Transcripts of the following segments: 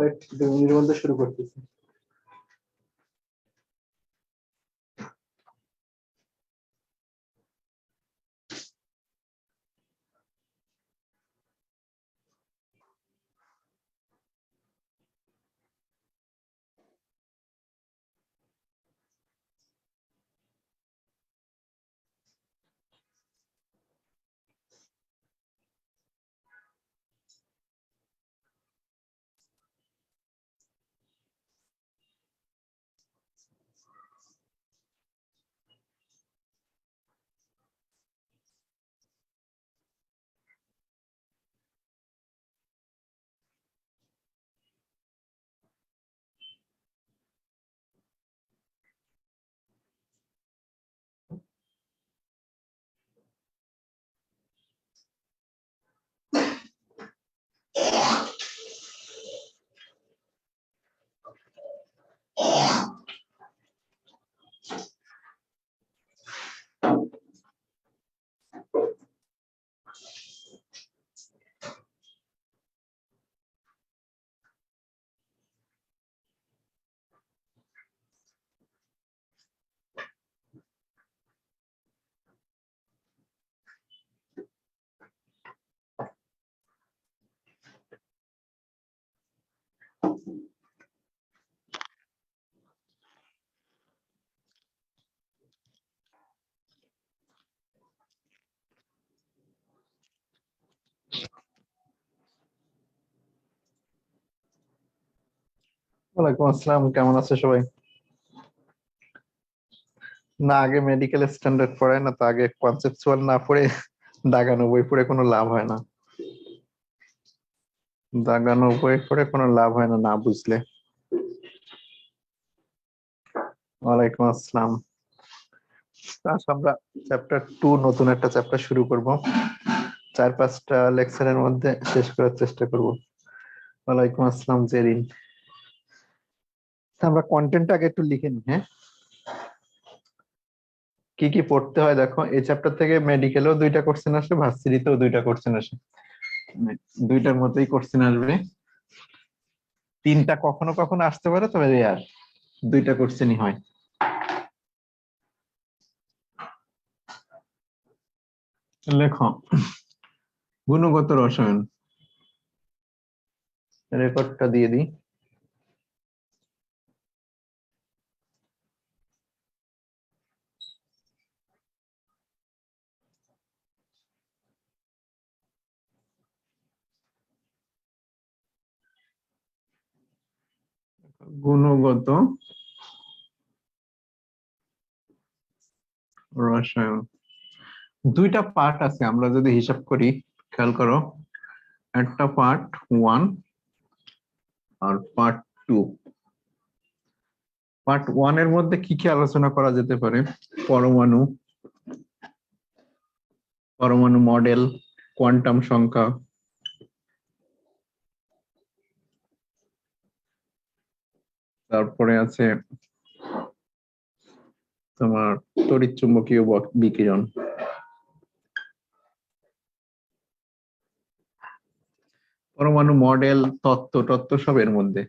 Wait 2 মিনিটের মধ্যে শুরু করতেছি। ওয়ালাইকুম আসসালাম, কেমন আছে সবাই? না, আগে মেডিকেল স্ট্যান্ডার্ড পড়ায় না তো, আগে কনসেপচুয়াল না পড়ে দাগানো বই পড়ে কোনো লাভ হয় না। দাগানো বই পড়ে কোনো লাভ হয় না, না বুঝলে। ওয়ালাইকুম আসসালাম। আজ আমরা চ্যাপ্টার 2 নতুন একটা চ্যাপ্টার শুরু করব, 4-5টা লেকচারের মধ্যে শেষ করার চেষ্টা করব। ওয়ালাইকুম আসসালাম জেরিন। আমরা কন্টেন্ট আগে একটু লিখে নিই। হ্যাঁ, কি কি পড়তে হয় দেখো। এই চ্যাপ্টার থেকে মেডিকেলেও 2টা কোশ্চেন আসে, ভার্সিটিতেও 2টা কোশ্চেন আসে, দুইটার মধ্যেই কোশ্চেন আসবে। 3টা কখনো কখনো আসতে পারে, তবে রেয়ার। 2টা কোশ্চেনই হয়। লেখো গুণগত রসায়ন, রেকর্ডটা দিয়ে দিই। গুণগত রসায়ন 2টা পার্ট আছে, আমরা যদি হিসাব করি, খেয়াল করো। একটা পার্ট 1 আর পার্ট 2। পার্ট 1 এর মধ্যে কি কি আলোচনা করা যেতে পারে? পরমাণু, পরমাণু মডেল, কোয়ান্টাম সংখ্যা, তারপরে আছে তোমার তড়িৎচুম্বকীয় বিকিরণ। পরমাণু মডেল, তত্ত্ব সব এর মধ্যে।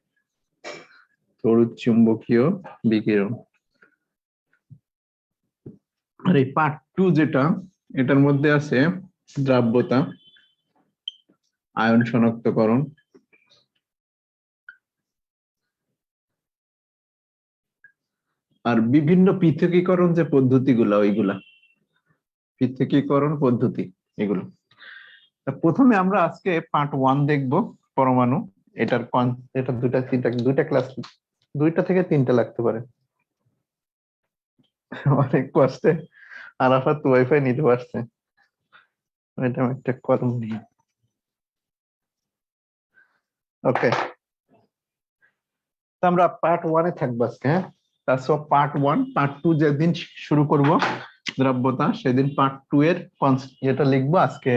তড়িৎচুম্বকীয় বিকিরণ। আর এই পার্ট 2 যেটা, এটার মধ্যে আছে দ্রাব্যতা, আয়ন শনাক্তকরণ, আর বিভিন্ন পৃথকীকরণ যে পদ্ধতিগুলো, ওইগুলা পৃথকীকরণ পদ্ধতি এগুলো। প্রথমে আমরা আজকে পার্ট 1 দেখব, পরমাণু। এটা 2টা ক্লাস, 2টা থেকে 3টা লাগতে পারে। অনেক কষ্টে আরাফাত ওয়াইফাই নিতে পারছে, এটা একটা কর্ম নিয়ে। ওকে, তো আমরা পার্ট 1 এ থাকবো আজকে। হ্যাঁ, তারপর পার্ট 1, পার্ট 2 যেদিন শুরু করব দ্রব্যতা, সেদিন পার্ট 2 এর এটা লিখবো। আজকে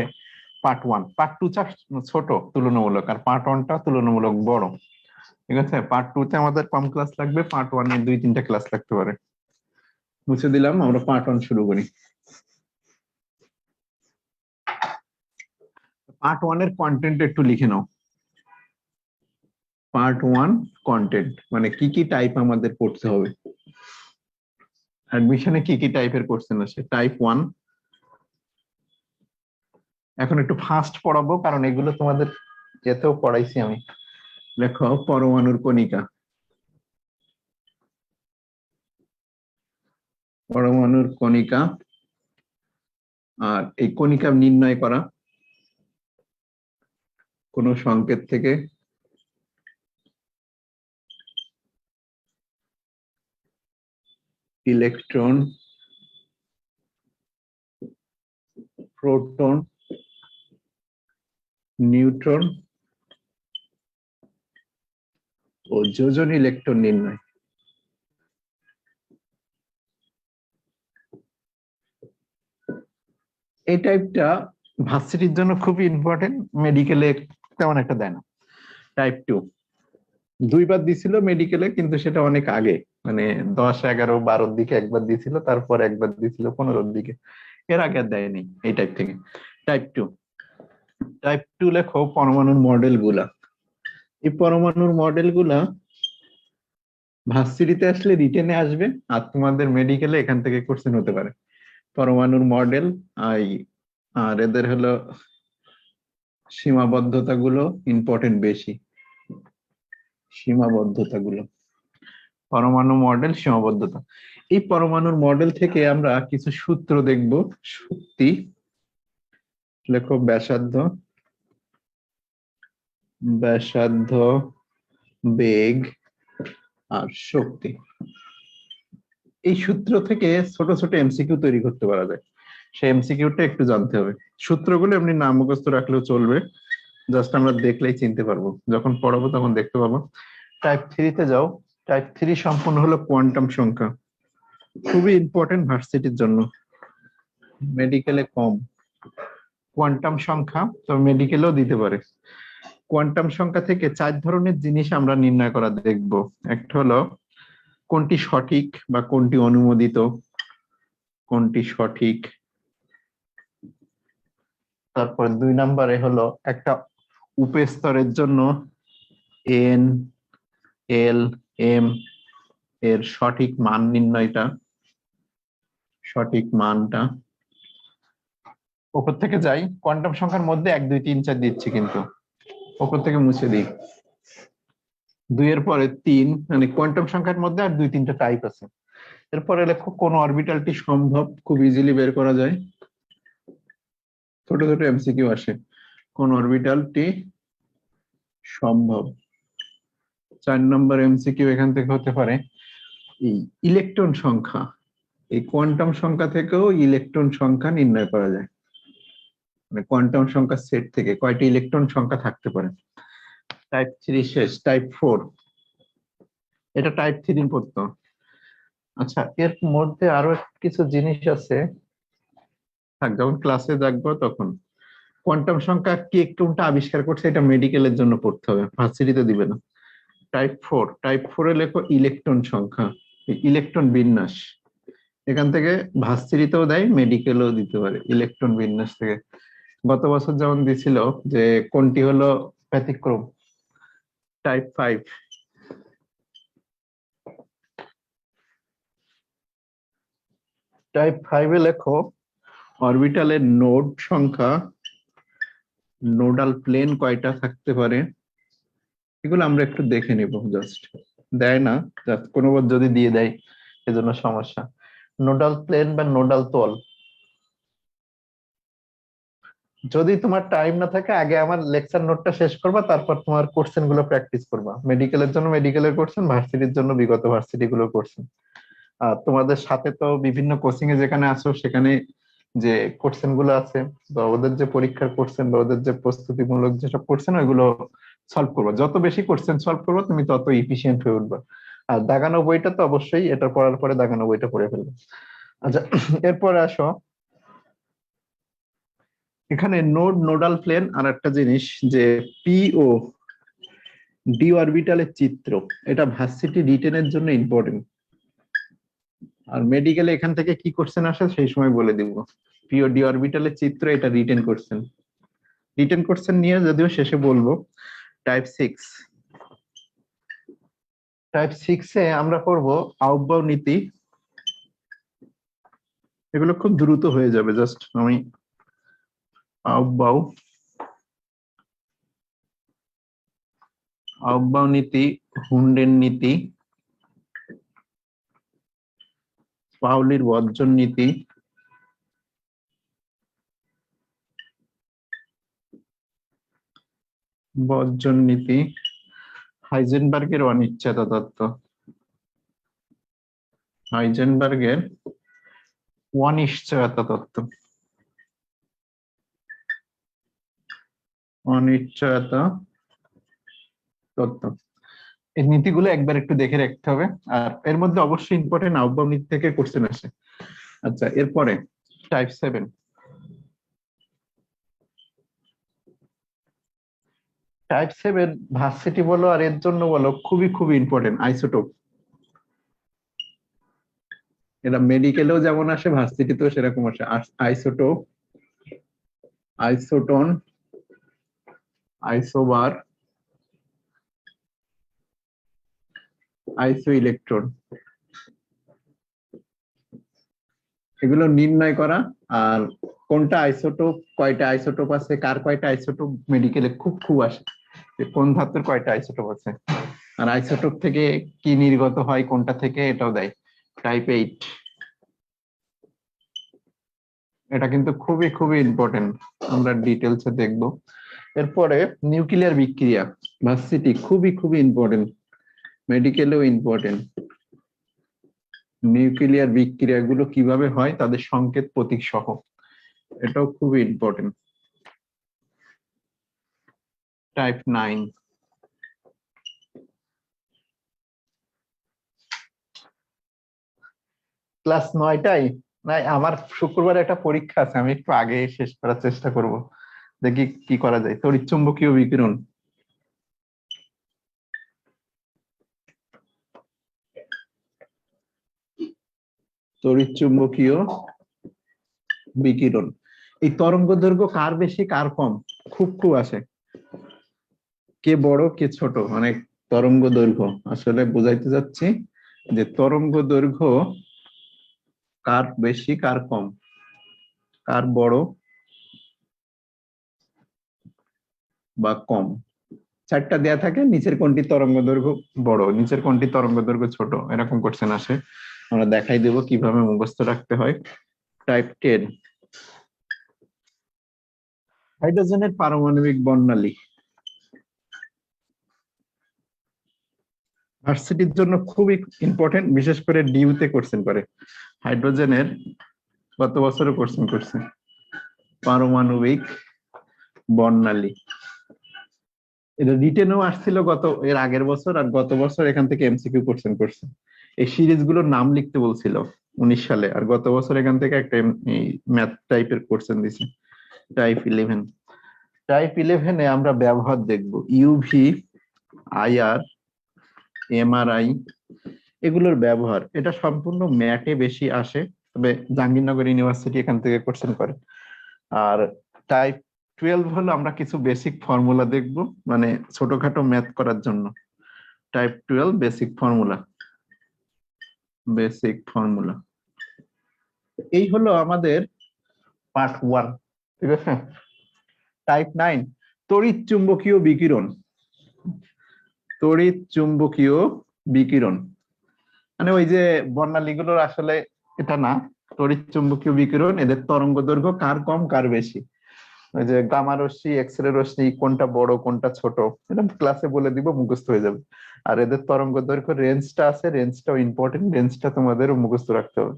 পার্ট 1, পার্ট 2 ছোট তুলনামূলক, আর পার্ট 1টা তুলনামূলক বড়। ঠিক আছে, পার্ট 2 তে আমাদের কম ক্লাস লাগবে, পার্ট 1 এ 2-3টা ক্লাস লাগতে পারে। মুছে দিলাম, আমরা পার্ট 1 শুরু করি। পার্ট 1 এর কন্টেন্ট একটু লিখে নাও। পার্ট 1 কন্টেন্ট মানে কি কি টাইপ আমাদের পড়তে হবে, অ্যাডমিশনে কি কি টাইপের কোশ্চেন আসে। টাইপ 1 এখন একটু ফাস্ট পড়াবো কারণ এগুলো তোমাদের যেতেও পড়াইছি আমি। লেখো পরমাণুর কণিকা। পরমাণুর কণিকা আর এই কণিকা নির্ণয় করা কোন সংকেত থেকে, ইলেকট্রন, প্রোটন, নিউট্রন ও যোজন ইলেকট্রন নির্ণয়। এই টাইপটা ভার্সিটির জন্য খুবই ইম্পর্টেন্ট, মেডিকেলে তেমন একটা দেয় না। টাইপ 2 দুইবার দিছিল মেডিকেলে, কিন্তু সেটা অনেক আগে, মানে 10, 11, 12 দিকে একবার দিছিল, তারপর একবার দিছিল 15 দিকে, এর আগে আর দেয়নি এই টাইপ থেকে। টাইপ 2 লেখো পরমাণুর মডেল গুলা। এই পরমাণুর মডেল গুলা ভার্সিটিতে আসলে রিটেনে আসবে, আর তোমাদের মেডিকেলে এখান থেকে কোশ্চেন হতে পারে। পরমাণুর মডেল আর এদের হলো সীমাবদ্ধতা গুলো ইম্পর্টেন্ট বেশি। সীমাবদ্ধতা গুলো, পরমাণু মডেল, সীমাবদ্ধতা। এই পরমাণুর মডেল থেকে আমরা কিছু সূত্র দেখব। শক্তি লেখো, ব্যাসার্ধ, বেগ আর শক্তি। এই সূত্র থেকে ছোট ছোট এমসিকিউ তৈরি করতে পারা যায়, সেই এমসিকিউটা একটু জানতে হবে। সূত্রগুলো এমনি নাম মুখস্থ রাখলেও চলবে, জাস্ট আমরা দেখলেই চিনতে পারবো, যখন পড়াবো তখন দেখতে পাবো। টাইপ 3 তে যাও। টাইপ 3 সম্পূর্ণ হলো কোয়ান্টাম সংখ্যা, খুবই ইম্পর্টেন্ট ভার্সিটির জন্য, মেডিকেলে কম। কোয়ান্টাম সংখ্যা তো মেডিকেলেও দিতে পারে। কোয়ান্টাম সংখ্যা থেকে 4 ধরনের জিনিস আমরা নির্ণয় করা দেখব। একটা হলো কোনটি সঠিক বা কোনটি অনুমোদিত, কোনটি সঠিক। তারপর 2 নম্বরে হলো একটা উপস্তরের জন্য এন, এল, এম এর সঠিক মান নির্ণয়টা, সঠিক মানটা। উপর থেকে যাই, কোয়ান্টাম সংখ্যার মধ্যে 1, 2, 3, 4 দিচ্ছি, কিন্তু উপর থেকে মুছে দিই। 2 এর পরে 3, মানে কোয়ান্টাম সংখ্যার মধ্যে আর 2-3টা টাইপ আছে। এরপরে লেখো কোন অরবিটালটি সম্ভব, খুব ইজিলি বের করা যায়, ছোট ছোট এমসিকিউ আসে। কোন অরবিটালটি সম্ভব। 4 নম্বর এমসিকিউ এখান থেকে হতে পারে এই ইলেকট্রন সংখ্যা, এই কোয়ান্টাম সংখ্যা থেকেও ইলেকট্রন সংখ্যা নির্ণয় করা যায়, মানে কোয়ান্টাম সংখ্যা সেট থেকে কয়টি ইলেকট্রন সংখ্যা থাকতে পারে। টাইপ 3 শেষ। টাইপ 4, এটা টাইপ 3 পড়তো। আচ্ছা, এর মধ্যে আরো কিছু জিনিস আছে, যখন ক্লাসে দেখবো তখন। কোয়ান্টাম সংখ্যা কে কোনটা আবিষ্কার করছে এটা মেডিকেলের জন্য পড়তে হবে, ভার্সিটিতে দিবে না। টাইপ 4 এ লেখো ইলেকট্রন সংখ্যা, ইলেকট্রন বিন্যাস। এখান থেকে ভার্সিটিতেও দেয়, মেডিকেলেও দিতে পারে, ইলেকট্রন বিন্যাস থেকে। গত বছর যেমন দিছিল যে কোনটি হলো ব্যতিক্রম। টাইপ 5, টাইপ 5 এ লেখো অরবিটালের নোড সংখ্যা, নোডাল প্লেন কয়টা থাকতে পারে, এগুলো আমরা একটু দেখে নিব। জাস্ট দেয় না, জাস্ট কোনো যদি দিয়ে দেয় এজন্য সমস্যা। নোডাল প্লেন বা নোডাল তল, যদি তোমার টাইম না থাকে আগে আমার লেকচার নোটটা শেষ করবা, তারপর তোমার কোশ্চেন গুলো প্র্যাকটিস করবা। মেডিকেলের জন্য মেডিকেলের কোশ্চেন, ভার্সিটির জন্য বিগত ভার্সিটি গুলো কোশ্চেন। আর তোমাদের সাথে তো বিভিন্ন কোচিং এ যেখানে আছো সেখানে যে কোশ্চেন গুলো আছে বা ওদের যে পরীক্ষার কোশ্চেন বা ওদের যে প্রস্তুতিমূলক যেসব কোশ্চেন, ওইগুলো সলভ করবা। যত বেশি কোশ্চেন সলভ করবা তুমি তত ইফিসিয়েন্ট হয়ে উঠবা। আর দাগানো বইটা তো অবশ্যই, এটা পড়ার পরে দাগানো বইটা পড়ে ফেলবে। আচ্ছা, এরপরে আসো, এখানে নোডাল প্লেন আর একটা জিনিস, যে পি ও ডি অরবিটালের চিত্র, এটা ভার্সিটি রিটেনের জন্য ইম্পর্টেন্ট। আর মেডিকেলে এখান থেকে কি কোশ্চেন আসে সেই সময় বলে দিব। পি ও ডি অরবিটালের চিত্র, এটা রিটেন কোশ্চেন নিয়ে যদিও শেষে বলবো। টাইপ 6, টাইপ 6 এ আমরা পড়বো আউটবাউ নীতি। এগুলো খুব দ্রুত হয়ে যাবে, জাস্ট আমি আউটবাউ আউটবাউ নীতি, হুন্ডেন নীতি, পাউলির বর্জন নীতি, বর্জন নীতি, হাইজেনবার্গের অনিশ্চয়তা তত্ত্ব, হাইজেনবার্গের অনিশ্চয়তা তত্ত্ব, অনিশ্চয়তা তত্ত্ব। এই নীতিগুলো একবার একটু দেখে রাখতে হবে, আর এর মধ্যে অবশ্যই ইম্পর্টেন্ট আউটবাউ নীতি থেকে কোশ্চেন আসে। আচ্ছা, এরপরে টাইপ 7। টাইপ 7 ভার্সিটি বলো আর এর জন্য বলো খুবই খুবই ইম্পর্টেন্ট আইসোটোপ। এটা মেডিকেলেও যেমন আসে, ভার্সিটিতেও সেরকম আসে। আইসোটোপ, আইসোটন, আইসোবার, আইসো ইলেকট্রন, এগুলো নির্ণয় করা। আর কোনটা আইসোটোপ, কয়টা আইসোটোপ আছে, কার কয়টা আইসোটোপ মেডিকেলে খুব খুব আসে, যে কোন ধাতুর কয়টা আইসোটোপ আছে, আর আইসোটোপ থেকে কি নির্গত হয় কোনটা থেকে, এটাও দেয়। টাইপ 8, এটা কিন্তু খুবই খুবই ইম্পর্টেন্ট, আমরা ডিটেলসে দেখবো। এরপরে নিউক্লিয়ার বিক্রিয়া, ভার্সিটি খুবই খুবই ইম্পর্টেন্ট, মেডিকেলেও ইম্পর্টেন্ট। নিউক্লিয়ার বিক্রিয়াগুলো কিভাবে হয় তাদের সংকেত প্রতীক সহ, এটাও খুবই ইম্পর্টেন্ট। টাইপ 9, ক্লাস 9টায় নাই, আমার শুক্রবার একটা পরীক্ষা আছে, আমি একটু আগে শেষ করার চেষ্টা করব, দেখি কি করা যায়। তড়িৎচুম্বকীয় বিকিরণ, তড়িৎচুম্বকীয় বিকিরণ, এই তরঙ্গ দৈর্ঘ্য কার বেশি কার কম খুব খুব আসে, কে বড় কে ছোট, মানে তরঙ্গ দৈর্ঘ্য আসলে বোঝাইতে যাচ্ছি যে তরঙ্গ দৈর্ঘ্য কার বেশি কার কম, কার বড় বা কম। চারটা দেয়া থাকে, নিচের কোনটি তরঙ্গ দৈর্ঘ্য বড়, নিচের কোনটি তরঙ্গ দৈর্ঘ্য ছোট, এরকম কোশ্চেন আসে। আমরা দেখাই দেব কিভাবে মুখস্থ রাখতে হয়। টাইপ 10, হাইড্রোজেনের পারমাণবিক বর্ণালী, ভার্সিটির জন্য খুবই ইম্পর্টেন্ট, বিশেষ করে ডিউতে কোশ্চেন করে। হাইড্রোজেনের গত বছরও কোশ্চেন করছে, পারমাণবিক বর্ণালী, এটা রিটেনও আসছিল গত এর আগের বছর, আর গত বছর এখান থেকে এমসিকিউ কোশ্চেন করছে। এই সিরিজ গুলোর নাম লিখতে বলছিল 19 সালে, আর গত বছর এখান থেকে একটা ম্যাথ টাইপের কোশ্চেন দিছে। টাইপ 11, টাইপ 11-এ আমরা ব্যবহার দেখব ইউভি, আইআর, এমআরআই, এগুলোর ব্যবহার। এটা সম্পূর্ণ ম্যাটে বেশি আসে, তবে জাহাঙ্গীরনগর ইউনিভার্সিটি এখান থেকে কোশ্চেন করে। আর টাইপ 12 হলো আমরা কিছু বেসিক ফর্মুলা দেখব, মানে ছোটখাটো ম্যাথ করার জন্য। Type 12 basic formula, basic formula, এই হলো আমাদের পার্ট 1। ঠিক আছে। টাইপ 9, তড়িৎ চুম্বকীয় বিকিরণ, তড়িৎ চুম্বকীয় বিকিরণ, মানে ওই যে বর্ণালীগুলোর আসলে এটা না, তড়িৎ চুম্বকীয় বিকিরণ, এদের তরঙ্গ দৈর্ঘ্য কার কম কার বেশি, ওই যে গামা রশ্মি, এক্স রে রশ্মি, কোনটা বড় কোনটা ছোট, এটা ক্লাসে বলে দিব, মুখস্থ হয়ে যাবে। আর এদের তরঙ্গ দৈর্ঘ্য রেঞ্জটা আছে, রেঞ্জটাও ইম্পর্টেন্ট, রেঞ্জটা তোমাদের মুখস্থ রাখতে হবে।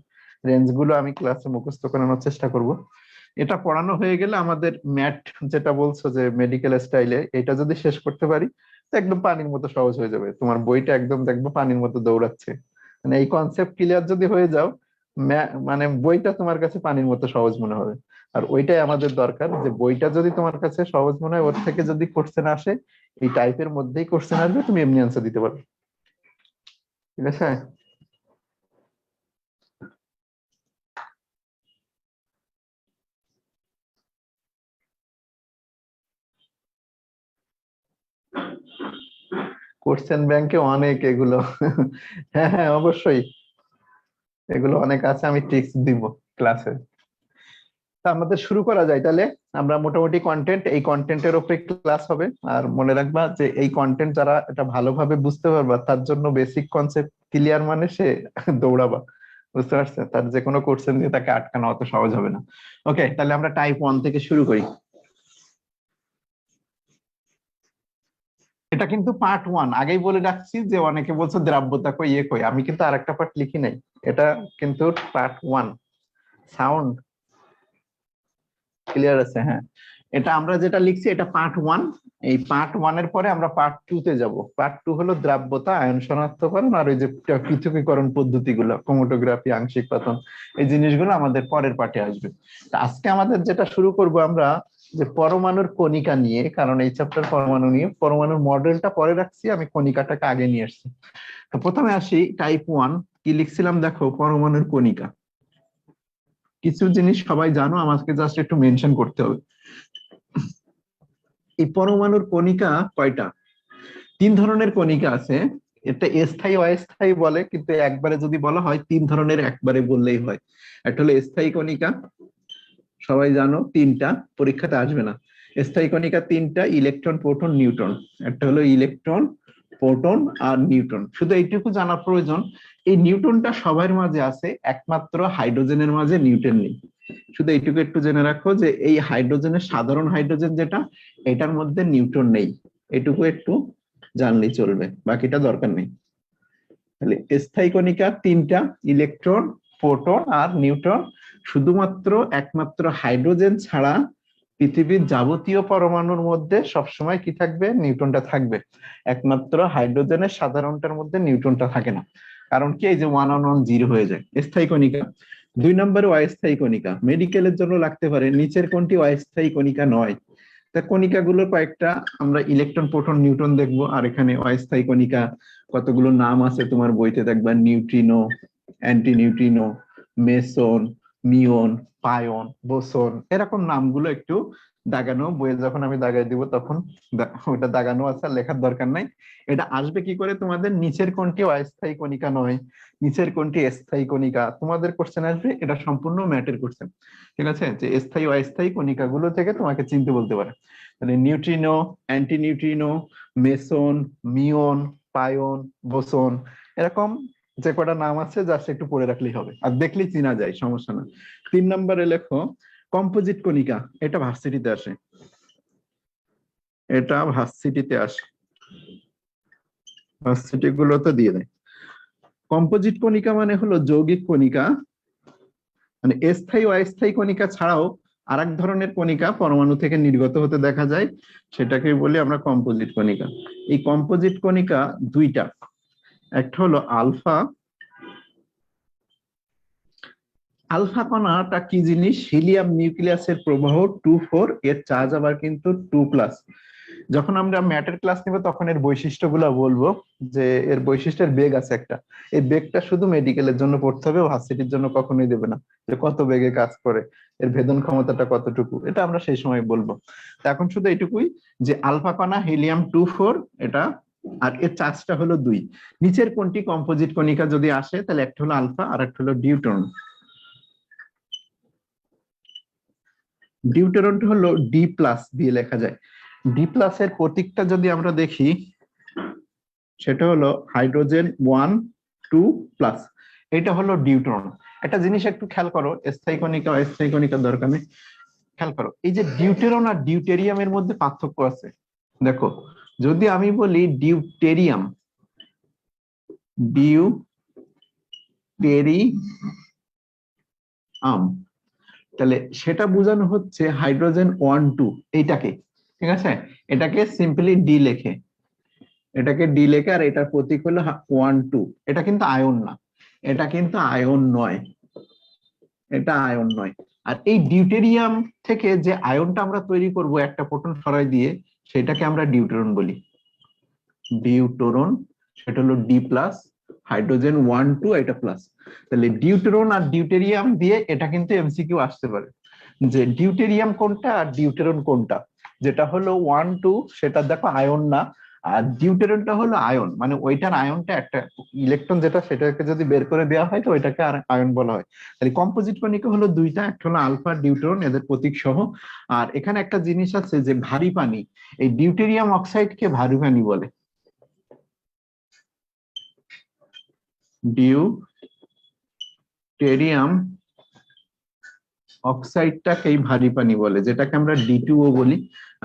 রেঞ্জ গুলো আমি ক্লাসে মুখস্থ করানোর চেষ্টা করব। এটা পড়ানো হয়ে গেলে আমাদের ম্যাট, যেটা বলছো যে মেডিকেল স্টাইলে, এটা যদি শেষ করতে পারি তো একদম পানির মতো সহজ হয়ে যাবে, তোমার বইটা একদম দেখবো পানির মতো দৌড়াচ্ছে। মানে এই কনসেপ্ট ক্লিয়ার যদি হয়ে যাও, মানে বইটা তোমার কাছে পানির মতো সহজ মনে হবে। আর ওইটাই আমাদের দরকার, যে বইটা যদি তোমার কাছে সহজ মনে হয়, ওর থেকে যদি কোশ্চেন আসে এই টাইপের মধ্যেই কোশ্চেন আসবে, তুমি এমনি আনসার দিতে পারবে। ঠিক আছে। কোশ্চেন ব্যাংকে অনেক এগুলো। হ্যাঁ হ্যাঁ অবশ্যই, এগুলো অনেক আছে, আমি ট্রিক্স দিব ক্লাসে। তা আমাদের শুরু করা যায় তাহলে। আমরা মোটামুটি কন্টেন্ট, এই কন্টেন্টের উপরে ক্লাস হবে। আর মনে রাখবা যে এই কন্টেন্ট যারা এটা ভালোভাবে বুঝতে পারবা তার জন্য বেসিক কনসেপ্ট ক্লিয়ার, মানে সে দৌড়াবা, বুঝতে পারছে? তার যে কোনো কোশ্চেন দিয়ে তাকে আটকানো অত সহজ হবে না। ওকে, তাহলে আমরা টাইপ 1 থেকে শুরু করি। এটা কিন্তু পার্ট 1, আগেই বলে রাখছি যে অনেকে বলছো দ্রাব্যতা কই ইয়ে কই, আমি কিন্তু আরেকটা পার্ট লিখি নাই। এটা কিন্তু পার্ট 1। সাউন্ড ক্লিয়ার আছে? হ্যাঁ, এটা আমরা যেটা লিখছি এটা পার্ট 1। এই পার্ট 1 এর পরে আমরা পার্ট 2 তে যাব। পার্ট 2 হলো দ্রাব্যতা, আয়ন শনাক্তকরণ আর ওই যে পৃথকীকরণ পদ্ধতিগুলো, ক্রোমাটোগ্রাফি, আংশিক পাতন, এই জিনিসগুলো আমাদের পরের পার্টে আসবে। তা আজকে আমাদের যেটা শুরু করব আমরা, যে পরমাণুর কণিকা নিয়ে, কারণ এই চ্যাপ্টার পরমাণু নিয়ে। পরমাণুর মডেলটা পরে রাখছি, আমি কণিকাটাকে আগে নিয়ে আসছি। তো প্রথমে আসি টাইপ 1, কি লিখছিলাম দেখো, পরমাণুর কণিকা। কিছু জিনিস সবাই জানো, আমাকে জাস্ট একটু মেনশন করতে হবে। এই পরমাণুর কণিকা কয়টা? 3 ধরনের কণিকা আছে। এটা স্থায়ী অস্থায়ী বলে, কিন্তু একবারে যদি বলা হয় 3 ধরনের একবারে বললেই হয়। একটা হলো স্থায়ী কণিকা, সবাই জানো, 3টা, পরীক্ষাতে আসবে না। স্থায়ী কণিকা 3টা, ইলেকট্রন, প্রোটন, নিউট্রন। একটা হলো ইলেকট্রন, প্রোটন আর নিউট্রন। শুধু এইটুকু জানা প্রয়োজন, এই নিউট্রনটা সবার মাঝে আছে, একমাত্র হাইড্রোজেনের মাঝে নিউট্রন নেই। শুধু এইটুকু একটু জেনে রাখো যে এই হাইড্রোজেনের, সাধারণ হাইড্রোজেন যেটা, এটার মধ্যে নিউট্রন নেই। এটুকু একটু জানলেই চলবে, বাকিটা দরকার নেই। তাহলে স্থায়ী কণিকা 3টা, ইলেকট্রন, প্রোটন আর নিউট্রন। শুধুমাত্র একমাত্র হাইড্রোজেন ছাড়া পৃথিবীর যাবতীয় পরমাণুর মধ্যে সবসময় কি থাকবে? নিউট্রনটা থাকবে। একমাত্র হাইড্রোজেনের সাধারণটার মধ্যে নিউট্রনটা থাকে না। কারণ কি? এই যে 1 on 1 0 হয়ে যায়। স্থায়ী কণিকা। 2 নম্বরে অস্থায়ী কণিকা, মেডিকেলের জন্য লাগতে পারে। নিচের কোনটি অস্থায়ী কণিকা নয়? তা কণিকাগুলোর কয়েকটা আমরা ইলেকট্রন, প্রোটন, নিউট্রন দেখবো। আর এখানে অস্থায়ী কণিকা কতগুলো নাম আছে তোমার বইতে দেখবা, neutrino, anti neutrino, meson, muon, pion, boson, এরকম নামগুলো একটু দাগানো, বইয়ে যখন আমি দাগাই দিব তখন ওটা দাগানো আছে, আর লেখার দরকার নাই। এটা আসবে কি করে তোমাদের, নিচের কোনটি অস্থায়ী কণিকা নয়, নিচের কোনটি স্থায়ী কণিকা, তোমাদের কোশ্চেন আসবে। এটা সম্পূর্ণ ম্যাটের কোশ্চেন, ঠিক আছে? যে স্থায়ী অস্থায়ী কণিকাগুলো থেকে তোমাকে চিনতে বলতে পারে। তাহলে neutrino, anti neutrino, meson, muon, pion, boson, এরকম যে কটা নাম আছে জাস্ট একটু পড়ে রাখলেই হবে, আর দেখলেই চিনা যায়, সমস্যা না। 3 নম্বরে লেখো কম্পোজিট কণিকা। এটা ভার্সিটিতে আসে, এটা ভার্সিটিতে আসে, ভার্সিটি গুলোতে দিয়ে দেয়। কম্পোজিট কণিকা মানে হলো যৌগিক কণিকা, মানে স্থায়ী অস্থায়ী কণিকা ছাড়াও আরেক ধরনের কণিকা পরমাণু থেকে নির্গত হতে দেখা যায়, সেটাকে বলি আমরা কম্পোজিট কণিকা। এই কম্পোজিট কণিকা 2টা, একটা হলো আলফা। আলফা কণাটা কি জিনিস? হিলিয়াম নিউক্লিয়াসের প্রবাহ 2 4, এর চার্জ আবার কিন্তু 2+। যখন আমরা ম্যাটের ক্লাস নিব তখন এর বৈশিষ্ট্যগুলো বলবো, যে এর বৈশিষ্ট্যের বেগ আছে একটা। এই বেগটা শুধু মেডিকেলের জন্য পড়তে হবে, ভার্সিটির জন্য কখনোই দেবে না, যে কত বেগে কাজ করে, এর ভেদন ক্ষমতাটা কতটুকু, এটা আমরা সেই সময় বলবো। তো এখন শুধু এটুকুই, যে আলফা কণা হিলিয়াম 2 4 এটা, আর এর চার্জটা হলো 2। নিচের কোনটি কম্পোজিট কণিকা যদি আসে, তাহলে একটা হলো আলফা আর একটা হলো ডিউট্রন। ডিউটেরনটা হলো D+ দিয়ে লেখা যায়। D+ এর প্রতীকটা যদি আমরা দেখি, সেটা হলো হাইড্রোজেন 1 2+। এটা হলো ডিউট্রন। একটা জিনিস একটু খেয়াল করো, স্থায়ী কণিকা অস্থায়ী কণিকার দরকার নেই, খেয়াল করো এই যে ডিউটেরন আর ডিউটেরিয়ামের মধ্যে পার্থক্য আছে। দেখো, যদি আমি বলি ডিউটেরিয়াম, ডিউটেরিয়াম, তাহলে সেটা বোঝানো হচ্ছে হাইড্রোজেন 1 2, এইটাকে, ঠিক আছে? এটাকে সিম্পলি ডি লেখে, এটাকে ডি লেখে, আর এটার প্রতীক হলো 1 2। এটা কিন্তু আয়ন না, এটা কিন্তু আয়ন নয়, এটা আয়ন নয়। আর এই ডিউটেরিয়াম থেকে যে আয়নটা আমরা তৈরি করব একটা প্রোটন সরাই দিয়ে, সেটাকে আমরা ডিউটেরন বলি, ডিউটেরন। সেটা হলো D+, হাইড্রোজেন 1 2, এটা প্লাস। তাহলে ডিউটেরন আর ডিউটেরিয়াম দিয়ে এটা কিন্তু এমসিকিউ আসতে পারে, যে ডিউটেরিয়াম কোনটা আর ডিউটেরন কোনটা। যেটা হলো 1 2, সেটা দেখো আয়ন না, আর ডিউটেরনটা হলো আয়ন, মানে ওইটার আয়নটা একটা ইলেকট্রন যেটা সেটাকে যদি বের করে দেওয়া হয় তো ওইটাকে আর আয়ন বলা হয়। তাহলে কম্পোজিট কণিকা হলো দুইটা, একটা হলো আলফা ডিউটেরন, এদের প্রতীক সহ। আর এখানে একটা জিনিস আছে যে ভারী পানি, এই ডিউটেরিয়াম অক্সাইডকে ভারী পানি বলে, ডিউটেরিয়াম অক্সাইডটাকেই ভারী পানি বলে, যেটাকে আমরা D2O বলি।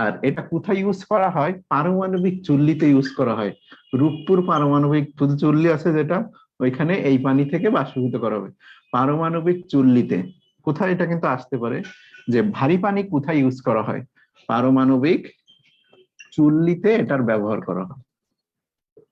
আর এটা কোথায় ইউজ করা হয়? পারমাণবিক চুল্লিতে ইউজ করা হয়। রূপপুর পারমাণবিক চুল্লি আছে যেটা, ওইখানে এই পানি থেকে বাষ্পীভূত করা হবে পারমাণবিক চুল্লিতে। কোথায় এটা কিন্তু আসতে পারে যে ভারী পানি কোথায় ইউজ করা হয়? পারমাণবিক চুল্লিতে এটার ব্যবহার করা হয়।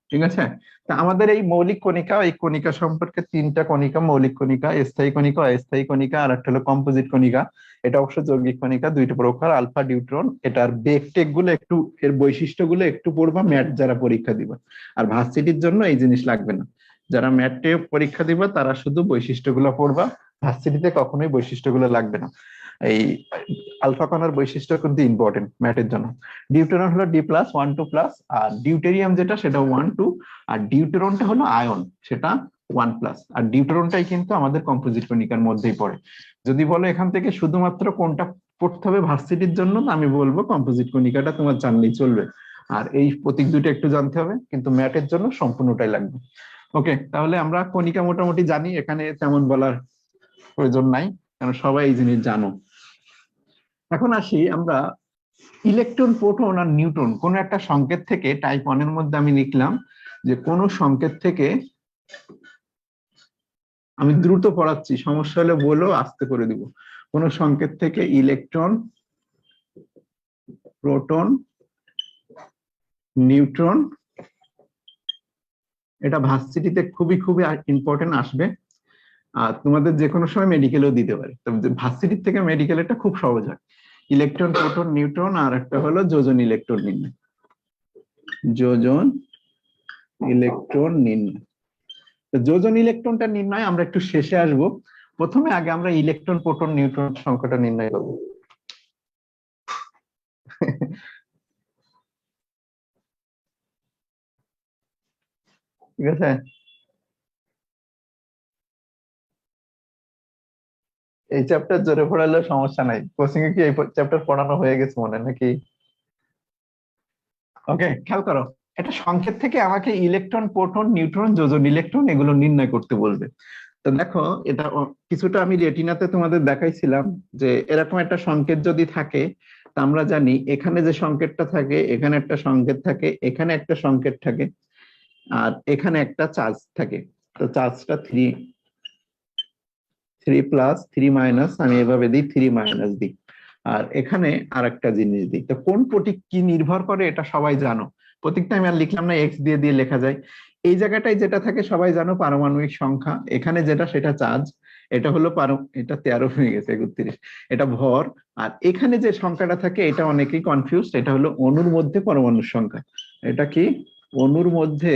ঠিক আছে। তা আমাদের এই মৌলিক কণিকা, এই কণিকা সম্পর্কে তিনটা কণিকা, মৌলিক কণিকা, স্থায়ী কণিকা, অস্থায়ী কণিকা, আর একটা হলো কম্পোজিট কণিকা। এটা অবশ্য যৌগিক কণিকা, দুইটা প্রকার, আলফা ডিউট্রন। এটার বেগ টেক গুলো একটু, এর বৈশিষ্ট্যগুলো একটু পড়বা ম্যাট যারা পরীক্ষা দিবা। আর ভার্সিটির জন্য এই জিনিস লাগবে না, যারা ম্যাটে পরীক্ষা দিবা তারা শুধু বৈশিষ্ট্যগুলো পড়বা, ভার্সিটিতে কখনোই বৈশিষ্ট্যগুলো লাগবে না। এই আলফা কণার বৈশিষ্ট্য কিন্তু ইম্পর্টেন্ট ম্যাথের জন্য। ডিউটেরন হলো D+1,2+, আর ডিউটেরিয়াম যেটা সেটা 1,2, আর ডিউটেরনটা হলো আয়ন, সেটা 1+। আর ডিউটেরনটাই কিন্তু আমাদের কম্পোজিট কণিকার মধ্যেই পড়ে। যদি বলো এখান থেকে শুধুমাত্র কোনটা পড়তে হবে ভার্সিটির জন্য, আমি বলবো কম্পোজিট কণিকাটা তোমার জানলেই চলবে। আর এই প্রতীক দুটো একটু জানতে হবে, কিন্তু ম্যাথের জন্য সম্পূর্ণটাই লাগবে। ওকে, তাহলে আমরা কণিকা মোটামুটি জানি, এখানে তেমন বলার প্রয়োজন নাই, কারণ সবাই এই জিনিস জানো। এখন আসি আমরা ইলেকট্রন, প্রোটন আর নিউট্রন, কোন একটা সংকেত থেকে, টাইপ 1 এর মধ্যে আমি লিখলাম যে কোন সংকেত থেকে, আমি দ্রুত পড়াচ্ছি, সমস্যা হলে বলো, আস্তে করে দিব। কোন সংকেত থেকে ইলেকট্রন, প্রোটন, নিউট্রন, এটা ভার্সিটিতে খুবই খুবই ইম্পর্টেন্ট আসবে। আর তোমাদের যে কোনো সময় মেডিকেলেও দিতে পারে, তবে ভার্সিটির থেকে মেডিকেল এটা খুব সহজ হয়। ইলেকট্রন, প্রোটন, নিউট্রন, আর একটা হলো যোজন ইলেকট্রন নির্ণয়, যোজন ইলেকট্রন নির্ণয়। যোজন ইলেকট্রনটা নির্ণয় আমরা একটু শেষে আসব, প্রথমে আগে আমরা ইলেকট্রন, প্রোটন, নিউট্রন সংখ্যাটা নির্ণয় করব। ঠিক আছে, এই চ্যাপ্টার জোরে পড়ালেও সমস্যা নাই, কোচিং এ কি এই চ্যাপ্টার পড়ানো হয়ে গেছে মনে নাকি? ওকে, খেয়াল করো, একটা সংকেত থেকে আমাকে ইলেকট্রন, প্রোটন, নিউট্রন, যোজন ইলেকট্রন এগুলো নির্ণয় করতে বলবে। তো দেখো, এটা কিছুটা আমি রেটিনাতে তোমাদের দেখাইছিলাম যে এরকম একটা সংকেত যদি থাকে, তা আমরা জানি এখানে যে সংকেতটা থাকে, এখানে একটা সংকেত থাকে, এখানে একটা সংকেত থাকে, আর এখানে একটা চার্জ থাকে। তো চার্জটা 3+3-, আমি এভাবে দিই 3- দিই। আর এখানে আর একটা জিনিস দিই। তো কোন প্রতীক কি নির্ভর করে এটা সবাই জানো, প্রতীকটা আমি আর লিখলাম না, এক্স দিয়ে দিয়ে লেখা যায়। এই জায়গাটায় যেটা থাকে সবাই জানো, পারমাণবিক সংখ্যা, এখানে যেটা সেটা চার্জ, এটা হলো এটা 13 হয়ে গেছে 31, এটা ভর। আর এখানে যে সংখ্যাটা থাকে এটা অনেকেই কনফিউজ, এটা হলো অণুর মধ্যে পরমাণুর সংখ্যা। এটা কি? অণুর মধ্যে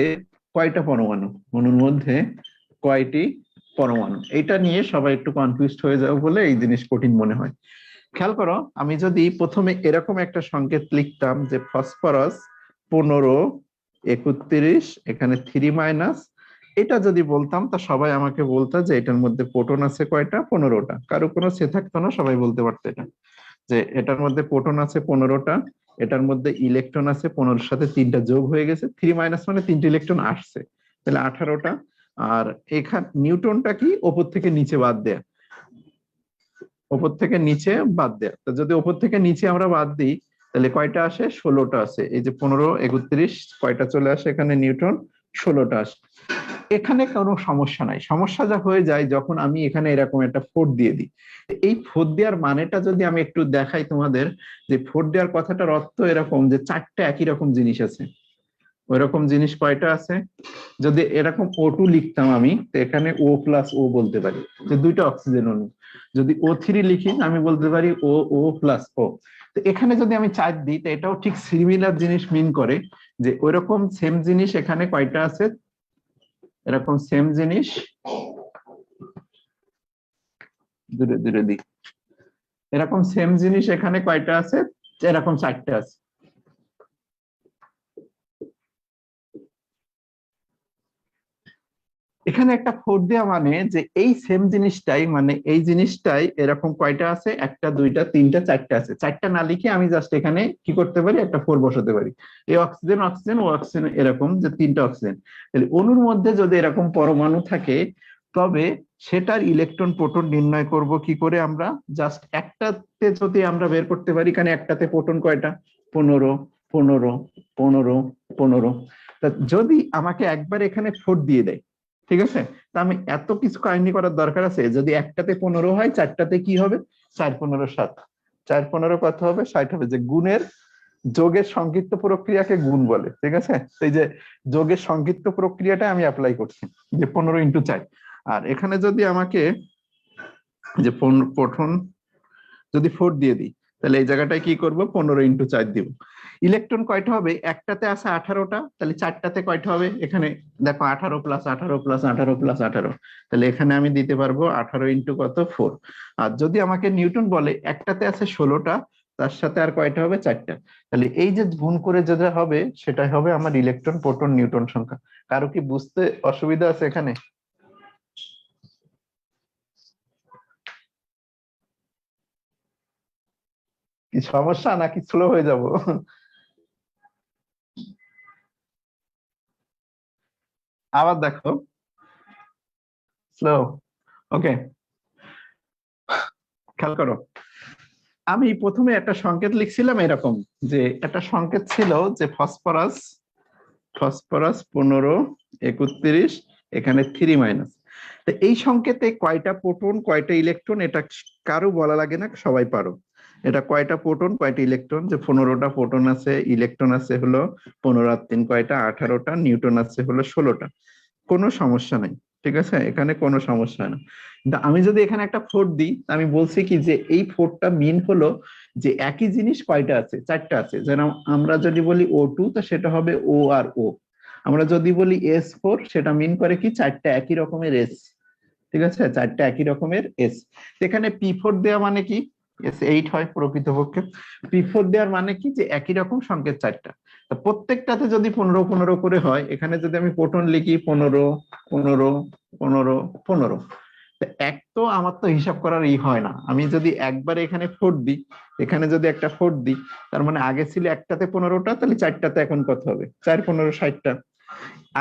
কয়টা পরমাণু, অণুর মধ্যে কয়টি পরমাণু, এটা নিয়ে সবাই একটু কনফিউজড হয়ে যাবে বলে এই জিনিস কঠিন মনে হয়। খেয়াল করো, আমি যদি প্রথমে এরকম একটা সংকেত লিখতাম যে ফসফরাস 15-31, এখানে 3-, এটা যদি বলতাম তা সবাই আমাকে বলতো যে এটার মধ্যে প্রোটন আছে কয়টা? 15টা। কারো কোনো সে থাকতো না, সবাই বলতে পারতো এটা, যে এটার মধ্যে প্রোটন আছে 15টা, এটার মধ্যে ইলেকট্রন আছে 15-র সাথে 3টা যোগ হয়ে গেছে, 3- মানে 3টে ইলেকট্রন আসছে, তাহলে 18টা। আর এখানে নিউট্রনটা কি? ওপর থেকে নিচে বাদ দেয়া, ওপর থেকে নিচে বাদ দেয়া। তো যদি ওপর থেকে নিচে আমরা বাদ দিই তাহলে কয়টা আসে? 16টা আসে। এই যে 15-31 কয়টা চলে আসে এখানে? নিউট্রন 16টা আসে। এখানে কোনো সমস্যা নাই, সমস্যা যা হয়ে যায় যখন আমি এখানে এরকম একটা 4 দিয়ে দিই। এই 4 দেওয়ার মানেটা যদি আমি একটু দেখাই তোমাদের, যে 4 দেওয়ার কথাটার অর্থ এরকম যে 4টা একই রকম জিনিস আছে। ওইরকম জিনিস কয়টা আছে? যদি এরকম O2 লিখতাম আমি, তো এখানে O+O বলতে পারি, যে দুইটা অক্সিজেন অণু। যদি O3 লিখি আমি বলতে পারি O+O। তো এখানে যদি আমি 4 দিই, তো এটাও ঠিক সিমিলার জিনিস মিন করে, যে ওইরকম সেম জিনিস এখানে কয়টা আছে, এরকম সেম জিনিস, দূরে দূরে দিই, এরকম সেম জিনিস এখানে কয়টা আছে? এরকম 4টে আছে। এখানে একটা 4 দেওয়া মানে যে এই সেম জিনিসটাই, মানে এই জিনিসটাই এরকম কয়টা আছে, একটা দুইটা তিনটা চারটা আছে, চারটা না লিখে আমি জাস্ট এখানে কি করতে পারি, একটা 4 বসাতে পারি। এই অক্সিজেন অক্সিজেন ও অক্সিজেন, এরকম যে তিনটা অক্সিজেন, তাহলে অণুর মধ্যে যদি এরকম পরমাণু থাকে তবে সেটার ইলেকট্রন প্রোটন নির্ণয় করব কি করে আমরা, জাস্ট একটাতে যদি আমরা বের করতে পারি, এখানে একটাতে প্রোটন কয়টা, 15 15 15 15। তা যদি আমাকে একবার এখানে 4 দিয়ে দেয়, ঠিক আছে, তা আমি এত কিছু কাহিনী করার দরকার আছে? যদি একটাতে 15 হয়, চারটাতে কি হবে, 4 15 7, 4 15 কত হবে, 60 হবে। যে গুণের, যোগের সংক্ষিপ্ত প্রক্রিয়াকে গুণ বলে, ঠিক আছে। এই যে যোগের সংক্ষিপ্ত প্রক্রিয়াটা আমি অ্যাপ্লাই করছি, যে 15 × 4। আর এখানে যদি আমাকে যে প্রোটন যদি 4 দিয়ে দিই, তাহলে এই জায়গাটায় কি করব, 15 × 4 দিব। ইলেকট্রন কয়টা হবে, একটাতে আছে 18টা, তাহলে চারটাতে কয়টা হবে, এখানে দেখো 18 + 18 + 18 + 18, তাহলে এখানে আমি দিতে পারবো 18 × কত, 4। আর যদি আমাকে নিউটন বলে একটাতে আছে 16টা, তার সাথে আর কয়টা হবে, চারটা, তাহলে এই যে গুণ করে যেটা হবে সেটাই হবে আমার ইলেকট্রন প্রোটন নিউটন সংখ্যা। কারো কি বুঝতে অসুবিধা আছে এখানে? কি সমস্যা নাকি স্লো হয়ে যাব? আবার দেখো, স্লো, ওকে, খেয়াল করো। আমি প্রথমে একটা সংকেত লিখছিলাম এরকম, যে একটা সংকেত ছিল যে ফসফরাস, ফসফরাস 15 31, এখানে 3 - তো এই সংকেতে কয়টা প্রোটন কয়টা ইলেকট্রন এটা কারো বলা লাগে না, সবাই পারো। এটা কয়টা প্রোটন কয়টা ইলেকট্রন, যে 15টা প্রোটন আছে, ইলেকট্রন আছে হলো 15 আর 3 কয়টা, 18টা, নিউটন আছে হলো 16টা, কোনো সমস্যা নাই, ঠিক আছে, এখানে কোনো সমস্যা হয় না। কিন্তু আমি যদি এখানে একটা 4 দিই, আমি বলছি কি যে এই 4টা মিন হলো যে একই জিনিস কয়টা আছে, চারটা আছে। যেন আমরা যদি বলি O2, তো সেটা হবে ও আর ও। আমরা যদি বলি S4, সেটা মিন করে কি চারটা একই রকমের এস, ঠিক আছে, চারটা একই রকমের এস। এখানে P4 দেওয়া মানে কি, S8 হয় প্রকৃতপক্ষে। P4 দেওয়ার মানে কি, যে একই রকম সংকেত চারটা, তো প্রত্যেকটাতে যদি 15 15 করে হয়, এখানে যদি আমি প্রোটন লিখি 15 15 15 15, এক তো আমার তো হিসাব করার হয় না। আমি যদি একবার এখানে 4 দিই, এখানে যদি একটা 4 দিই, তার মানে আগে ছিল একটাতে 15টা, তাহলে চারটাতে এখন কত হবে, 4 15 60টা।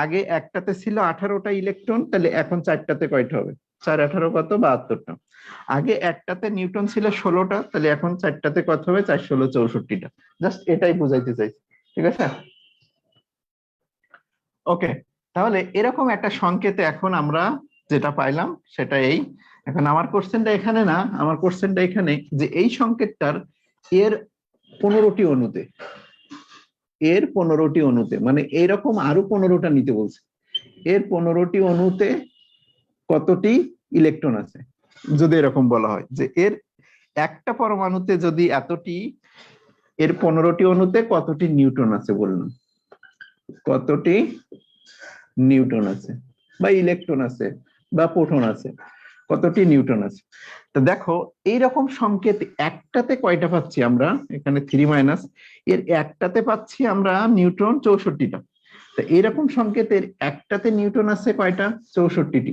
আগে একটাতে ছিল 18টা ইলেকট্রন, তাহলে এখন চারটাতে কয়টা হবে, 4 18 কত, 72টা। আগে একটাতে নিউটন ছিল 16টা, তাহলে এখন চারটাতে কত হবে, 4 16 64টা। জাস্ট এটাই বুঝাইতে চাইছি, ঠিক আছে, ওকে। তাহলে এরকম একটা সংকেতে এখন আমরা যেটা পাইলাম সেটা এই। এখন আমার কোশ্চেনটা এখানে না, আমার কোশ্চেনটা এখানে, যে এই সংকেতটার এর 15টি অণুতে, এর 15টি অণুতে, মানে এরকম আরো 15টা নিতে বলছে, এর 15টি অণুতে কতটি ইলেকট্রন আছে। যদি এরকম বলা হয় যে এর একটা পরমাণুতে যদি এতটি, এর 15টি অণুতে কতটি নিউটন আছে বললাম, কতটি নিউটন আছে, বা ইলেকট্রন আছে, বা প্রোটন আছে, কতটি নিউটন আছে। তো দেখো এইরকম সংকেত একটাতে কয়টা পাচ্ছি আমরা, এখানে 3 এর একটাতে পাচ্ছি আমরা নিউটন 64টা। তো এইরকম সংকেতের একটাতে নিউটন আছে কয়টা, 64টি,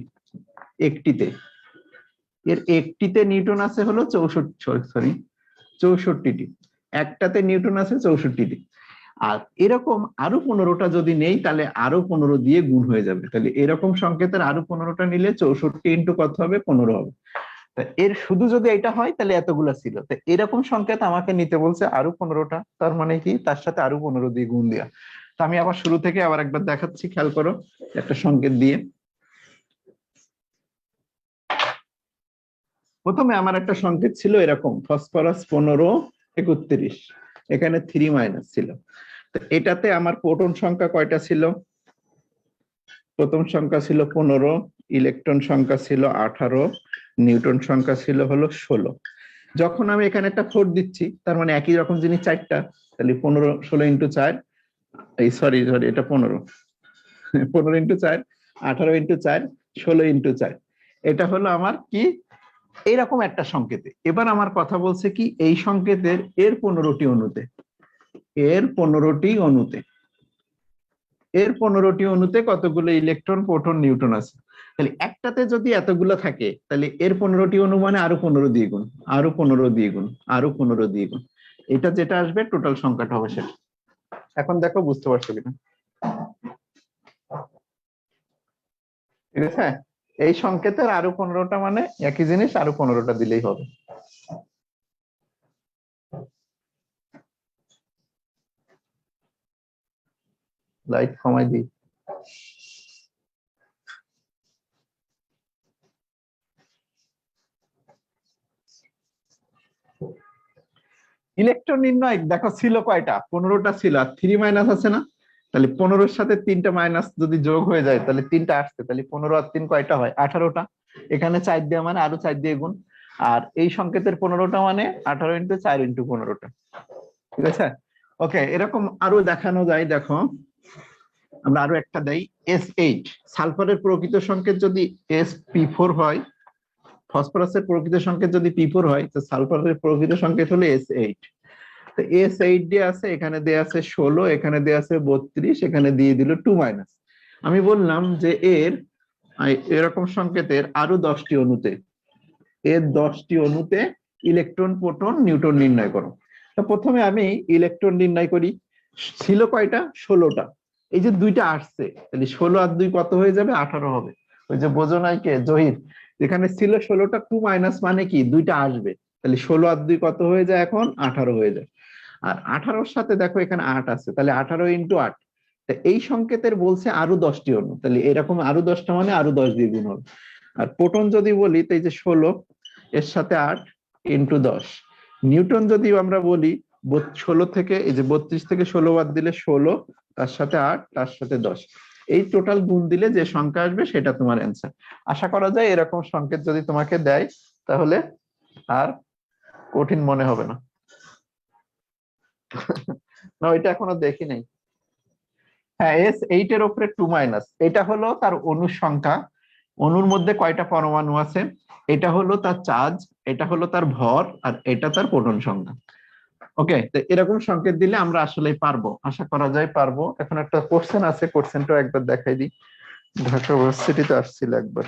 একটিতে, এর একটিতে নিউটন আছে হলো 64টি, একটাতে নিউটন আছে 64টি। আর এরকম আরো 15টা যদি নেই, তাহলে আরো 15 দিয়ে গুণ হয়ে যাবে, তাহলে এরকম সংকেতের আরো 15টা নিলে 64 ইন্টু কত হবে, 15 হবে। তা এর শুধু যদি এটা হয় তাহলে এতগুলা ছিল, তো এরকম সংকেত আমাকে নিতে বলছে আরো 15টা, তার মানে কি তার সাথে আরো 15 দিয়ে গুণ দেওয়া। তো আমি আবার শুরু থেকে আবার একবার দেখাচ্ছি, খেয়াল করো একটা সংকেত দিয়ে। প্রথমে আমার একটা সংকেত ছিল এরকম, ফসফরাস 15 31, এখানে 3 ছিল। তো এটাতে আমার প্রোটন সংখ্যা কয়টা ছিল, প্রথম সংখ্যা ছিল 15, ইলেকট্রন সংখ্যা ছিল 18, নিউটন সংখ্যা ছিল হলো 16। যখন আমি এখানে একটা 4 দিচ্ছি, তার মানে একই রকম জিনিস চারটা, তাহলে 15 16 ইন্টু 4, এই সরি সরি এটা 15 15 ইন্টু 4, 18 ইন্টু 4, 16 ইন্টু 4, এটা হলো আমার কি, এইরকম একটা সংকেতে। এবার আমার কথা বলছে কি এই সংকেতের এর 15টি অণুতে, এর 15টি অণুতে, এর 15টি অণুতে কতগুলো ইলেকট্রন প্রোটন নিউট্রন আছে। তাহলে একটাতে যদি এতগুলো থাকে তাহলে এর 15টি অণু মানে আরো 15 দিয়ে গুণ, আরো 15 দিয়ে গুণ, আরো 15 দিয়ে গুণ, এটা যেটা আসবে টোটাল সংখ্যাটা হবে সেটা। এখন দেখো বুঝতে পারছো কিনা, ঠিক আছে? এই সংকেতের আরো 15টা মানে একই জিনিস, আরো 15টা দিলেই হবে। লাইট কমাই দিই। ইলেকট্রন নির্ণয় দেখো ছিল কয়টা, 15টা ছিল, আর 3 মাইনাস আছে না, তাহলে 15-র সাথে 3টা মাইনাস যদি যোগ হয়ে যায় তাহলে 3টা আসছে, তাহলে 15 আর 3 কয়টা হয়, 18টা। এখানে 4 দিয়ে মানে আরো 4 দিয়ে গুণ, আর এই সংকেতের 15টা মানে 18 ইন্টু 4 ইন্টু 15টা, ঠিক আছে? ওকে, এরকম আরো দেখানো যায়। দেখো আমরা আরো একটা দেই, S8 সালফারের প্রকৃত সংকেত যদি Sp4 হয়, ফসফরাসের প্রকৃত সংকেত যদি P4 হয়, তো সালফারের প্রকৃত সংকেত হলো S8। তো S8 দিয়ে আছে, এখানে দেয়া আছে 16, এখানে দেয়া আছে 32, এখানে দিয়ে দিল 2 মাইনাস। আমি বললাম যে এরকম সংকেতের আরো 10টি অণুতে, এর 10টি অণুতে ইলেকট্রন প্রোটন নিউট্রন নির্ণয় করো। তো প্রথমে আমি ইলেকট্রন নির্ণয় করি। ছিল কয়টা, 16টা। এই যে 2টা আসছে, তাহলে 16 আর 2 কত হয়ে যাবে, 18 হবে। ওই যে বোঝো নাই কে জহির, যেখানে ছিল 16টা, 2 মাইনাস মানে কি 2টা আসবে, তাহলে 16 আর 2 কত হয়ে যায়, এখন 18 হয়ে যায়। আর 18-র সাথে দেখো এখানে 8 আছে, তাহলে 18 ইন্টু 8। এই সংকেতের বলছে আরো 10টি অণু, তাহলে এরকম আরো 10টা মানে আরো 10 দিয়ে গুণ হবে। আর প্রোটন যদি বলি, তো এই যে 16 এর সাথে 8 ইন্টু 10। নিউটন যদি আমরা বলি, 16 থেকে এই যে 32 থেকে 16 বাদ দিলে 16, তার সাথে 8, তার সাথে 10, এই টোটাল গুণ দিলে যে সংখ্যা আসবে সেটা তোমার অ্যান্সার। আশা করা যায় এরকম সংকেত যদি তোমাকে দেয় তাহলে আর কঠিন মনে হবে না। না, এটা এখনো দেখি নাই। হ্যাঁ, S8 এর উপরে 2 মাইনাস, এটা হলো তার অণুর সংখ্যা, অণুর মধ্যে কয়টা পরমাণু আছে, এটা হলো তার চার্জ, এটা হলো তার ভর, আর এটা তার প্রোটন সংখ্যা। ওকে, তো এরকম সংকেত দিলে আমরা আসলেই পারবো, আশা করা যায় পারবো। এখন একটা কোশ্চেন আছে, কোশ্চেনটা একবার দেখাই দিই। ঢাকা ইউনিভার্সিটিতে আসছিল একবার।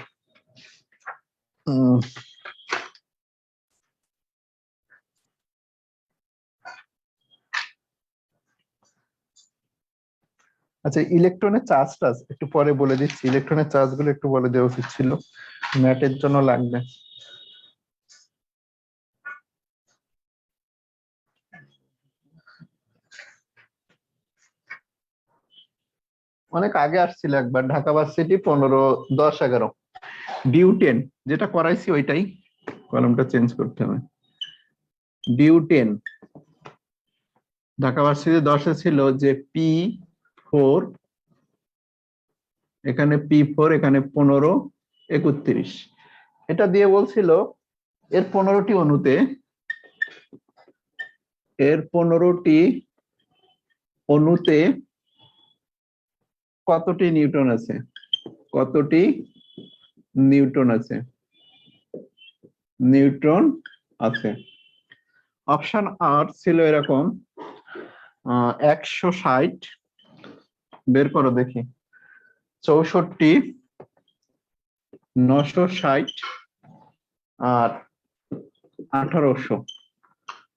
আচ্ছা, ইলেকট্রনের চার্জটা একটু পরে বলে দিচ্ছি, ইলেকট্রনের চার্জ গুলো একটু বলে দেওয়া উচিত ছিল, ম্যাথের জন্য লাগবে। অনেক আগে আসছিল একবার, ঢাকা ভার্সিটি 15-10-11। বিউটেন যেটা করাইছি ওইটাই, কলমটা চেঞ্জ করতে হবে। বিউটেন ঢাকা ভার্সিটি 10-এ ছিল যে P4, এখানে P4, এখানে 15, 31। এটা দিয়ে বলছিল এর 15টি অণুতে, এর 15টি অণুতে কতটি নিউটন আছে, কতটি নিউটন আছে, নিউট্রন আছে। অপশন আর ছিল এরকম 160, বের করো দেখি, 64, 960, আর 1800।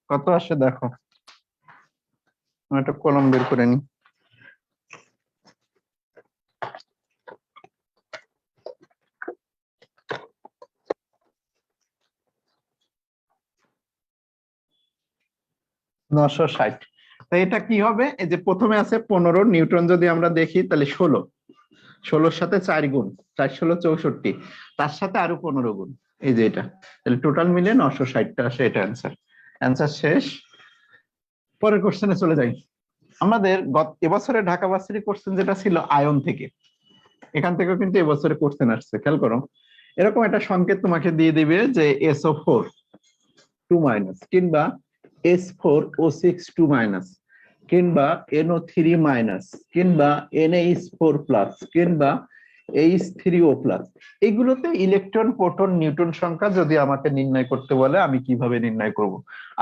কত আসে দেখো, একটা কলম বের করে নি। নশো ষাট। তো এটা কি হবে, এই যে প্রথমে আছে 15 নিউটন, যদি আমরা দেখি তাহলে 16, 16-র সাথে 4 গুণ, 4 16 64, তার সাথে আরো 15 গুণ, এই যে এটা, তাহলে টোটাল মিলে 960টা আসে, এটা অ্যান্সার। অ্যান্সার শেষ। পরের কোশ্চেনে চলে যাই। আমাদের এবছরে ঢাকা ভার্সিটি কোশ্চেন যেটা ছিল আয়ন থেকে, এখান থেকেও কিন্তু এবছরে কোশ্চেন আসছে, খেয়াল করো। এরকম একটা সংকেত তোমাকে দিয়ে দিবে যে SO4 2 মাইনাস, কিংবা S4O6 2 মাইনাস, কিংবা NO3 মাইনাস, কিংবা NH4 প্লাস, কিংবা H3O প্লাস। এগুলোতে ইলেকট্রন, প্রোটন, নিউট্রন সংখ্যা যদি আমাকে নির্ণয় করতে বলে আমি কিভাবে নির্ণয় করব।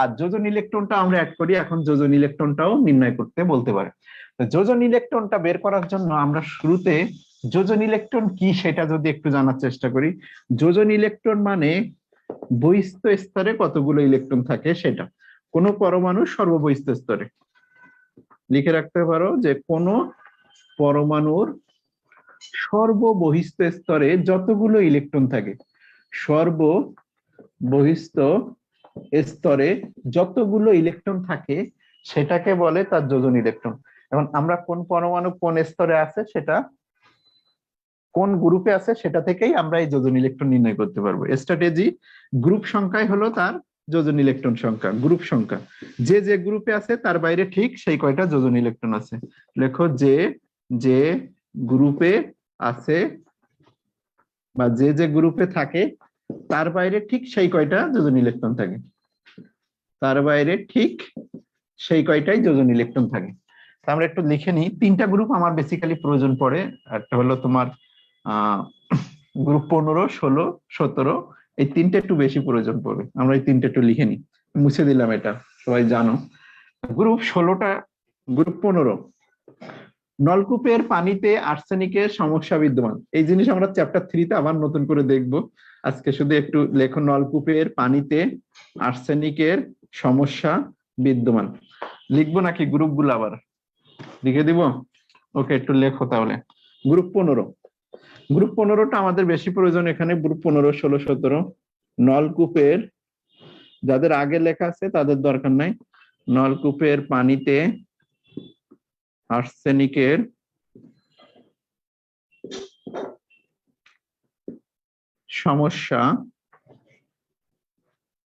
আর যোজন ইলেকট্রনটা আমরা অ্যাড করি, এখন যোজন ইলেকট্রনটাও নির্ণয় করতে বলতে পারে। যোজন ইলেকট্রনটা বের করার জন্য আমরা শুরুতে যোজন ইলেকট্রন কি সেটা যদি একটু জানার চেষ্টা করি। যোজন ইলেকট্রন মানে বহিস্থ স্তরে কতগুলো ইলেকট্রন থাকে সেটা। কোন পরমাণু সর্ববহিস্থ স্তরে লিখে রাখতে পারো যে কোন পরমাণুর সর্ববহিস্থ স্তরে যতগুলো ইলেকট্রন থাকে, সর্ববহিস্থ স্তরে যতগুলো ইলেকট্রন থাকে সেটাকে বলে তার যোজন ইলেকট্রন। এখন আমরা কোন পরমাণু কোন স্তরে আছে, সেটা কোন গ্রুপে আছে সেটা থেকেই আমরা এই যোজন ইলেকট্রন নির্ণয় করতে পারবো। স্ট্র্যাটেজি, গ্রুপ সংখ্যাই হলো তার যোজন ইলেকট্রন সংখ্যা, গ্রুপ সংখ্যা। যে যে গ্রুপে আছে তার বাইরে ঠিক সেই কয়টা যোজন ইলেকট্রন আছে। লেখো যে যে গ্রুপে আছে বা যে যে গ্রুপে থাকে তার বাইরে ঠিক সেই কয়টা যোজন ইলেকট্রন থাকে, তার বাইরে ঠিক সেই কয়টাই যোজন ইলেকট্রন থাকে। আমরা একটু লিখে নিই, তিনটা গ্রুপ আমার বেসিক্যালি প্রয়োজন পড়ে। একটা হলো তোমার গ্রুপ 15, 16, 17, এই তিনটা একটু বেশি প্রয়োজন পড়বে। আমরা এই তিনটা একটু লিখে নিই, মুছে দিলাম, এটা সবাই জানো। গ্রুপ 16টা, গ্রুপ 15, নলকূপের পানিতে আর্সেনিকের সমস্যা বিদ্যমান। এই জিনিস আমরা চ্যাপ্টার 3-তে আবার নতুন করে দেখব। আজকে শুধু একটু লেখো নলকূপের পানিতে আর্সেনিকের সমস্যা বিদ্যমান। লিখবো নাকি গ্রুপগুলো আবার লিখে দিব? ওকে, একটু লেখো তাহলে। গ্রুপ 15, গ্রুপ 15টা আমাদের বেশি প্রয়োজন এখানে। গ্রুপ 15, 16, 17 নলকূপের, যাদের আগে লেখা আছে তাদের দরকার নাই। নলকূপের পানিতে আর্সেনিকের সমস্যা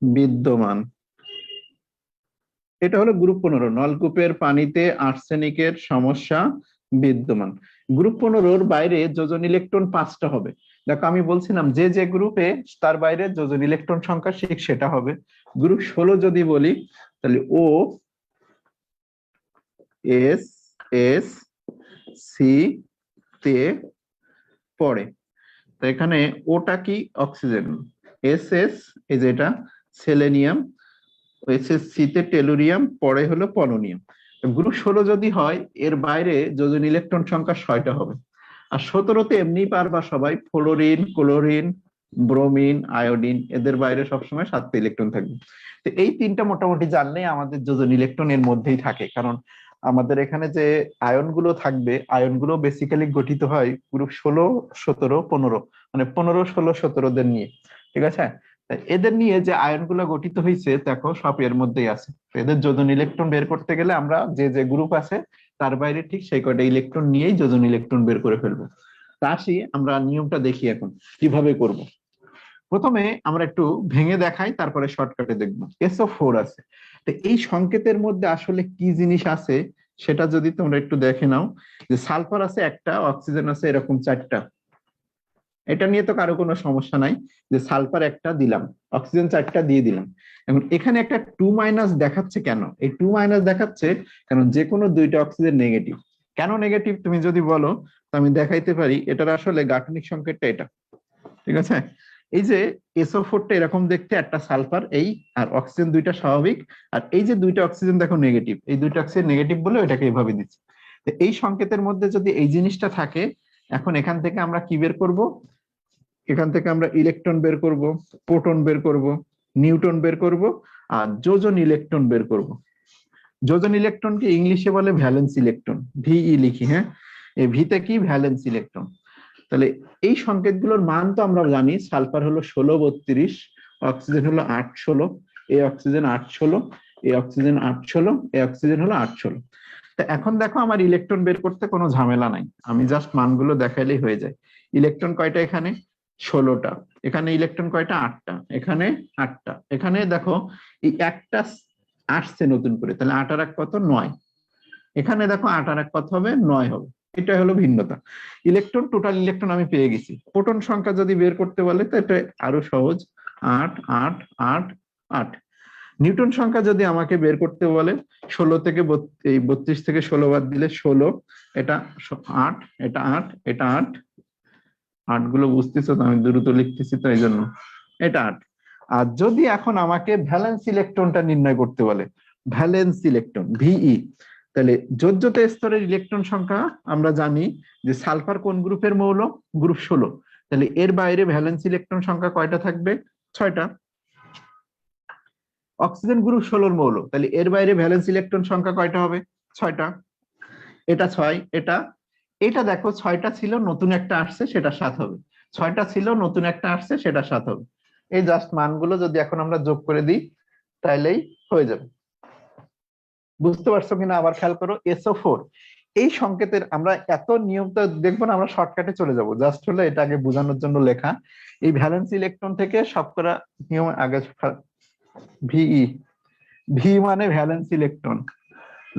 বিদ্যমান। এটা হলো গ্রুপ 15, নলকূপের পানিতে আর্সেনিকের সমস্যা বিদ্যমান। গ্রুপ 15-র বাইরে যোজন ইলেকট্রন 5টা হবে। দেখো আমি বলছিলাম যে যে গ্রুপে তার বাইরে যোজন ইলেকট্রন সংখ্যা ঠিক সেটা হবে। গ্রুপ 16 যদি বলি তাহলে ও এস এস সি তে পড়ে। তো এখানে ওটা কি? অক্সিজেন। এস এস এই যেটা সেলেনিয়াম, এসএসসি তে টেলুরিয়াম, পরে হলো পলোনিয়াম। গ্রুপ 16 যদি হয় এর বাইরে যোজন ইলেকট্রন সংখ্যা 6টা হবে। আর 17তে এমনি পারবা সবাই, ফ্লোরিন, ক্লোরিন, ব্রোমিন, আয়োডিন, এদের বাইরে সবসময় 7টা ইলেকট্রন থাকবে। তো এই তিনটা মোটামুটি জানলেই আমাদের যোজন ইলেকট্রন এর মধ্যেই থাকে। কারণ আমাদের এখানে যে আয়ন গুলো থাকবে, আয়ন গুলো বেসিক্যালি গঠিত হয় গ্রুপ 16, 17, 15, মানে 15, 16, 17দের নিয়ে। ঠিক আছে, এদের নিয়ে যে আয়ন গুলো গঠিত হয়েছে দেখো সব এর মধ্যেই আছে। এদের যোজন ইলেকট্রন বের করতে গেলে আমরা যে যে গ্রুপ আছে তার বাইরে ঠিক সেই কয়টা ইলেকট্রন নিয়েই যোজন ইলেকট্রন বের করে ফেলবো। তা আসি আমরা নিয়মটা দেখি এখন কিভাবে করব। প্রথমে আমরা একটু ভেঙে দেখাই, তারপরে শর্টকাটে দেখবো। SO4 আছে, তো এই সংকেতের মধ্যে আসলে কি জিনিস আছে সেটা যদি তোমরা একটু দেখে নাও, যে সালফার আছে একটা, অক্সিজেন আছে এরকম 4টা। এটা নিয়ে তো কারো কোনো সমস্যা নাই, যে সালফার একটা দিলাম, অক্সিজেন 4টা দিয়ে দিলাম। এখন এখানে একটা 2- দেখাচ্ছে কেন? এই 2- দেখাচ্ছে কারণ যে কোনো দুইটা অক্সিজেন নেগেটিভ। কেন নেগেটিভ তুমি যদি বলো তো আমি দেখাইতে পারি। এটার আসলে গাঠনিক সংকেতটা এটা। ঠিক আছে, এই যে SO4টা এরকম দেখতে, একটা সালফার এই, আর অক্সিজেন দুইটা স্বাভাবিক, আর এই যে দুইটা অক্সিজেন দেখো নেগেটিভ, এই দুইটা অক্সিজেন নেগেটিভ বলে এটাকে এইভাবে দিচ্ছি। তো এই সংকেতের মধ্যে যদি এই জিনিসটা থাকে, এখন এখান থেকে আমরা কি বের করব? এখান থেকে আমরা ইলেকট্রন বের করব, প্রোটন বের করব, নিউট্রন বের করব, আর যোজন ইলেকট্রন বের করব। যোজন ইলেকট্রনকে ইংলিশে বলে ভ্যালেন্স ইলেকট্রন, ভিই লিখি। হ্যাঁ, এই ভিতে কি? Valence electron. তাহলে এই সংকেতগুলোর মান তো আমরা জানি, সালফার হলো 16, 32, অক্সিজেন হলো 8, 16, এই অক্সিজেন 8, 16, এই অক্সিজেন 8, 16, এই অক্সিজেন হলো 8, 16। তো এখন দেখো আমার ইলেকট্রন বের করতে কোনো ঝামেলা নাই, আমি জাস্ট মানগুলো দেখাইলেই হয়ে যায়। ইলেকট্রন কয়টা? এখানে 16টা। এখানে ইলেকট্রন কয়টা? 8টা। এখানে 8টা। এখানে দেখো এই একটা আসছে নতুন করে, তাহলে 8 আর 1 কত? 9। এখানে দেখো 8 আর 1 কত হবে? 9 হবে। এটা হলো ভিন্নতা। ইলেকট্রন, টোটাল ইলেকট্রন আমি পেয়ে গেছি। প্রোটন সংখ্যা যদি বের করতে বলে তো এটা আরো সহজ, 8, 8, 8, 8। নিউটন সংখ্যা যদি আমাকে বের করতে বলে, 16 থেকে 32 থেকে 16 বাদ দিলে 16, এটা 8, এটা 8, এটা 8, 8 গুলো বুঝতেছো তো, আমি দ্রুত লিখতেছি তো এই জন্য। এটা 8। আর যদি এখন আমাকে ভ্যালেন্স ইলেকট্রনটা নির্ণয় করতে বলে, ভ্যালেন্স ইলেকট্রন ভিই, তাহলে যোজ্যতা স্তরের ইলেকট্রন সংখ্যা আমরা জানি যে সালফার কোন গ্রুপের মৌল, গ্রুপ 16। তাহলে এর বাইরে ভ্যালেন্স ইলেকট্রন সংখ্যা কয়টা থাকবে? 6টা। অক্সিজেন গ্রুপ 16 মৌল, তাহলে এর বাইরে ভ্যালেন্স ইলেকট্রন সংখ্যা কয়টা হবে? 6টা। এটা 6, এটা এটা দেখো 6টা ছিল, নতুন একটা আসছে, সেটা 7 হবে। 6টা ছিল, নতুন একটা আসছে, সেটা 7 হবে। এই জাস্ট মানগুলো যদি এখন আমরা যোগ করে দিই তাহলেই হয়ে যাবে। বুঝতে পারছো কিনা আবার খেয়াল করো। SO4 এই সংকেতের আমরা এত নিয়ম তো দেখবো না, আমরা শর্টকাটে চলে যাব, জাস্ট হলো এটা আগে বোঝানোর জন্য লেখা। এই ভ্যালেন্স ইলেকট্রন থেকে সবকটা নিয়ম আগে। ভিই, ভি মানে ভ্যালেন্স ইলেকট্রন,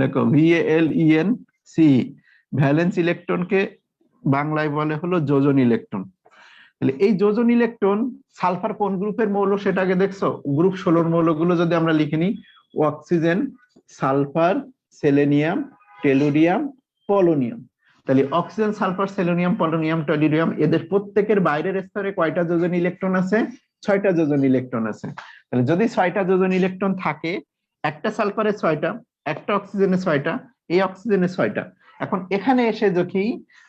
দেখো VALENC, ভ্যালেন্স ইলেকট্রনকে বাংলায় বলে হলো যোজন ইলেকট্রন। তাহলে এই যোজন ইলেকট্রন সালফার কোন গ্রুপের মৌল সেটাকে দেখছো, গ্রুপ 16 মৌলগুলো যদি আমরা লিখে নিই, oxygen, sulphur, selenium, tellurium, polonium. তাহলে oxygen, sulphur, selenium, polonium, tellurium এদের প্রত্যেকের বাইরের স্তরে কয়টা যোজন ইলেকট্রন আছে? 6টা যোজন ইলেকট্রন আছে। তাহলে যদি 6টা যোজন ইলেকট্রন থাকে, একটা সালফারের 6টা, একটা অক্সিজেনের 6টা, এই অক্সিজেনের 6টা। এখন এখানে এসে দেখি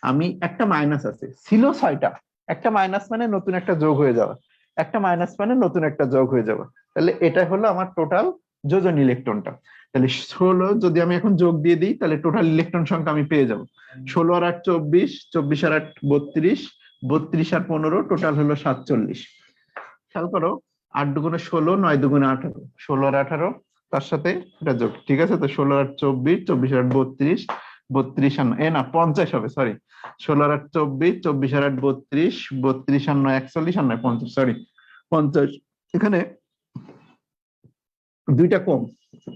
আমি একটা মাইনাস আছে, ছিল 6টা, একটা মাইনাস মানে নতুন একটা যোগ হয়ে যাওয়া, একটা মাইনাস মানে নতুন একটা যোগ হয়ে যাওয়া। তাহলে এটা হলো আমার টোটাল যোজন ইলেকট্রনটা। তাহলে 16 যদি আমি এখন যোগ দিয়ে দিই তাহলে টোটাল ইলেকট্রন সংখ্যা আমি পেয়ে যাব 16 আর 8 24, 24 আর 8 32, 32 আর 15 টোটাল হলো 47। খেয়াল করো, 8 দুগুণে 16, 9 দুগুণে 18, 16 আর 18 তার সাথে এটা যোগ, ঠিক আছে? তো 16 আর 24, 24 আর 8 32, 32 আর 9 না 50 হবে, সরি। 16 আর 8 24, 24 আর 8 32, 32 আর 9 41 আর 9 50, সরি 50। এখানে দুইটা কম,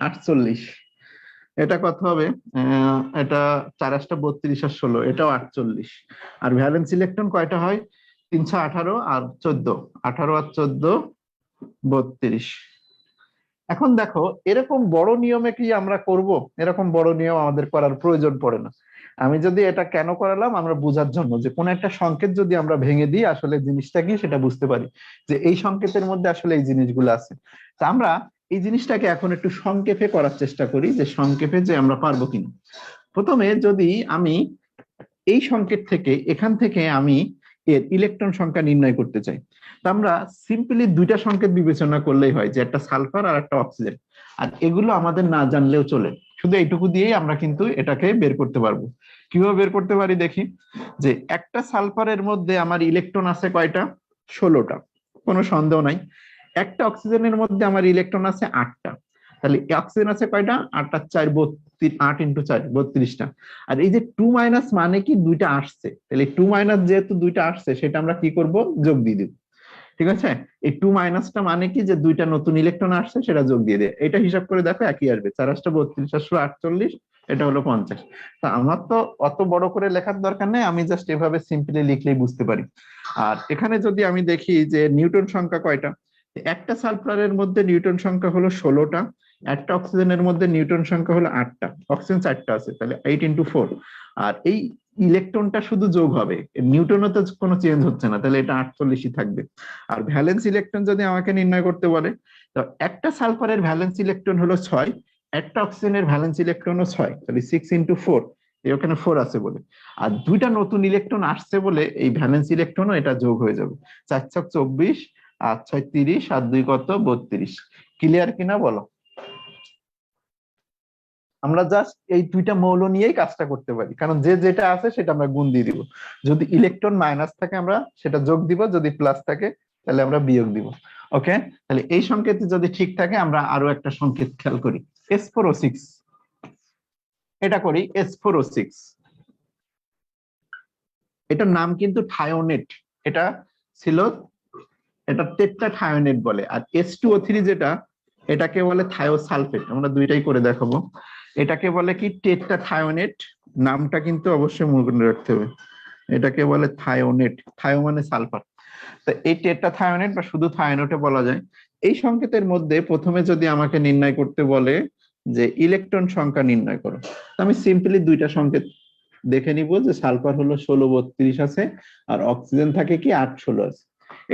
48। এটা কত হবে? এটা 4 8 32 আর 16, এটাও 48। আর ভ্যালেন্স ইলেকট্রন কয়টা হয়? 318 আর 14, 18 আর 14 32। এখন দেখো এরকম বড় নিয়মে কি আমরা করব? এরকম বড় নিয়ম আমাদের করার প্রয়োজন পড়ে না। আমি যদি এটা কেন করালাম, আমরা বোঝার জন্য যে কোন একটা সংকেত যদি আমরা ভেঙে দিই আসলে জিনিসটা কি সেটা বুঝতে পারি, যে এই সংকেতের মধ্যে আসলে এই জিনিসগুলো আছে। তা আমরা এই জিনিসটাকে এখন একটু সংক্ষেপে করার চেষ্টা করি, যে সংক্ষেপে যে আমরা পারবো কিনা। প্রথমে যদি আমি এই সংকেত থেকে, এখান থেকে আমি এর ইলেকট্রন সংখ্যা নির্ণয় করতে চাই, তা আমরা সিম্পলি দুইটা সংকেত বিবেচনা করলেই হয়, যে একটা সালফার আর একটা অক্সিজেন। আর এগুলো আমাদের না জানলেও চলে, শুধু এইটুকু দিয়েই আমরা কিন্তু এটাকে বের করতে পারবো। কিভাবে বের করতে পারি দেখি, যে একটা সালফারের মধ্যে আমার ইলেকট্রন আছে কয়টা? 16টা, কোনো সন্দেহ নাই। একটা অক্সিজেনের মধ্যে আমার ইলেকট্রন আছে 8টা। তাহলে অক্সিজেন আছে কয়টা? 8 আর 4 32, 8 ইন্টু 4 32টা। আর এই যে 2 মাইনাস মানে কি দুইটা আসছে, তাহলে 2 মাইনাস যেহেতু দুইটা আসছে সেটা আমরা কি করব? যোগ দিয়ে দিব, ঠিক আছে? এই 2 মাইনাসটা মানে কি, যে দুইটা নতুন ইলেকট্রন আসছে সেটা যোগ দিয়ে দেয়। এটা হিসাব করে দেখো একই আসবে, 4 8 32, 48, এটা হলো 50। তা আমার তো অত বড় করে লেখার দরকার নেই, আমি জাস্ট এভাবে সিম্পলি লিখলেই বুঝতে পারি। আর এখানে যদি আমি দেখি যে নিউটন সংখ্যা কয়টা, একটা সালফারের মধ্যে নিউটন সংখ্যা হলো 16টা, একটা অক্সিজেনের মধ্যে নিউটন সংখ্যা হলো 8টা, অক্সিজেন 4টা আছে, তাহলে 8 ইন্টু 4। আর এই ইলেকট্রনটা শুধু যোগ হবে, নিউটনও তো কোনো চেঞ্জ হচ্ছে না, তাহলে এটা 48ই থাকবে। আর ভ্যালেন্স ইলেকট্রন যদি আমাকে নির্ণয় করতে বলে, তো একটা সালফারের ভ্যালেন্স ইলেকট্রন হলো 6, একটা অক্সিজেনের ভ্যালেন্স ইলেকট্রনও 6, তাহলে 6 ইন্টু 4, ওখানে 4 আছে বলে। আর দুইটা নতুন ইলেকট্রন আসছে বলে এই ভ্যালেন্স ইলেকট্রনও এটা যোগ হয়ে যাবে। 4 6 24, আর 6 30, আর 2 কত? 32। ক্লিয়ার কিনা বলো? আমরা জাস্ট এই দুইটা মৌল নিয়েই কাজটা করতে পারি, কারণ যে যেটা আছে সেটা আমরা গুণ দিয়ে দিব। যদি ইলেকট্রন মাইনাস থাকে আমরা সেটা যোগ দিব, যদি প্লাস থাকে তাহলে আমরা বিয়োগ দিব। ওকে, তাহলে এই সংকেত যদি ঠিক থাকে আমরা আরো একটা সংকেত খেয়াল করি, S4O6। এটা করি S4O6, এটার নাম কিন্তু থায়োনেট। এটা ছিল, এটা টেট্রা থায়োনেট বলে। আর H2O3 যেটা, এটাকে বলে থায়োসালফেট। আমরা দুইটাই করে দেখাবো। এটাকে বলে কি? টেট্রা থায়োনেট। নামটা কিন্তু অবশ্যই মনে রাখতে হবে, এটাকে বলে থায়োনেট। থায়ো মানে সালফার। তো এই টেট্রা থায়োনেট বা শুধু থায়োনেটে বলা যায়। এই সংকেতের মধ্যে প্রথমে যদি আমাকে নির্ণয় করতে বলে যে ইলেকট্রন সংখ্যা নির্ণয় করো, তো আমি সিম্পলি দুইটা সংকেত দেখে নিব যে সালফার হলো 1632 আছে আর অক্সিজেন থাকে কি 816 আছে,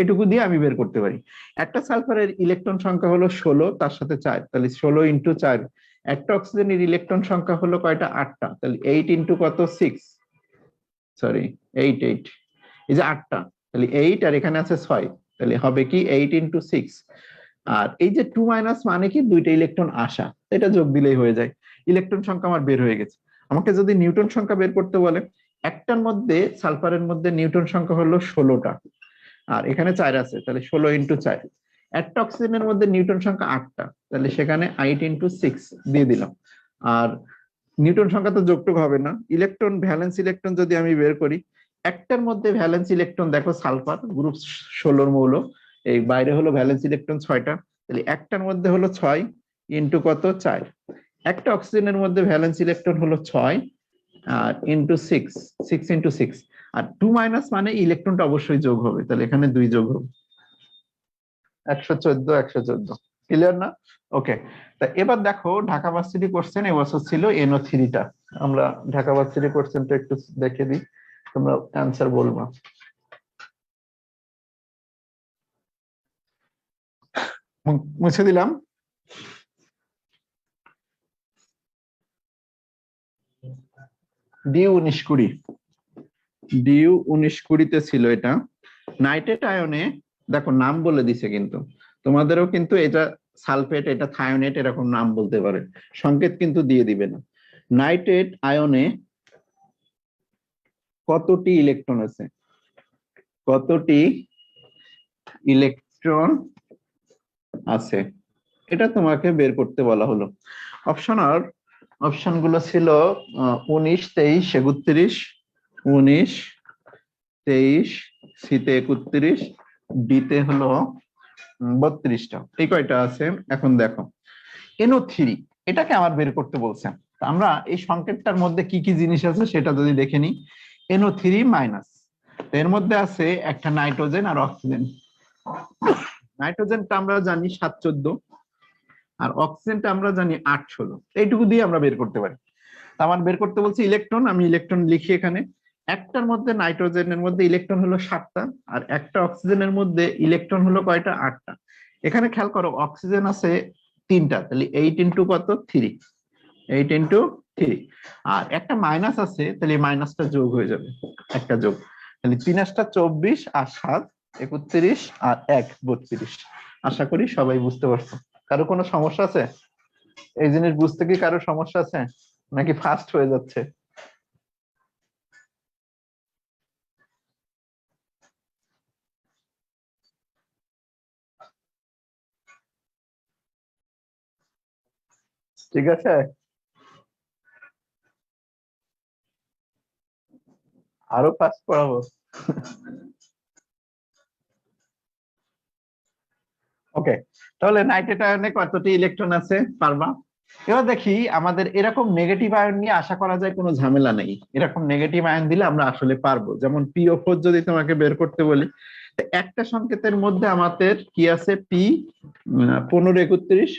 এটুকু দিয়ে আমি বের করতে পারি। একটা সালফারের ইলেকট্রন সংখ্যা হলো 16, তার সাথে 4, তাহলে 16 × 4। একটা অক্সিজেনের ইলেকট্রন সংখ্যা হলো কয়টা? 8টা, তাহলে 8 × কত? 6, সরি 8 এই যে 8টা, তাহলে 8 আর এখানে আছে 6, তাহলে হবে কি 8 × 6। আর এই যে 2 মাইনাস মানে কি দুইটা ইলেকট্রন আসা, এটা যোগ দিলেই হয়ে যায়। ইলেকট্রন সংখ্যা আমার বের হয়ে গেছে। আমাকে যদি নিউটন সংখ্যা বের করতে বলে, একটার মধ্যে সালফারের মধ্যে নিউটন সংখ্যা হলো 16টা আর এখানে 4 আছে, তাহলে 16 × 4। একটা অক্সিজেনের মধ্যে নিউটন সংখ্যা 8টা, তাহলে সেখানে 8 × 6 দিয়ে দিলাম। আর নিউটন সংখ্যা তো যোগটোগ হবে না, ইলেকট্রন ভ্যালেন্স ইলেকট্রন যদি আমি বের করি, একটার মধ্যে ভ্যালেন্স ইলেকট্রন দেখো সালফার গ্রুপ 16 মৌল, এই বাইরে হলো ভ্যালেন্স ইলেকট্রন 6টা, তাহলে একটার মধ্যে হলো 6 ইন্টু কত? 4। একটা অক্সিজেনের মধ্যে ভ্যালেন্স ইলেকট্রন হলো 6 আর ইন্টু 6, 6 × 6। আর 2 মাইনাস মানে ইলেকট্রনটা অবশ্যই যোগ হবে, তাহলে এখানে 2 যোগ হবে, 114 114। ক্লিয়ার না? ওকে। তা এবার দেখো ঢাকা ভার্সিটি কোশ্চেন এবছর ছিল NO3টা। আমরা ঢাকা ভার্সিটি কোশ্চেনটা একটু দেখে দিই, তোমরা অ্যান্সার বলবা। মুছে দিলাম। ডিউ 1920, ডিউ 1920-তে ছিল এটা। নাইট্রেট আয়নে দেখো নাম বলে দিছে, কিন্তু তোমাদেরও কিন্তু এটা সালফেট, এটা থায়োনেট, এরকম নাম বলতে পারে, সংকেত কিন্তু দিয়ে দিবে না। নাইট্রেট আয়নে কতটি ইলেকট্রন আছে? কতটি ইলেকট্রন আছে এটা তোমাকে বের করতে বলা হলো। অপশন আর অপশন গুলো ছিল 19 23 31, 19 23, সিতে 31, ডিতে হলো 32টা, এই কয়টা আছে। এখন দেখো NO3 এটাকে আমার বের করতে বলছে। আমরা এই সংকেতটার মধ্যে কি কি জিনিস আছে সেটা যদি দেখে নিই। NO3 মাইনাস, এর মধ্যে আছে একটা নাইট্রোজেন আর অক্সিজেন। নাইট্রোজেনটা আমরা জানি 714 আর অক্সিজেনটা আমরা জানি 816, এইটুকু দিয়ে আমরা বের করতে পারি। আমার বের করতে বলছি ইলেকট্রন, আমি ইলেকট্রন লিখি এখানে। একটার মধ্যে নাইট্রোজেনের মধ্যে ইলেকট্রন হলো 7টা আর একটা অক্সিজেনের মধ্যে ইলেকট্রন হলো কয়টা? 8টা। এখানে খেয়াল করো অক্সিজেন আছে 3টা, তাহলে 8 × কত? 3, 8 × 3। আর একটা মাইনাস আছে, তাহলে মাইনাসটা যোগ হয়ে যাবে, একটা যোগ, তাহলে 3 × 24 আর 7 31 আর 1 32। আশা করি সবাই বুঝতে পারছো। কারো কোনো সমস্যা আছে? এই জিনিস বুঝতে কি কারো সমস্যা আছে নাকি ফাস্ট হয়ে যাচ্ছে? ঠিক আছে, আরো ফাস্ট পড়াবো। ওকে, তাহলে নাইট্রেট আয়নে কতটি ইলেকট্রন আছে পারবা? এবার দেখি আমাদের এরকম নেগেটিভ আয়ন নিয়ে আশা করা যায় কোনো ঝামেলা নেই। এরকম নেগেটিভ আয়ন দিলে আমরা আসলে পারবো। যেমন PO4 যদি তোমাকে বের করতে বলি, একটা সংকেতের মধ্যে আমাদের কি আছে? P 15 31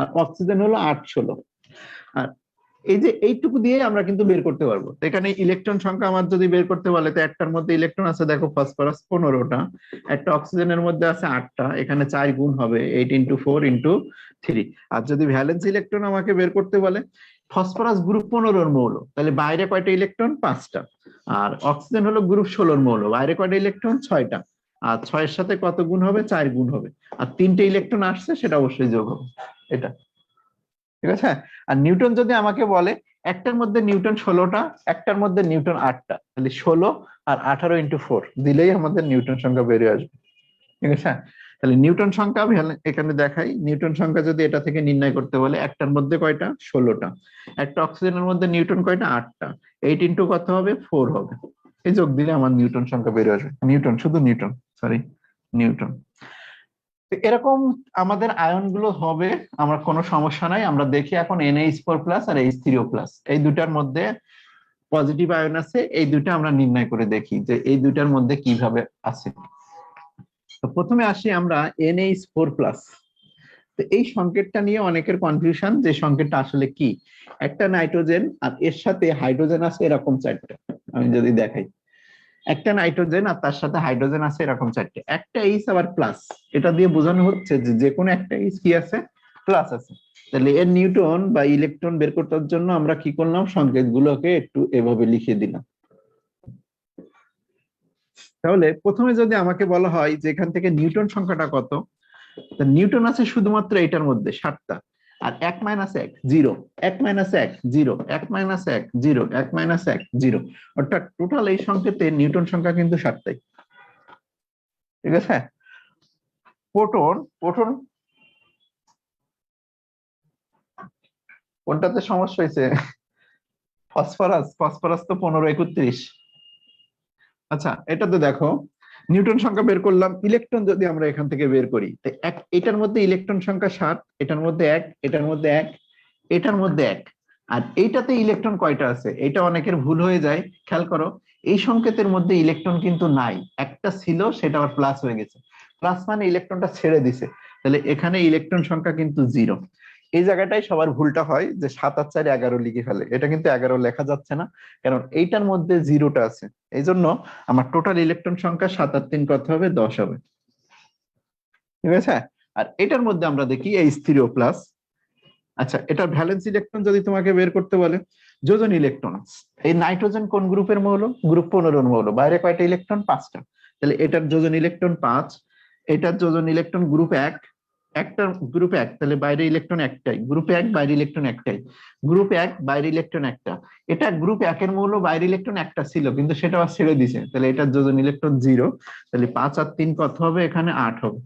আর অক্সিজেন হলো 816। আর এই যে এইটুকু দিয়ে আমরা কিন্তু বের করতে পারবো। তো এখানে ইলেকট্রন সংখ্যা আমার যদি বের করতে বলে, তো একটার মধ্যে ইলেকট্রন আছে দেখো ফসফরাস 15টা, একটা অক্সিজেনের মধ্যে আছে 8টা, এখানে 4 গুণ হবে 8 × 4 × 3। আর যদি ভ্যালেন্স ইলেকট্রন আমাকে বের করতে বলে, ফসফরাস গ্রুপ 15 মৌল, তাহলে বাইরে কয়টা ইলেকট্রন? 5টা। আর অক্সিজেন হলো গ্রুপ 16 মৌল, বাইরে কয়টা ইলেকট্রন? 6টা। আর 6-এর সাথে কত গুণ হবে? 4 গুণ হবে। আর 3টে ইলেকট্রন আসছে, সেটা অবশ্যই যোগ হবে। এটা ঠিক আছে। আর নিউটন যদি আমাকে বলে একটার মধ্যে নিউটন 16টা, একটার মধ্যে নিউটন 8টা, তাহলে 16 আর 18 × 4 দিলেই আমাদের নিউটন সংখ্যা বেরিয়ে আসবে। ঠিক আছে, তাহলে নিউটন সংখ্যা এখানে দেখাই। নিউটন সংখ্যা যদি এটা থেকে নির্ণয় করতে বলে, একটার মধ্যে কয়টা? 16টা। একটা অক্সিজেনের মধ্যে নিউটন কয়টা? 8টা। 8 × কত হবে? 4 হবে। এই যোগ দিলে আমার নিউটন সংখ্যা বেরিয়ে আসবে। নিউটন, শুধু নিউটন, সরি নিউটন। এরকম আমাদের আয়ন গুলো হবে, আমার কোনো সমস্যা নাই। আমরা দেখি এখন NH4+ আর H3O+, এই দুটার মধ্যে পজিটিভ আয়ন আছে, এই দুটা আমরা নির্ণয় করে দেখি যে এই দুটার মধ্যে কিভাবে আছে। তো প্রথমে আসি আমরা NH4+। তো এই সংকেতটা নিয়ে অনেকের কনফিউশন, যে সংকেতটা আসলে কি। একটা নাইট্রোজেন আর এর সাথে হাইড্রোজেন আছে এরকম চারটে, আমি যদি দেখাই, একটা নাইট্রোজেন আর তার সাথে হাইড্রোজেন আছে এরকম চারটে, একটা এইচ আবার প্লাস, এটা দিয়ে বোঝানো হচ্ছে যে যে কোনো একটা এইচ কি আছে, প্লাস আছে। তাহলে এর নিউটন বা ইলেকট্রন বের করার জন্য আমরা কি করলাম, সংকেতগুলোকে একটু এভাবে লিখে দিলাম। তাহলে প্রথমে যদি আমাকে বলা হয় যে এখান থেকে নিউটন সংখ্যাটা কত, নিউটন আছে শুধুমাত্র এটার মধ্যে 7টা, আর 1 - 1 0, 1 - 1 0, 1 - 1 0, 1 - 1 0, অর্থাৎ টোটাল এই সংকেতে নিউটন সংখ্যা কিন্তু 7টাই। ঠিক আছে। প্রোটন, প্রোটন কোনটাতে সমস্যা হয়েছে? ফসফরাস, ফসফরাস তো 15 31। আচ্ছা, এটাতে দেখো নিউটন সংখ্যা বের করলাম, ইলেকট্রন যদি আমরা এখান থেকে বের করি, এটার মধ্যে ইলেকট্রন সংখ্যা 7, এটার মধ্যে 1, এটার মধ্যে 1, এটার মধ্যে 1, আর এইটাতে ইলেকট্রন কয়টা আছে, এটা অনেকের ভুল হয়ে যায়। খেয়াল করো, এই সংকেতের মধ্যে ইলেকট্রন কিন্তু নাই, একটা ছিল সেটা আবার প্লাস হয়ে গেছে, প্লাস মানে ইলেকট্রনটা ছেড়ে দিছে, তাহলে এখানে ইলেকট্রন সংখ্যা কিন্তু 0। এই জায়গাটাই সবার ভুলটা হয়, যে 7 আর 4 11 লিখে ফেলে, এটা কিন্তু 11 লেখা যাচ্ছে না, কারণ এইটার মধ্যে 0টা আছে। এই জন্য আমার টোটাল ইলেকট্রন সংখ্যা 7 আর 3 কত হবে, 10 হবে। ঠিক আছে। আর এটার মধ্যে আমরা দেখি এই স্থির প্লাস। আচ্ছা, এটার ভ্যালেন্স ইলেকট্রন যদি তোমাকে বের করতে বলে, যোজন ইলেকট্রন, এই নাইট্রোজেন কোন গ্রুপের মৌল, গ্রুপ 15 এর মৌল, বাইরে কয়টা ইলেকট্রন, 5টা, তাহলে এটার যোজন ইলেকট্রন 5, এটার যোজন ইলেকট্রন গ্রুপ 1, একটা গ্রুপ 1, তাহলে বাইরে ইলেকট্রন একটাই, গ্রুপ 1 বাইরে ইলেকট্রন একটাই, গ্রুপ 1 বাইরে ইলেকট্রন একটা, এটা গ্রুপ 1 এর মৌল, বাইরে ইলেকট্রন একটা ছিল কিন্তু সেটা আবার ছেড়ে দিছে, তাহলে এটার যোজন ইলেকট্রন 0, তাহলে 5 আর 3 কত হবে, এখানে 8 হবে।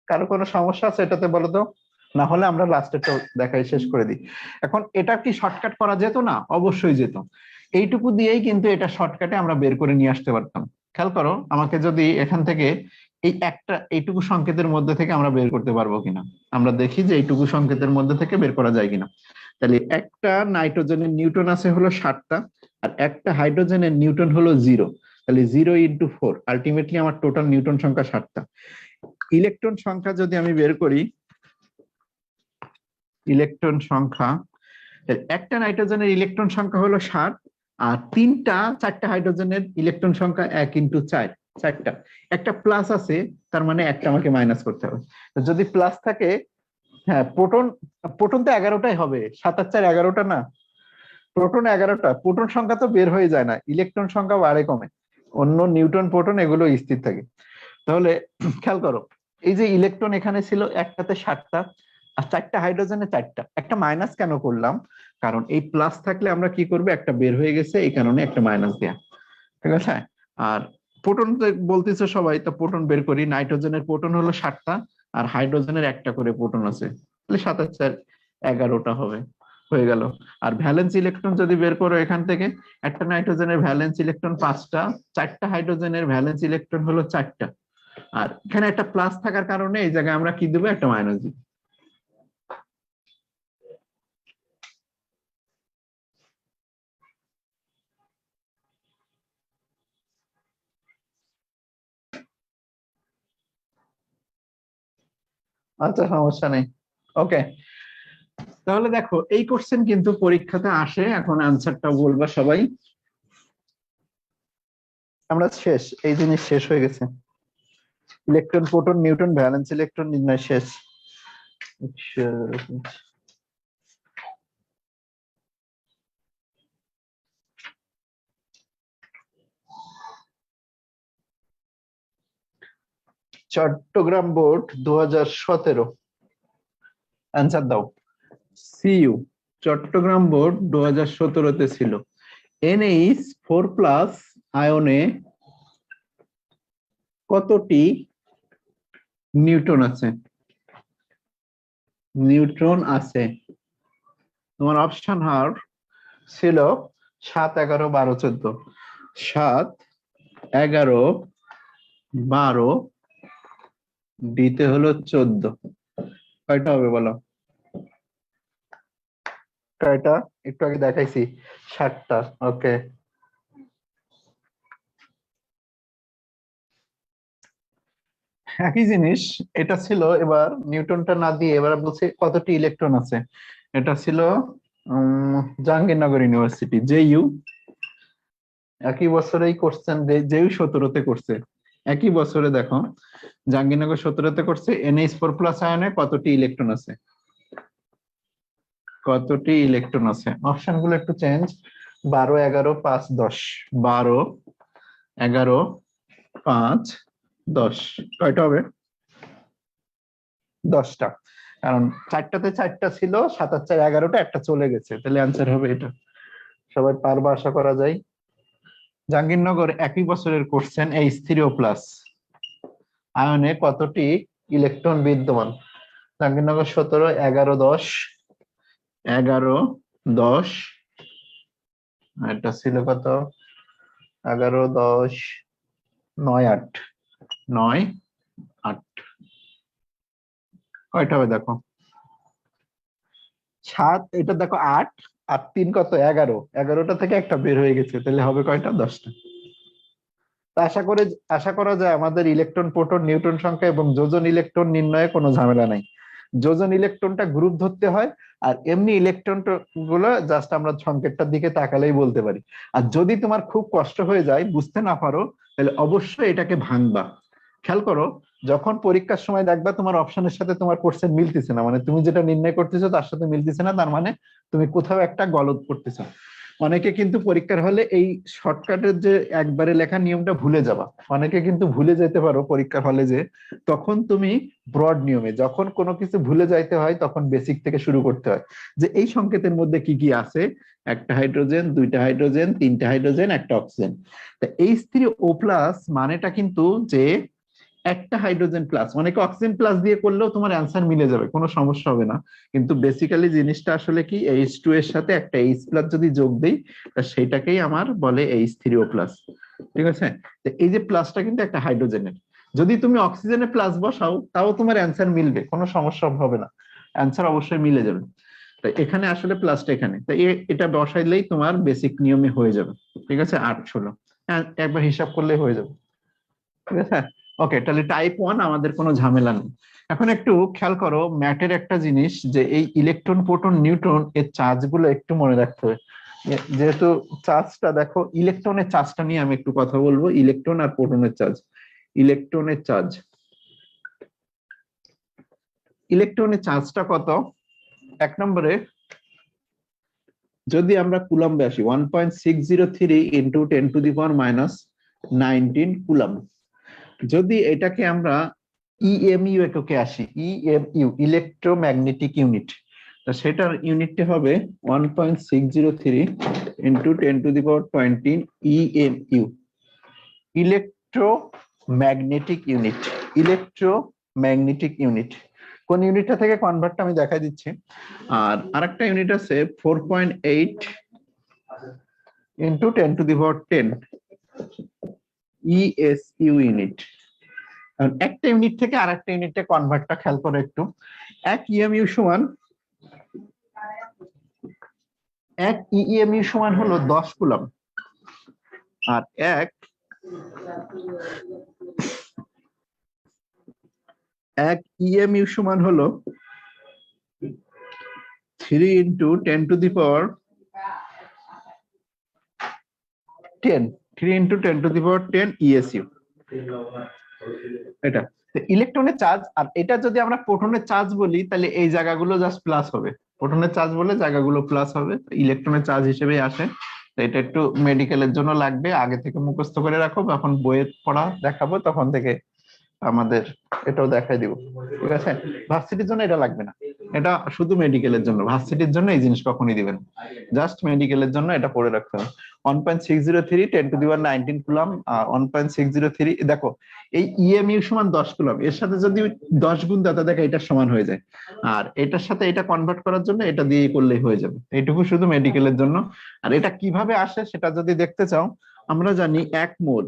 কারো কোনো সমস্যা আছে এটাতে বলো তো, না হলে আমরা লাস্টেরটা দেখাই শেষ করে দিই। এখন এটা কি শর্টকাট করা যেত না? অবশ্যই যেত। এইটুকু দিয়েই কিন্তু এটা শর্টকাটে আমরা বের করে নিয়ে আসতে পারতাম। খেয়াল করো, আমাকে যদি এখান থেকে এই একটা এইটুকু সংকেতের মধ্যে থেকে আমরা বের করতে পারবো কিনা, আমরা দেখি যে এইটুকু সংকেতের মধ্যে থেকে বের করা যায় কিনা। তাহলে একটা নাইট্রোজেনের নিউটন আছে হলো 7টা, আর একটা হাইড্রোজেনের নিউটন হলো 0, তাহলে 0 × 4, আলটিমেটলি আমার টোটাল নিউটন সংখ্যা 7টা। ইলেকট্রন সংখ্যা যদি আমি বের করি, ইলেকট্রন সংখ্যা, একটা নাইট্রোজেনের ইলেকট্রন সংখ্যা হলো 7, আর 4টা হাইড্রোজেনের ইলেকট্রন সংখ্যা 1 × 4, 4টা, একটা প্লাস আছে, তার মানে একটা আমাকে মাইনাস করতে হবে। যদি প্লাস থাকে, হ্যাঁ প্রোটন, প্রোটন তো 11টাই হবে, 7 আর 4 11টা না, প্রোটন 11টা, প্রোটন সংখ্যা তো বের হয়ে যায় না, ইলেকট্রন সংখ্যা বাড়ে কমে, অন্য নিউটন প্রোটন এগুলো স্থির থাকে। তাহলে খেয়াল করো, এই যে ইলেকট্রন এখানে ছিল একটাতে 7টা, আর 4টা হাইড্রোজেনে 4টা, একটা মাইনাস কেন করলাম, কারণ এই প্লাস থাকলে আমরা কি করবো, একটা বের হয়ে গেছে, এই কারণে একটা মাইনাস দেয়া। ঠিক আছে। আর প্রোটন বলতেছে সবাই, তো প্রোটন বের করি, নাইট্রোজেনের প্রোটন হলো 7টা, আর হাইড্রোজেনের একটা করে প্রোটন আছে, তাহলে 7 আর 4 11টা হবে, হয়ে গেল। আর ভ্যালেন্স ইলেকট্রন যদি বের করো এখান থেকে, একটা নাইট্রোজেনের ভ্যালেন্স ইলেকট্রন 5টা, 4টা হাইড্রোজেনের ভ্যালেন্স ইলেকট্রন হলো 4টা, আর এখানে একটা প্লাস থাকার কারণে এই জায়গায় আমরা কি দেবো, একটা মাইনাস দিব। আচ্ছা, সমস্যা নেই। ওকে, তাহলে দেখো এই কোশ্চেন কিন্তু পরীক্ষাতে আসে, এখন আনসারটা বলবা সবাই। আমরা শেষ, এই জিনিস শেষ হয়ে গেছে, electron proton Newton valence electron নির্ণয় শেষ। আচ্ছা, চট্টগ্রাম বোর্ড 2017, অ্যান্সার দাও। সিইউ চট্টগ্রাম বোর্ড 2017-তে ছিল, NH4+ আয়নে কতটি নিউটন আছে, নিউট্রন আছে। তোমার অপশন হার ছিল 7 11 12 14, 7 11 12, ডিতে হলো 14, কয়টা হবে বলো, কয়টা, একটু আগে দেখাইছি 7টা। ওকে, একই জিনিস, এটা ছিল, এবার নিউটনটা না দিয়ে এবার বলছে কতটি ইলেকট্রন আছে। এটা ছিল জাহাঙ্গীরনগর ইউনিভার্সিটি, জেইউ। একই বছরেই করছেন, জেইউ 17-তে করছে। একই বছরে দেখো, জাহাঙ্গীরনগর 17-তে করছে। NH4+ আয়নে কতটি ইলেকট্রন আছে? কতটি ইলেকট্রন আছে? অপশন গুলো একটু চেঞ্জ। 12, 11, 5, 10। 12, 11, 5, 10। কয়টা হবে? 10টা। কারণ 4টাতে 4টা ছিল, 7 আর 4 11টা, একটা চলে গেছে, তাহলে অ্যান্সার হবে এটা। সবাই পারবা আশা করা যায়। জাহাঙ্গীরনগর একই বছরের কোশ্চেন, H3O+ আয়নে কতটি ইলেকট্রন বিদ্যমান? জাহাঙ্গীরনগর 17, 11, 10, 11, 10। এটা ছিল কত? 11, 10, 9, 8। 9, 8। কয়টা হবে দেখো? 7, এটা দেখো 8 আর 3 কত? 11। 11টা থেকে একটা বের হয়ে গেছে, তাহলে হবে কয়টা? 10টা। আশা করা যায় আমাদের ইলেকট্রন, প্রোটন, নিউট্রন সংখ্যা এবং যোজন ইলেকট্রন নির্ণয়ে কোনো ঝামেলা নাই। যোজন ইলেকট্রনটা গ্রুপ ধরতে হয়, আর এমনি ইলেকট্রন গুলো জাস্ট আমরা সংকেতটার দিকে তাকালেই বলতে পারি। আর যদি তোমার খুব কষ্ট হয়ে যায়, বুঝতে না পারো, তাহলে অবশ্যই এটাকে ভাঙবা। খেয়াল করো, যখন পরীক্ষার সময় দেখবা তোমার অপশনের সাথে তোমার কোশ্চেন মিলতেছে না, মানে তুমি যেটা নির্ণয় করতেছো তার সাথে মিলতেছে না, তার মানে তুমি কোথাও একটা গলদ করতেছো। অনেকে কিন্তু পরীক্ষার হলে এই শর্টকাটের যে একবারে লেখা নিয়মটা ভুলে যাবা। অনেকে কিন্তু ভুলে যেতে পারো পরীক্ষার হলে, যে তখন তুমি ব্রড নিয়মে, যখন কোনো কিছু ভুলে যাইতে হয় তখন বেসিক থেকে শুরু করতে হয়, যে এই সংকেতের মধ্যে কি কি আছে। একটা হাইড্রোজেন, দুইটা হাইড্রোজেন, তিনটা হাইড্রোজেন, একটা অক্সিজেন। তা H3O+ মানেটা কিন্তু যে একটা হাইড্রোজেন প্লাস, অনেকে অক্সিজেন প্লাস দিয়ে করলেও তোমার অ্যান্সার মিলে যাবে, কোনো সমস্যা হবে না। কিন্তু বেসিক্যালি জিনিসটা আসলে কি, H2 এর সাথে একটা H+ যদি যোগ দেই, তা সেটাকেই আমার বলে H3O+। ঠিক আছে? তো এই যে প্লাসটা কিন্তু একটা হাইড্রোজেনের, যদি তুমি অক্সিজেনে প্লাস বসাও তাও তোমার অ্যান্সার মিলবে, কোনো সমস্যা হবে না, অ্যান্সার অবশ্যই মিলে যাবে। তাই এখানে আসলে প্লাসটা এখানে, তাই এটা বসাইলেই তোমার বেসিক নিয়মে হয়ে যাবে। ঠিক আছে? 8, 16 একবার হিসাব করলেই হয়ে যাবে। ঠিক আছে? ওকে, তাহলে টাইপ 1 আমাদের কোনো ঝামেলা নেই। এখন একটু খেয়াল করো ম্যাটের একটা জিনিস, যে এই ইলেকট্রন, প্রোটন, নিউট্রন এর চার্জ গুলো একটু মনে রাখতে হবে। যেহেতু চার্জটা দেখো, ইলেকট্রনের চার্জটা নিয়ে আমি একটু কথা বলবো, ইলেকট্রন আর প্রোটনের চার্জ। ইলেকট্রনের চার্জ, ইলেকট্রনের চার্জটা কত? 1 নম্বরে যদি আমরা কুলম্বে আসি, 1.603 ইন্টু 10⁻⁻19 কুলম্ব। যদি এটাকে আমরা ইএমইউ এককে আসি, ইএমইউ ইলেকট্রোম্যাগনেটিক ইউনিট, তা সেটার ইউনিটটা হবে 1.603 into 10⁻20 EMU, electromagnetic unit. Electromagnetic unit কোন ইউনিটটা থেকে কনভার্টটা আমি দেখাই দিচ্ছি। আর আরেকটা ইউনিট আছে 4.8 ইন্টু 10⁻10 ইএসইউ ইউনিট। একটা ইউনিট থেকে আরেকটা ইউনিটে কনভার্টটা খেয়াল করে একটু। এক ইএমইউ সমান, এক ইএমইউ সমান হলো 10 কুলম্ব, আর এক ইএমইউ সমান হলো 3 ইন্টু 10⁻10 3 ইন্টু 10⁻10 ইএসইউ। এটা ইলেকট্রনের চার্জ। আর এটা যদি আমরা প্রোটনের চার্জ বলি, তাহলে এই জায়গাগুলো জাস্ট প্লাস হবে। প্রোটনের চার্জ বলে জায়গাগুলো প্লাস হবে, ইলেকট্রনের চার্জ হিসেবে আসে। তো এটা একটু মেডিকেলের জন্য লাগবে, আগে থেকে মুখস্থ করে রাখো, যখন বইয়ে পড়া দেখাবো তখন থেকে আমাদের এটাও দেখাই দিব। ঠিক আছে? ভার্সিটির জন্য এটা লাগবে না, এটা শুধু মেডিকেলের জন্য, ভার্সিটির জন্য এই জিনিস কখনই দিবেন, জাস্ট মেডিকেলের জন্য এটা পড়ে রাখতে হবে। 1.603 10⁻19 কুলম্ব, 1.603 দেখো, এই ইএমইউ সমান 10 কুলম্ব, এর সাথে যদি 10 গুণ দাও দেখো এটার সমান হয়ে যায়। আর এটার সাথে এটা কনভার্ট করার জন্য এটা দিয়ে করলেই হয়ে যাবে, এইটুকু শুধু মেডিকেলের জন্য। আর এটা কিভাবে আসে সেটা যদি দেখতে চাও, আমরা জানি 1 মোল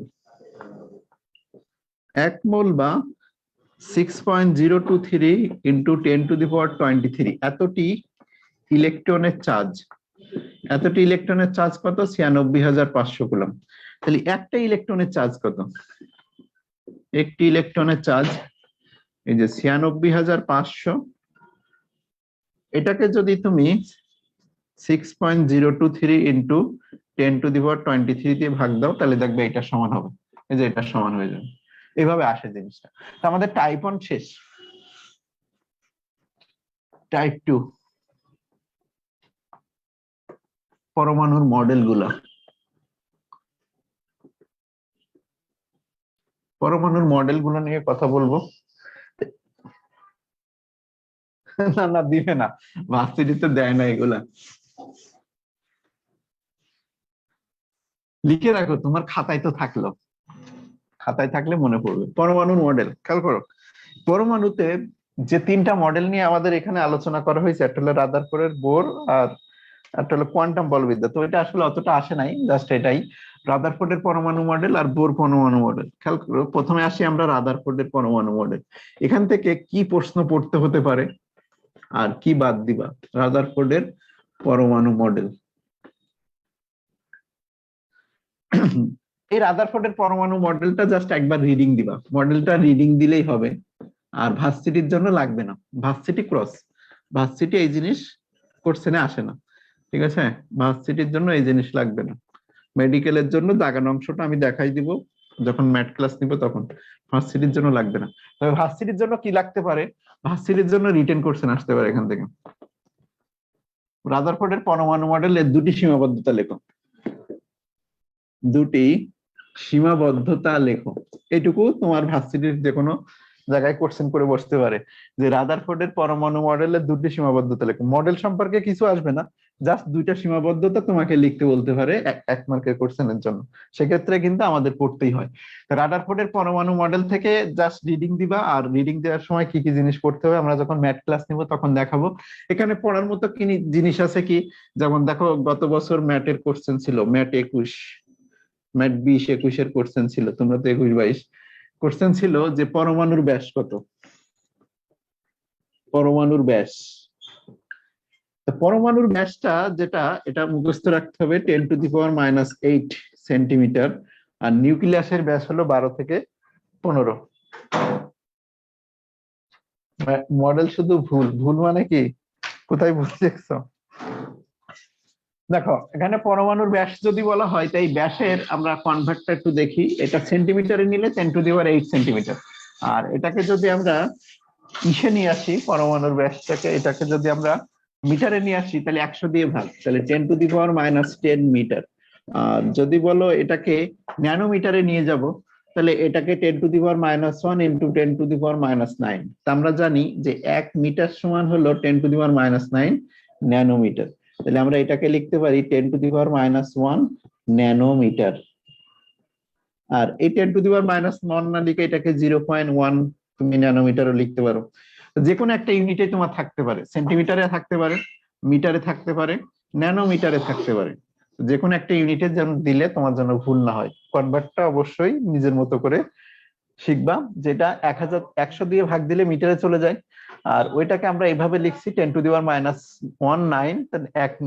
বা 6.023 ইন্টু 10⁻23 এতটি ইলেকট্রনের চার্জ। এতটি ইলেকট্রনের চার্জ কত? 96,500 কুলম্ব। তাহলে একটা ইলেকট্রনের চার্জ কত? একটি ইলেকট্রনের চার্জ এই যে 96,500, এটাকে যদি তুমি 6.023 ইন্টু 10⁻23 দিয়ে ভাগ দাও, তাহলে দেখবে এটা সমান হবে, এই যে এটা সমান হয়ে যাবে। এইভাবে আসে জিনিসটা। তো আমাদের টাইপ 1 শেষ। টাইপ 2, পরমাণুর মডেল গুলা। পরমাণুর মডেল গুলো নিয়ে কথা বলবো। না না, দিবে না, ভার্সিটিতে দেয় না এগুলা। লিখে রাখো, তোমার খাতায় তো থাকলো, খাতায় থাকলে মনে পড়বে। পরমাণুর মডেল খেয়াল করো। পরমাণুতে যে তিনটা মডেল নিয়ে আমাদের এখানে আলোচনা করা হয়েছে, একটা হলো রাদারফোর্ডের বোর, আর একটা হলো কোয়ান্টাম বলবিদ্যা। তো এটা আসলে অতটা আসে নাই, জাস্ট এটাই রাদারফোর্ডের পরমাণু মডেল আর বোর পরমাণু মডেল। খেয়াল করো, প্রথমে আসি আমরা রাদারফোর্ডের পরমাণু মডেল। এখান থেকে কি প্রশ্ন পড়তে হতে পারে আর কি বাদ দিবা? রাদারফোর্ডের পরমাণু মডেল। এই রাদারফোর্ডের পরমাণু মডেলটা জাস্ট একবার রিডিং দিবা, মডেলটা রিডিং দিলেই হবে, আর ভার্সিটির জন্য লাগবে না। ভার্সিটি ক্রস, ভার্সিটি এই জিনিস কোশ্চেনে আসে না, ঠিক আছে? ভার্সিটির জন্য এই জিনিস লাগবে না। মেডিকেলের জন্য দাগানো অংশটা আমি দেখাই দিব যখন ম্যাথ ক্লাস নিব তখন। ভার্সিটির জন্য লাগবে না। তবে ভার্সিটির জন্য কি লাগতে পারে? ভার্সিটির জন্য রিটেন কোশ্চেন আসতে পারে এখান থেকে। রাদারফোর্ডের পরমাণু মডেলের দুটি সীমাবদ্ধতা লেখো, দুটি সীমাবদ্ধতা লেখো। এইটুকু তোমার ভার্সিটির যে কোনো জায়গায় কোশ্চেন করে বসতে পারে যে রাদারফোর্ডের পরমাণু মডেলের দুটি সীমাবদ্ধতা লেখো। মডেল সম্পর্কে কিছু আসবে না, জাস্ট দুইটা সীমাবদ্ধতা তোমাকে লিখতে বলতে পারে এক মার্কের কোশ্চেনের জন্য। সেক্ষেত্রে কিন্তু আমাদের পড়তেই হয়। রাদারফোর্ডের পরমাণু মডেল থেকে জাস্ট রিডিং দিবা, আর রিডিং দেওয়ার সময় কি কি জিনিস পড়তে হবে আমরা যখন ম্যাথ ক্লাস নিব তখন দেখাবো। এখানে পড়ার মতো কি জিনিস আছে কি, যেমন দেখো গত বছর ম্যাথের কোশ্চেন ছিল, ম্যাথ 21, ম্যাথ 20-21 কোশ্চেন ছিল, তোমরা তো 21-22 কোশ্চেন ছিল যে পরমাণুর ব্যাস কত। পরমাণুর ব্যাস, পরমাণুর ব্যাসটা যেটা, এটা মুখস্থ রাখতে হবে 10⁻⁻8 সেন্টিমিটার, আর নিউক্লিয়াসের ব্যাস হলো 12 থেকে 15। মডেল শুধু ভুল, ভুল মানে কি, কোথায় ভুল দেখছো? দেখো এখানে পরমাণুর ব্যাস যদি বলা হয়, তাই ব্যাসের আমরা কনভার্টটা একটু দেখি। এটা সেন্টিমিটারে নিলে 10⁸ সেন্টিমিটার, আর এটাকে যদি আমরা ইসে নিয়ে আসি, পরমাণুর ব্যাসটাকে, এটাকে যদি আমরা মিটারে নিয়ে আসি, তাহলে 100 দিয়ে ভাগ, তাহলে 10⁻⁻10 মিটার। আর যদি বলো এটাকে ন্যানোমিটারে নিয়ে যাব, তাহলে এটাকে 10⁻⁻1 ইন্টু 10⁻⁻9। তা আমরা জানি যে 1 মিটার সমান হলো 10⁻⁻9 ন্যানোমিটার। তাহলে আমরা এটাকে লিখতে পারি 10⁻⁻1 ন্যানোমিটার। আর এই 10⁻⁻1 না লিখে এটাকে 0.1 তুমি ন্যানোমিটারও লিখতে পারো। যে কোনো একটা ইউনিটে তোমার থাকতে পারে, সেন্টিমিটারে থাকতে পারে, মিটারে থাকতে পারে, ন্যানোমিটারে থাকতে পারে। যে কোনো একটা ইউনিটের জন্য দিলে তোমার জন্য ভুল না হয়। কনভার্টটা অবশ্যই নিজের মতো করে শিখবা, যেটা 100 দিয়ে ভাগ দিলে মিটারে চলে যায়। আর ওইটাকে আমরা এইভাবে লিখছি 10⁻⁻19,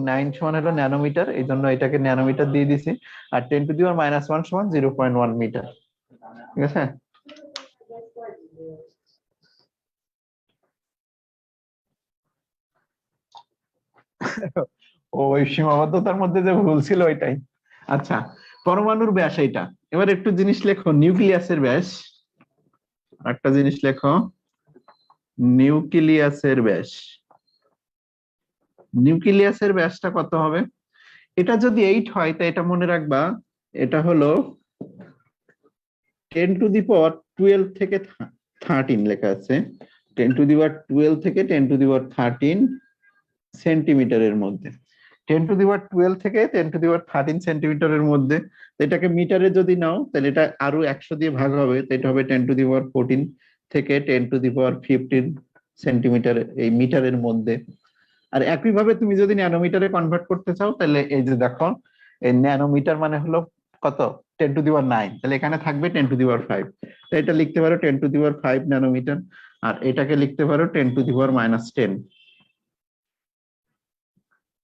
9 সমান হলো ন্যানোমিটার, এই জন্য এটাকে ন্যানোমিটার দিয়ে দিছি। আর 10⁻⁻1 সমান 0.1 মিটার, ঠিক আছে? ওই সীমাবদ্ধতার মধ্যে যে ভুল ছিল ওইটাই। আচ্ছা, পরমাণুর ব্যাস এইটা। এবার একটু জিনিস লেখো, নিউক্লিয়াসের ব্যাস। একটা জিনিস লেখো, নিউক্লিয়াসের ব্যাস। নিউক্লিয়াসের ব্যাসটা কত হবে? এটা যদি 8 হয় তাই এটা মনে রাখবা, এটা হলো 10⁻12 থেকে 13 লেখা আছে, 10⁻12 থেকে 10⁻13 সেন্টিমিটারের মধ্যে। 10⁻12 থেকে 10⁻13 সেন্টিমিটারের মধ্যে। এটাকে মিটারে যদি নাও তাহলে এটা আরো 100 দিয়ে ভাগ হবে, তো এটা হবে 10⁻14 থেকে 10⁻15 সেন্টিমিটার, এই মিটারের মধ্যে। আর একইভাবে তুমি যদি ন্যানোমিটারে কনভার্ট করতে চাও, তাহলে এই যে দেখো, এই ন্যানোমিটার মানে হলো কত, 10⁹, তাহলে এখানে থাকবে 10⁵। তো এটা লিখতে পারো 10⁵ ন্যানোমিটার, আর এটাকে লিখতে পারো 10⁻10,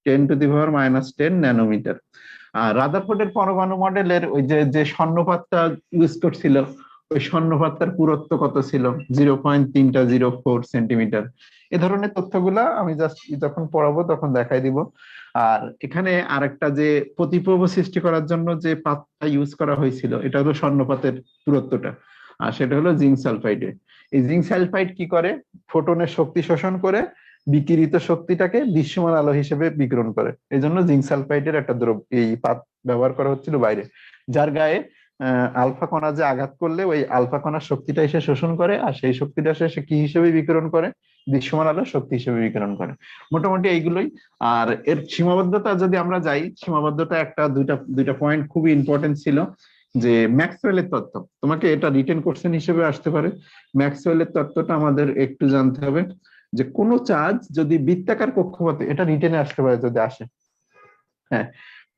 10⁻10 ন্যানোমিটার। আর রাদারফোর্ডের পরমাণু মডেলের ওই যে যে স্বর্ণপাতটা ইউজ করছিল, ওই স্বর্ণপাতার পুরুত্ব কত ছিল, 0.304 সেন্টিমিটার। এ ধরনের তথ্যগুলা আমি জাস্ট যখন পড়াবো তখন দেখাই দিব। আর এখানে আরেকটা যে প্রতিপ্রভ সৃষ্টি করার জন্য যে পাতটা ইউজ করা হয়েছিল, এটা হলো স্বর্ণপাতের দূরত্বটা, আর সেটা হলো জিঙ্ক সালফাইডে। এই জিঙ্ক সালফাইড কি করে, ফোটনের শক্তি শোষণ করে বিকিরিত শক্তিটাকে দৃশ্যমান আলো হিসেবে বিকিরণ করে। এই জন্য জিঙ্ক সালফাইডের একটা এই পাত ব্যবহার করা হচ্ছিল বাইরে, যার গায়ে আলফা কণা যে আঘাত করলে ওই আলফা কণার শক্তিটা এসে শোষণ করে, আর সেই শক্তিটা এসে কি হিসেবে বিকিরণ করে, দৃশ্যমান আলো শক্তি হিসেবে বিকিরণ করে। মোটামুটি এইগুলোই। আর এর সীমাবদ্ধতা যদি আমরা যাই, সীমাবদ্ধতা একটা দুইটা দুইটা পয়েন্ট খুবই ইম্পর্টেন্ট ছিল, যে ম্যাক্সওয়েলের তত্ত্ব, তোমাকে এটা রিটেন কোশ্চেন হিসেবে আসতে পারে। ম্যাক্সওয়েলের তত্ত্বটা আমাদের একটু জানতে হবে, যে কোনো চার্জ যদি বৃত্তাকার কক্ষপথে, এটা রিটেনে আসতে পারে যদি আসে, হ্যাঁ,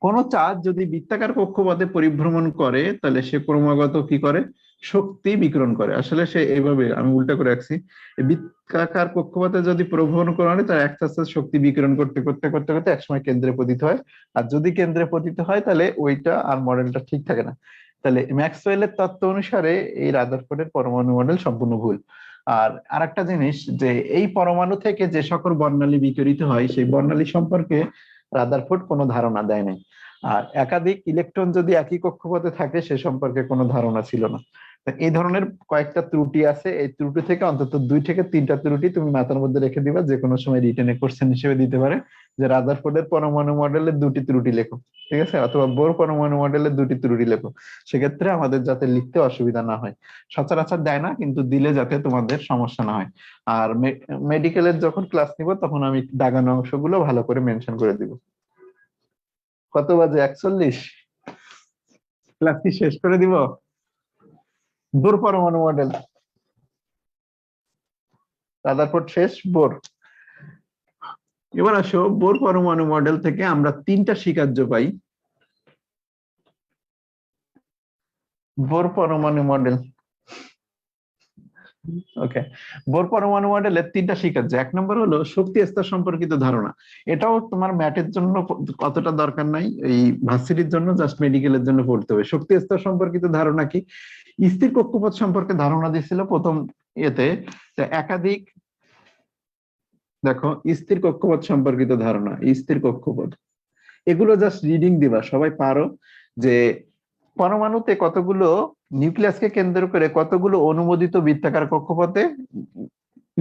কোন চাঁদ যদি বৃত্তাকার কক্ষপথে পরিভ্রমণ করে তাহলে সে ক্রমাগত কি করে, শক্তি বিকিরণ করে। আসলে সে এইভাবে, আমি উল্টা করে রাখছি, বৃত্তাকার কক্ষপথে যদি পরিভ্রমণ করা হয় তার আস্তে আস্তে শক্তি বিকিরণ করতে করতে করতে করতে একসময় কেন্দ্রে পতিত হয়। আর যদি কেন্দ্রে পতিত হয় তাহলে ওইটা আর মডেলটা ঠিক থাকে না। তাহলে ম্যাক্সওয়েলের তত্ত্ব অনুসারে এই রাদারফোর্ডের পরমাণু মডেল সম্পূর্ণ ভুল। আর আরেকটা জিনিস, যে এই পরমাণু থেকে যে সকল বর্ণালী বিকিরিত হয় সেই বর্ণালী সম্পর্কে রাদারফোর্ড কোনো ধারণা দেয় নাই। আর একাধিক ইলেকট্রন যদি একই কক্ষপথে থাকে সে সম্পর্কে কোনো ধারণা ছিল না। এই ধরনের কয়েকটা ত্রুটি আছে, এই ত্রুটি থেকে অন্তত 2 থেকে 3টা ত্রুটি তুমি মাথার মধ্যে রেখে দিবা, যে কোনো সময় রিটেনে কোশ্চেন হিসেবে দিতে পারে, যে রাদারফোর্ডের পরমাণু মডেলের 2টি ত্রুটি লেখো, ঠিক আছে, অথবা বোর পরমাণু মডেলের 2টি ত্রুটি লেখো। সেক্ষেত্রে আমাদের যাতে লিখতে অসুবিধা না হয়, সচরাচর দেয় না কিন্তু দিলে যাতে তোমাদের সমস্যা না হয়। আর মেডিকেলের যখন ক্লাস নিব তখন আমি দাগানো অংশগুলো ভালো করে মেনশন করে দিব। কত বাজে, 41? ক্লাস কি শেষ করে দিব? বোর পরমাণু মডেল, রাদারফোর্ড শেষ, বোর। এবার আসো, বোর পরমাণু মডেল থেকে আমরা 3টা স্বীকার্য পাই। বোর পরমাণু মডেল, ওকে, বোর পরমাণু মডেলের 3টা স্বীকার্য। 1 নম্বর হলো শক্তি স্তর সম্পর্কিত ধারণা। এটাও তোমার ম্যাথের জন্য কতটা দরকার নাই, এই ভার্সিটির জন্য জাস্ট মেডিকেলের জন্য পড়তে হবে। শক্তি স্তর সম্পর্কিত ধারণা কি, স্থির কক্ষপথ সম্পর্কে ধারণা দিয়েছিল প্রথম এতে। একাধিক, দেখো, স্থির কক্ষপথ সম্পর্কিত ধারণা, স্থির কক্ষপথ, এগুলো জাস্ট রিডিং দিবা, সবাই পারো। যে পরমাণুতে কতগুলো, নিউক্লিয়াসকে কেন্দ্র করে কতগুলো অনুমোদিত বৃত্তাকার কক্ষপথে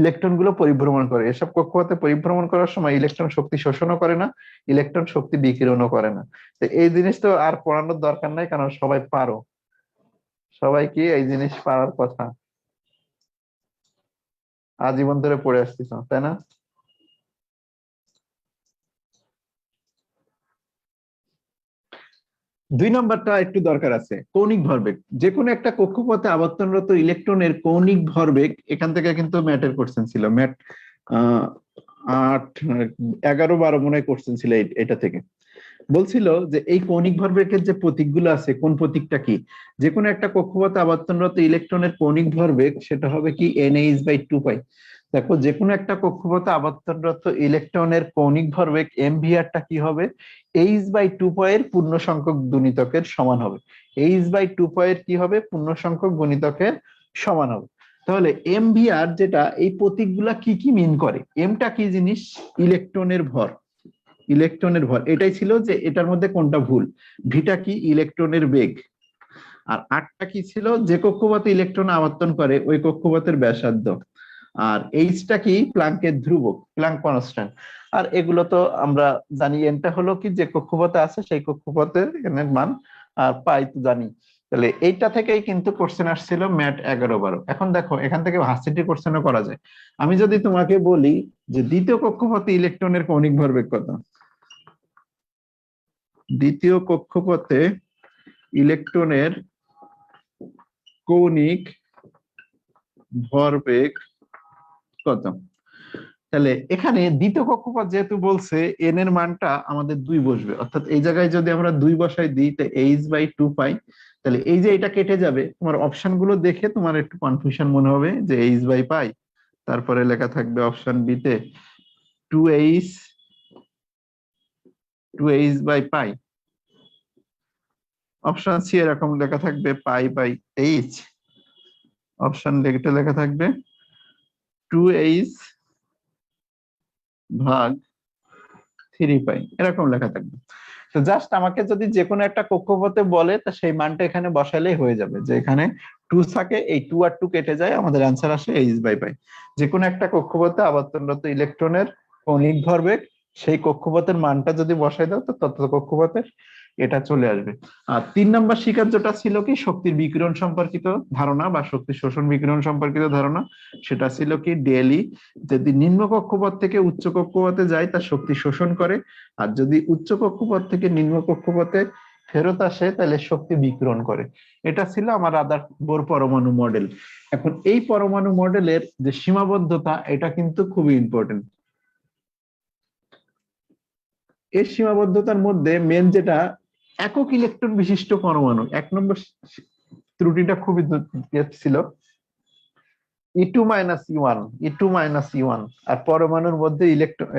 ইলেকট্রন গুলো পরিভ্রমণ করে। এসব কক্ষপথে পরিভ্রমণ করার সময় ইলেকট্রন শক্তি শোষণও করে না, ইলেকট্রন শক্তি বিকিরণও করে না। তো এই জিনিস তো আর পড়ানোর দরকার নাই, কারণ সবাই পারো, সবাই কি এই জিনিস পারার কথা, আজীবন ধরে পড়ে আসতেছ, তাই না? 2 নম্বরটা একটু দরকার আছে, কৌণিক ভরবেগ। যে কোনো একটা কক্ষপথে আবর্তনরত ইলেকট্রনের কৌণিক ভরবেগ, এখান থেকে কিন্তু ম্যাটের কোশ্চেন ছিল, ম্যাট 8, 11, 12 মনে হয় কোশ্চেন ছিল এটা থেকে। বলছিল যে এই কৌণিক ভরবেগের যে প্রতীকগুলো আছে, কোন প্রতীকটা কি, যে কোনো একটা কক্ষপথে আবর্তনরত ইলেকট্রনের কৌণিক ভরবেগ সেটা হবে কি, NH/2 পাই। দেখো, যে কোনো একটা কক্ষপথে আবর্তনরত ইলেকট্রনের কৌণিক ভরবেগ mvr কি হবে, H/2 এর পূর্ণ সংখ্যক গুণিতকের সমান হবে। H/2 এর কি হবে, পূর্ণ সংখ্যক গুণিতকের সমান হবে। তাহলে mvr যেটা, এই প্রতীকগুলা কি কি মিন করে, এমটা কি জিনিস, ইলেকট্রনের ভর, ইলেকট্রনের ভর, এটাই ছিল যে এটার মধ্যে কোনটা ভুল। ভিটা কি, ইলেকট্রনের বেগ। আর 8টা কি ছিল, যে কক্ষপথে ইলেকট্রন আবর্তন করে ওই কক্ষপথের ব্যাসার্ধ। আর এইচটা কি, প্লাঙ্কের ধ্রুবক, প্লাঙ্ক কনস্ট্যান্ট। আর এগুলো তো আমরা জানি, এনটা হলো কি যে কক্ষপথে আছে সেই কক্ষপথের এনের মান, আর পাই তো জানি। তাহলে এইটা থেকেই কিন্তু কোশ্চেন আসছিল ম্যাট 11, 12। এখন দেখো, এখান থেকে ভার্সিটি কোশ্চেনও করা যায়। আমি যদি তোমাকে বলি যে দ্বিতীয় কক্ষপথে ইলেকট্রনের কৌণিক ভরবেগ কত, দ্বিতীয় কক্ষপথে ইলেকট্রনের কৌণিক ভরবেগ কত, তাহলে এখানে দ্বিতীয় কক্ষপথ যেহেতু বলছে, এন এর মানটা আমাদের 2 বসবে, অর্থাৎ এই জায়গায় যদি আমরা 2 বসাই দিই তো H/2 পাই। তাহলে এই যে এটা কেটে যাবে, তোমার অপশন গুলো দেখে তোমার একটু কনফিউশন মনে হবে, যে H/পাই, তারপরে লেখা থাকবে অপশন বি তে 2H, 2H/পাই। অপশন সি এরকম লেখা থাকবে পাই/H। অপশন এটা লেখা থাকবে 2h ভাগ 3π, এরকম লেখা থাকবে। তো জাস্ট আমাকে যদি যে কোনো একটা কক্ষপথে বলে তা সেই মানটা এখানে বসালেই হয়ে যাবে, যে এখানে 2 থাকে, এই 2 আর 2 কেটে যায়, আমাদের অ্যান্সার আসে h/π। যে কোনো একটা কক্ষপথে আবর্তনরত ইলেকট্রনের কৌণিক ভরবেগ, সেই কক্ষপথের মানটা যদি বসাই দাও তো তত কক্ষপথের এটা চলে আসবে। আর 3 নম্বর স্বীকার্যটা ছিল কি শক্তির বিকিরণ সম্পর্কিত ধারণা বা শক্তি শোষণ বিকিরণ সম্পর্কিত ধারণা। সেটা ছিল কি ডেলি যদি নিম্ন কক্ষপথ থেকে উচ্চ কক্ষপথে যায় তা শক্তি শোষণ করে, আর যদি উচ্চ কক্ষপথ থেকে নিম্ন কক্ষপথে ফেরত আসে তাহলে শক্তি বিকিরণ করে। এটা ছিল আমার আদার বোর পরমাণু মডেল। এখন এই পরমাণু মডেলের যে সীমাবদ্ধতা এটা কিন্তু খুবই ইম্পর্টেন্ট। এর সীমাবদ্ধতার মধ্যে মেন যেটা একক ইলেকট্রন বিশিষ্ট পরমাণু, 1 নম্বর ত্রুটিটা খুবই ছিল E2 - E1 আর পরমাণুর মধ্যে ইলেকট্রন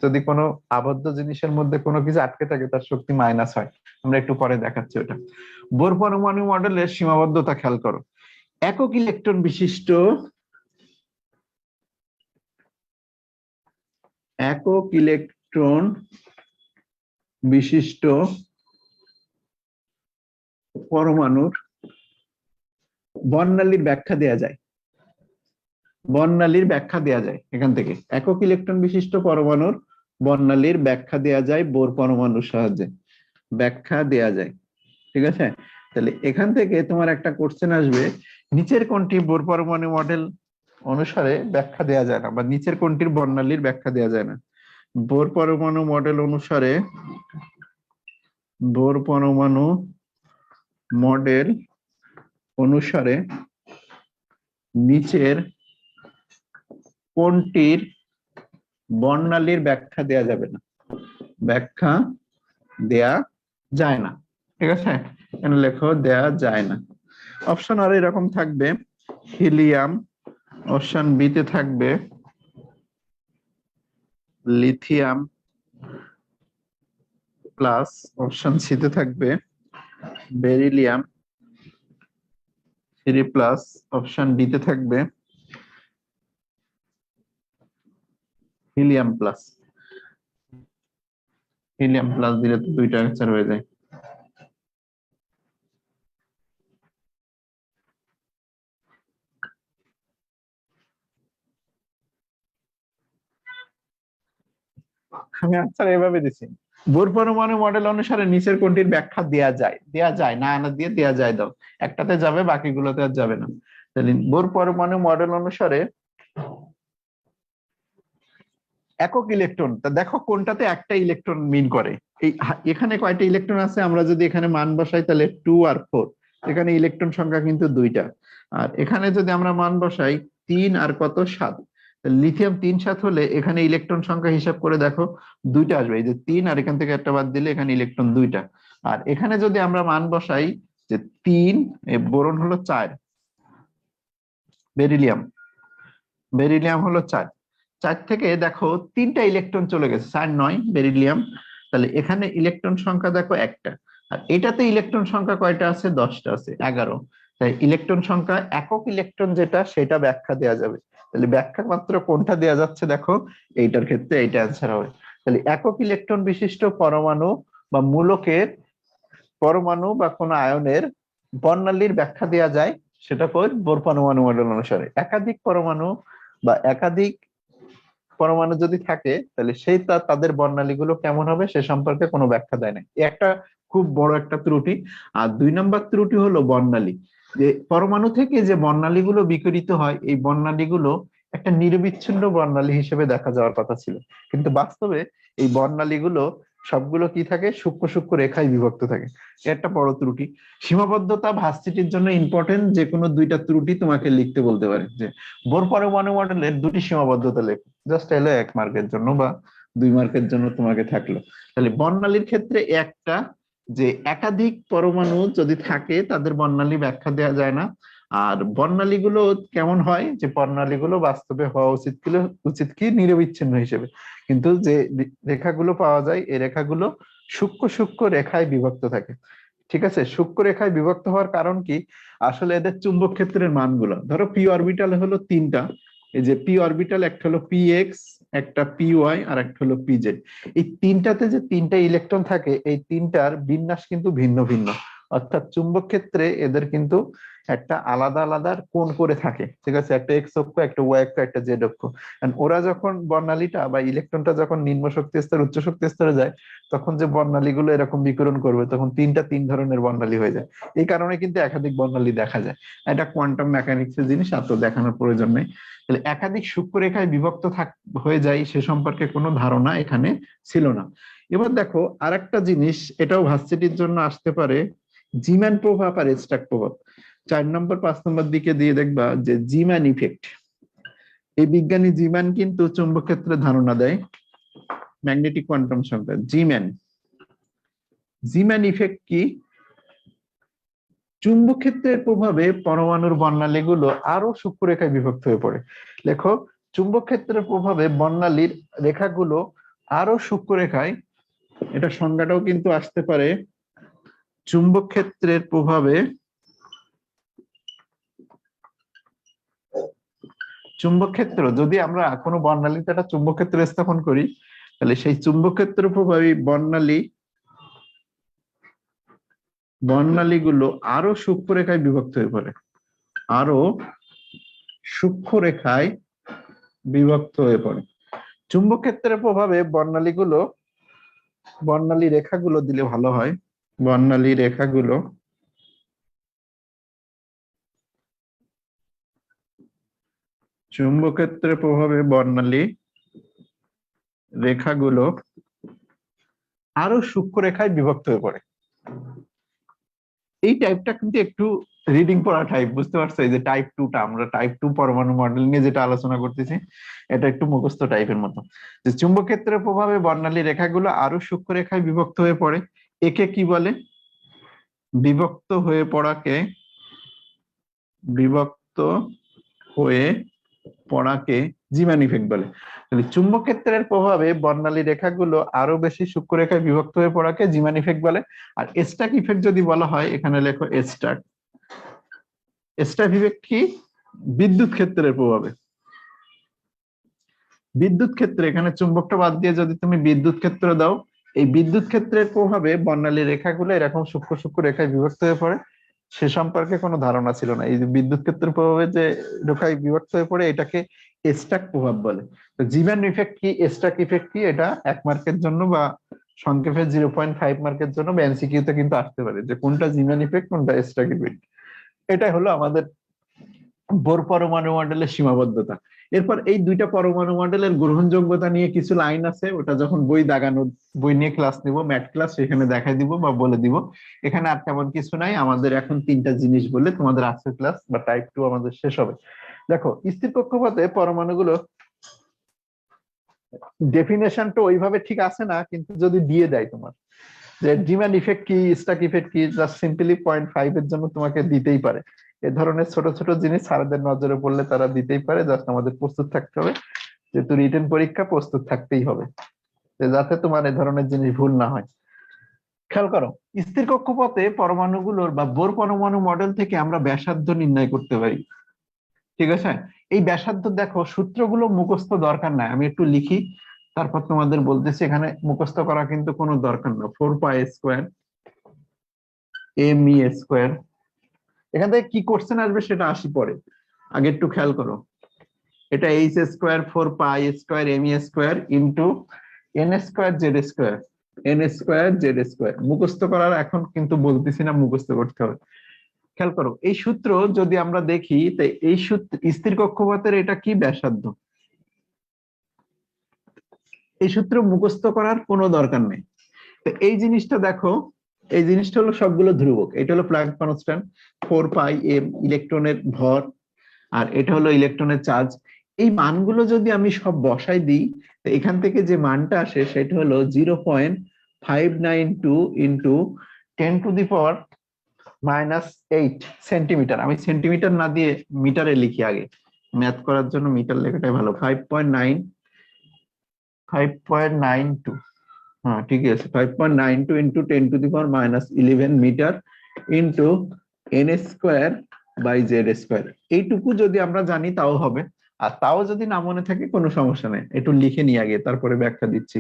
যদি কোনো আবদ্ধ জিনিসের মধ্যে কোনো কিছু আটকে থাকে তার শক্তি মাইনাস হয়। আমরা একটু পরে দেখাচ্ছি ওটা। বোর পরমাণু মডেলের সীমাবদ্ধতা খেয়াল করো, একক ইলেকট্রন বিশিষ্ট পরমাণুর বর্ণালীর ব্যাখ্যা দেয়া যায়। এখান থেকে একক ইলেকট্রন বিশিষ্ট পরমাণুর বর্ণালীর ব্যাখ্যা দেয়া যায় বোর পরমাণুর সাহায্যে, ব্যাখ্যা দেয়া যায়। ঠিক আছে, তাহলে এখান থেকে তোমার একটা কোশ্চেন আসবে, নিচের কোনটি বোর পরমাণু মডেল অনুসারে ব্যাখ্যা দেয়া যায় না, বা নিচের কোনটির বর্ণালীর ব্যাখ্যা দেয়া যায় না। বোর পরমাণু মডেল অনুসারে নিচের কোনটির বর্ণালীর ব্যাখ্যা দেয়া যাবে না, ব্যাখ্যা দেয়া যায় না। ঠিক আছে, এখানে লেখো দেয়া যায় না। অপশন আর এরকম থাকবে হিলিয়াম, অপশন বি তে থাকবে লিথিয়াম প্লাস, অপশন সি তে থাকবে বেরিলিয়াম 3 প্লাস, অপশন ডি তে থাকবে হিলিয়াম প্লাস। দিলে তো দুইটা অ্যান্সার হয়ে যায়। আমি আনসার এভাবে দিছি, বোর পরমাণু মডেল অনুসারে নিচের কোনটির ব্যাখ্যা দেয়া যায় না দিয়ে দেয়া যায় দাও, একটাতে যাবে বাকিগুলোতে আর যাবে না। তাহলে বোর পরমাণু মডেল অনুসারে একক ইলেকট্রন, তা দেখো কোনটাতে একটা ইলেকট্রন মিন করে। এই এখানে কয়টা ইলেকট্রন আছে, আমরা যদি এখানে মান বসাই তাহলে 2 আর 4, এখানে ইলেকট্রন সংখ্যা কিন্তু 2টা। আর এখানে যদি আমরা মান বসাই 3 আর কত 7, লিথিয়াম 3 7 হলে এখানে ইলেকট্রন সংখ্যা হিসাব করে দেখো 2টা আসবে, এই যে 3 আর এখান থেকে একটা বাদ দিলে এখানে ইলেকট্রন 2টা। আর এখানে যদি আমরা মান বসাই যে 3, বোরন হলো 4, বেরিলিয়াম হলো 4, 4 থেকে দেখো 3টা ইলেকট্রন চলে গেছে, 4 9 বেরিলিয়াম। তাহলে এখানে ইলেকট্রন সংখ্যা দেখো একটা, আর এটাতে ইলেকট্রন সংখ্যা কয়টা আছে, 10টা আছে, 11। তাই ইলেকট্রন সংখ্যা একক ইলেকট্রন যেটা সেটা ব্যাখ্যা দেওয়া যাবে। তাহলে ব্যাখ্যা মাত্র কোনটা দেওয়া যাচ্ছে দেখো, এইটার ক্ষেত্রে এইটা অ্যান্সার হবে। তাহলে একক ইলেকট্রন বিশিষ্ট পরমাণু বা মূলকের পরমাণু বা কোন আয়নের বর্ণালীর ব্যাখ্যা দেওয়া যায়, সেটা বোর পরমাণু মডেল অনুসারে। একাধিক পরমাণু বা একাধিক পরমাণু যদি থাকে তাহলে সেই তাদের বর্ণালীগুলো কেমন হবে সে সম্পর্কে কোনো ব্যাখ্যা দেয় না, একটা খুব বড় একটা ত্রুটি। আর 2 নম্বর ত্রুটি হলো বর্ণালী, যে পরমাণু থেকে যে বর্ণালীগুলো বিকিরিত হয় এই বর্ণালীগুলো একটা নিরবিচ্ছিন্ন বর্ণালী হিসেবে দেখা যাওয়ার কথা ছিল, কিন্তু বাস্তবে এই বর্ণালীগুলো সবগুলো কি থাকে, সূক্ষ্ম সূক্ষ্ম রেখায় বিভক্ত থাকে। একটা বড় ত্রুটি। সীমাবদ্ধতা ভার্সিটির জন্য ইম্পর্টেন্ট, যে কোনো 2টা ত্রুটি তোমাকে লিখতে বলতে পারে, যে বোর পরমাণু মডেলের 2টি সীমাবদ্ধতা লেখো, জাস্ট এলো 1 মার্কের জন্য বা 2 মার্কের জন্য তোমাকে থাকলো। তাহলে বর্ণালীর ক্ষেত্রে একটা, যে একাধিক পরমাণু যদি থাকে তাদের বর্ণালী ব্যাখ্যা দেওয়া যায় না। আর বর্ণালীগুলো কেমন হয়, যে বর্ণালীগুলো বাস্তবে হওয়া উচিত কি নিরবিচ্ছিন্ন হিসেবে, কিন্তু যে রেখাগুলো পাওয়া যায় এই রেখাগুলো সূক্ষ্ম সূক্ষ্ম রেখায় বিভক্ত থাকে। ঠিক আছে, সূক্ষ্ম রেখায় বিভক্ত হওয়ার কারণ কি, আসলে এদের চুম্বক ক্ষেত্রের মানগুলো ধরো পি অরবিটাল হলো তিনটা, এই যে পি অরবিটাল, একটা হলো পি এক্স, একটা পি ওয়াই, আর একটা হলো পি জেড। এই তিনটাতে যে তিনটা ইলেকট্রন থাকে, এই তিনটার বিন্যাস কিন্তু ভিন্ন ভিন্ন, অর্থাৎ চুম্বক ক্ষেত্রে এদের কিন্তু একটা আলাদা আলাদা কোণ করে থাকে, ঠিক আছে, একটা এক্স অক্ষ, একটা ওয়াই অক্ষ, একটা জেড অক্ষ। ওরা যখন বর্ণালীটা বা ইলেকট্রনটা যখন নিম্ন শক্তি স্তর উচ্চ শক্তি স্তরে যায়, তখন যে বর্ণালীগুলো এরকম বিকিরণ করবে, তখন তিন ধরনের বর্ণালী হয়ে যায়। এই কারণে কিন্তু একাধিক বর্ণালী দেখা যায়। এটা কোয়ান্টাম মেকানিক্সের জিনিস, আর তো দেখানোর প্রয়োজন নেই। তাহলে একাধিক সূক্ষ্মরেখায় বিভক্ত হয়ে যায় সে সম্পর্কে কোনো ধারণা এখানে ছিল না। এবার দেখো আরেকটা জিনিস, এটাও ভার্সিটির জন্য আসতে পারে, জিম্যান প্রভাব আর স্ট্যাক প্রভাব। 4 নম্বর 5 নম্বর দিকে দিয়ে দেখবা যে জিম্যান ইফেক্ট। এই বিজ্ঞানী জিম্যান কিন্তু চুম্বক ক্ষেত্রে ধারণা দেয়, ম্যাগনেটিক কোয়ান্টাম সংখ্যা জিম্যান। জিম্যান ইফেক্ট কি? চুম্বক ক্ষেত্রের প্রভাবে পরমাণুর বর্ণালীগুলো আরো সূক্ষ্ম রেখায় বিভক্ত হয়ে পড়ে। লেখো, চুম্বক ক্ষেত্রের প্রভাবে বর্ণালীর রেখাগুলো আরো সূক্ষ্ম রেখায়, এটা সংজ্ঞাটাও কিন্তু আসতে পারে, চুম্বক ক্ষেত্রের প্রভাবে, চুম্বক ক্ষেত্র যদি আমরা কোনো বর্ণালীতে একটা চুম্বক ক্ষেত্র স্থাপন করি, তাহলে সেই চুম্বক ক্ষেত্র প্রভাবী বর্ণালীগুলো আরো সূক্ষ্ম রেখায় বিভক্ত হয়ে পড়ে, আরো সূক্ষ্ম রেখায় বিভক্ত হয়ে পড়ে। চুম্বক ক্ষেত্রের প্রভাবে বর্ণালী রেখাগুলো দিলে ভালো হয়, বর্ণালী রেখাগুলো চুম্বক ক্ষেত্রের প্রভাবে বর্ণালী রেখাগুলো আরো সূক্ষ্ম রেখায় বিভক্ত হয়ে পড়ে। এই টাইপটা কিন্তু একটু রিডিং পড়া টাইপ, বুঝতে পারছো? এই যে টাইপ 2টা, আমরা টাইপ 2 পরমাণু মডেল নিয়ে যেটা আলোচনা করতেছি, এটা একটু মুখস্থ টাইপের মতো। যে চুম্বক ক্ষেত্রের প্রভাবে বর্ণালী রেখাগুলো আরো সূক্ষ্ম রেখায় বিভক্ত হয়ে পড়ে, একে কি বলে? বিভক্ত হয়ে পড়াকে, বিভক্ত হয়ে পড়াকে জিম্যান ইফেক্ট বলে। তাহলে চুম্বক ক্ষেত্রের প্রভাবে বর্ণালী রেখাগুলো আরো বেশি সূক্ষ্ম রেখায় বিভক্ত হয়ে পড়াকে জিম্যান ইফেক্ট বলে। আর স্ট্যাক ইফেক্ট যদি বলা হয়, এখানে লেখো স্ট্যাক। স্ট্যাক ইফেক্ট কি? বিদ্যুৎ ক্ষেত্রের প্রভাবে, বিদ্যুৎ ক্ষেত্রে, এখানে চুম্বকটা বাদ দিয়ে যদি তুমি বিদ্যুৎ ক্ষেত্র দাও, এই বিদ্যুৎ ক্ষেত্রের প্রভাবে বর্ণালী রেখাগুলো এরকম সূক্ষ্ম সূক্ষ্ম রেখায় বিভক্ত হয়ে পড়ে, সে সম্পর্কে কোনো ধারণা ছিল না। এই যে বিদ্যুৎ ক্ষেত্রের প্রভাবে যে রেখায় বিভক্ত হয়ে পড়ে, এটাকে স্ট্যাক প্রভাব বলে। তো জিম্যান ইফেক্ট কি, স্ট্যাক ইফেক্ট কি, এটা 1 মার্কের জন্য বা সংক্ষেপে 0.5 মার্কের জন্য বা এমসিকিউতে কিন্তু আসতে পারে, যে কোনটা জিম্যান ইফেক্ট, কোনটা স্ট্যাক ইফেক্ট। এটাই হলো আমাদের বোর পরমাণু মডেলের সীমাবদ্ধতা। এরপর এই দুইটা পরমাণু মডেলের গ্রহণযোগ্যতা নিয়ে কিছু লাইন আছে, ওটা যখন বই নিয়ে ক্লাস নিব, ম্যাথ ক্লাস, সেখানে দেখাই দিব বা বলে দিব। এখানে আর তেমন কিছু নাই, আমাদের এখন 3টা জিনিস বললে তোমাদের আজকের ক্লাস বা টাইপ 2 আমাদের শেষ হবে। দেখো, স্থির কক্ষপথে পরমাণুগুলো, ডেফিনেশনটা ওইভাবে ঠিক আছে না, কিন্তু যদি দিয়ে দেয় তোমার যে জিম্যান ইফেক্ট কি, স্ট্যাক ইফেক্ট কি, জাস্ট সিম্পলি 0.5 এর জন্য তোমাকে দিতেই পারে। এ ধরনের ছোট ছোট জিনিস স্যারদের নজরে পড়লে তারা দিতেই পারে, জাস্ট আমাদের প্রস্তুত থাকতে হবে, যেহেতু রিটেন পরীক্ষা, প্রস্তুত থাকতেই হবে, যাতে তোমার এ ধরনের জিনিস ভুল না হয়। খেয়াল করো, স্থির কক্ষপথে পরমাণুগুলোর বা বোর পরমাণু মডেল থেকে আমরা ব্যাসার্ধ নির্ণয় করতে পারি, ঠিক আছে? এই ব্যাসার্ধ দেখো, সূত্রগুলো মুখস্থ দরকার নাই, আমি একটু লিখি, তারপর তোমাদের বলতেছি। এখানে মুখস্থ করা কিন্তু কোনো দরকার না। 4π² mE², এখান থেকে কি কোশ্চেন আসবে সেটা আসি পরে, আগে একটু খেয়াল করো। এটা h² 4π² mE² into n²z², n²z², মুখস্থ করার এখন কিন্তু বলতেছি না, মুখস্থ করতে হবে। খেয়াল করো, এই সূত্র যদি আমরা দেখি, তাই এই সূত্র স্থির কক্ষপথের এটা কি ব্যাসার্ধ, এই সূত্র মুখস্থ করার কোনো দরকার নেই। তো এই জিনিসটা দেখো, এই জিনিসটা হলো সবগুলো ধ্রুবক, এটা হলো প্ল্যাঙ্ক কনস্ট্যান্ট 4πm, ইলেকট্রনের ভর, আর এটা হলো ইলেকট্রনের চার্জ। এই মানগুলো যদি আমি সব বসাই দিই, তো এখান থেকে যে মানটা আসে সেটা হলো 0.592 ইন্টু 10⁻⁻8 সেন্টিমিটার। আমি সেন্টিমিটার না দিয়ে মিটারে লিখি, আগে ম্যাথ করার জন্য মিটার লেখাটাই ভালো। 5.92 হ্যাঁ ঠিকই আছে, 5.92 into 10⁻11 metre into n square by Z square. এইটুকু যদি আমরা জানি তাও হবে, আর তাও যদি না মনে থাকে কোনো সমস্যা নেই, একটু লিখে নিয়ে আগে তারপরে ব্যাখ্যা দিচ্ছি।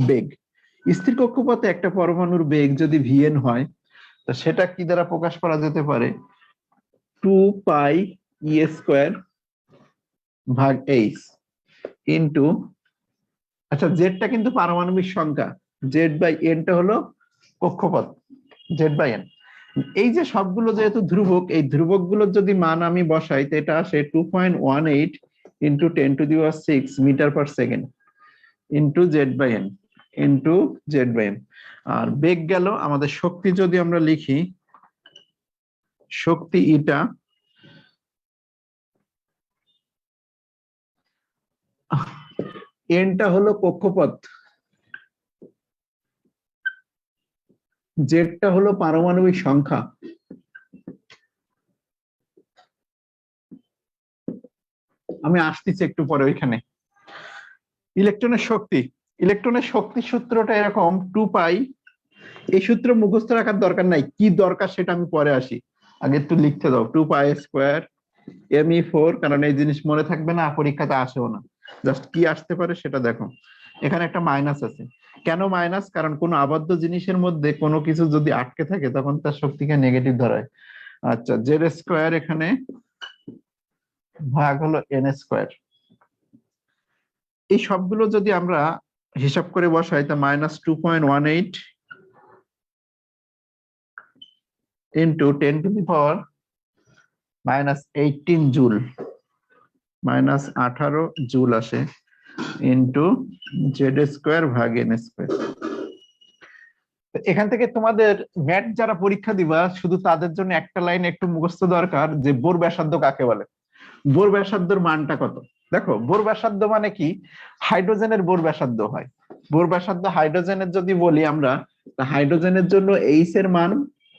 বেগ, স্থির কক্ষপথে একটা পরমাণুর বেগ যদি ভিএন হয়, তো সেটা কি দ্বারা প্রকাশ করা যেতে পারে? 2π² ভাগ এইচ ইন্টু, আচ্ছা জেডটা কিন্তু পারমাণবিক সংখ্যা, জেড বাই এনটা হলো কক্ষপথ, জেড বাই এন। এই যে সবগুলো যেহেতু ধ্রুবক, এই ধ্রুবক গুলোর যদি মান আমি বসাই তো এটা আসে 2.18 into 10⁶ metre per second into Z by N into Z by N. আর বেগ গেল, আমাদের শক্তি যদি আমরা লিখি, শক্তি ইটা এনটা হলো কক্ষপথ, জেডটা হলো পারমাণবিক সংখ্যা, আমি আসতেছি একটু পরে ওইখানে। ইলেকট্রনের শক্তি, ইলেকট্রনের শক্তি সূত্রটা এরকম 2π, এই সূত্র মুখস্থ রাখার দরকার নাই, কি দরকার সেটা আমি পরে আসি, আগে একটু লিখতে দাও। 2π² me4, কারণ এই জিনিস মনে থাকবে না, পরীক্ষাতে আসেও না, জাস্ট কি আসতে পারে সেটা দেখো। এখানে একটা মাইনাস আছে, কেন মাইনাস? কারণ কোনো আবদ্ধ জিনিসের মধ্যে কোনো কিছু যদি আটকে থাকে তখন তার শক্তিকে নেগেটিভ ধরায়। আচ্ছা জেড স্কোয়ার এখানে ভাগ হলো এন স্কোয়ার, এই সবগুলো যদি আমরা হিসাব করে বসাই তা -2.18 ইন্টু 10⁻18 জুল, -18 জুল আসে ইন্টু জেড স্কোয়ার ভাগ এন স্কোয়ার। এখান থেকে তোমাদের ম্যাথ যারা পরীক্ষা দিবা শুধু তাদের জন্য একটা লাইন একটু মুখস্থ দরকার, যে বোর ব্যাসার্ধ কাকে বলে। বোর ব্যাসার্ধর মানটা কত? দেখো বোর ব্যাসার্ধ মানে কি, হাইড্রোজেনের বোর ব্যাসার্ধ হয়। বোর ব্যাসার্ধ হাইড্রোজেনের যদি বলি আমরা, হাইড্রোজেনের জন্য এইচ এর মান,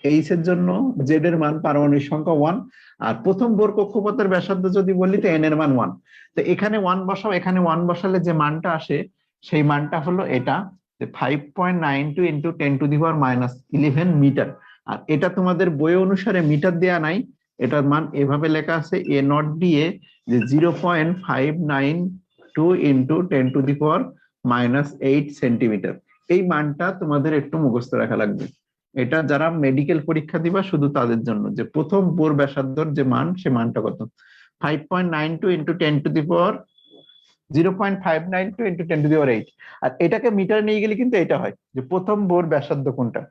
এইচ এর জন্য জেড এর মান পারমাণবিক সংখ্যা 1, আর প্রথম বোর কক্ষপথের ব্যাসার্ধ যদি বলি তো এন এর মান 1। তো এখানে 1 বসাও, এখানে 1 বসালে যে মানটা আসে সেই মানটা হলো এটা, 5.92 ইন্টু 10⁻11 মিটার। আর এটা তোমাদের বই অনুসারে মিটার দেয়া নাই, এটার মান এভাবে লেখা আছে এ নট দিয়ে, যে 0.592 ইন্টু 10⁻⁻8 সেন্টিমিটার। এই মানটা তোমাদের একটু মুখস্থ রাখা লাগবে, এটা যারা মেডিকেল পরীক্ষা দিবা শুধু তাদের জন্য, যে প্রথম বোর ব্যাসার্ধর যে মান সে মানটা কত। 5.92 ইন্টু 0.592 ইন্টু 10⁸। আর এটাকে মিটার নিয়ে গেলে কিন্তু এটা হয়, যে প্রথম বোর ব্যাসার্ধ কোনটা,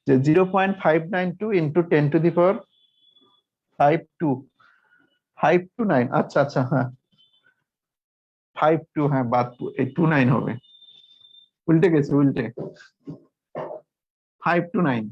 যে 0.592 ইন্টু 10⁵529। আচ্ছা আচ্ছা হ্যাঁ 52, হ্যাঁ বাদ, এই 29 হবে, উল্টে গেছে, উল্টে 529,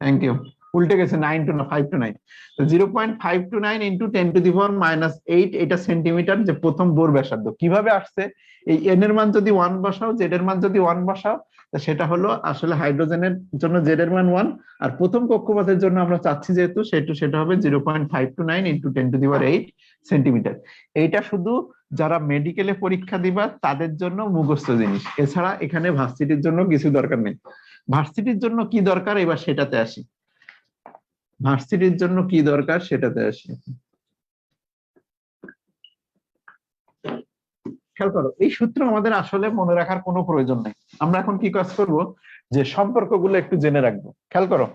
থ্যাংক ইউ, উল্টে গেছে 9 টু না 529। তো 0.529 ইন্টু 10⁻⁻8 এটা সেন্টিমিটার, যে প্রথম বোর ব্যাসার্ধ। কিভাবে আসছে? এই এন এর মান যদি 1 বসাও, জেড এর মান যদি 1 বসাও, তো সেটা হলো আসলে হাইড্রোজেনের জন্য জেড এর মান 1, আর প্রথম কক্ষপথের জন্য আমরা চাচ্ছি যেহেতু সেটা হবে 0.529 ইন্টু 10⁸ সেন্টিমিটার। এইটা শুধু যারা মেডিকেলে পরীক্ষা দিবা তাদের জন্য মুখস্থ জিনিস, এছাড়া এখানে ভার্সিটির জন্য কিছু দরকার নেই। ভার্সিটির জন্য কি দরকার এবার সেটাতে আসি, ভার্সিটির জন্য কি দরকার সেটাতে আসি। খেয়াল করো, এই সূত্র আমাদের আসলে মনে রাখার কোনো প্রয়োজন নেই, আমরা এখন কি কাজ করব, যে সম্পর্কগুলো একটু জেনে রাখবো। খেয়াল করো,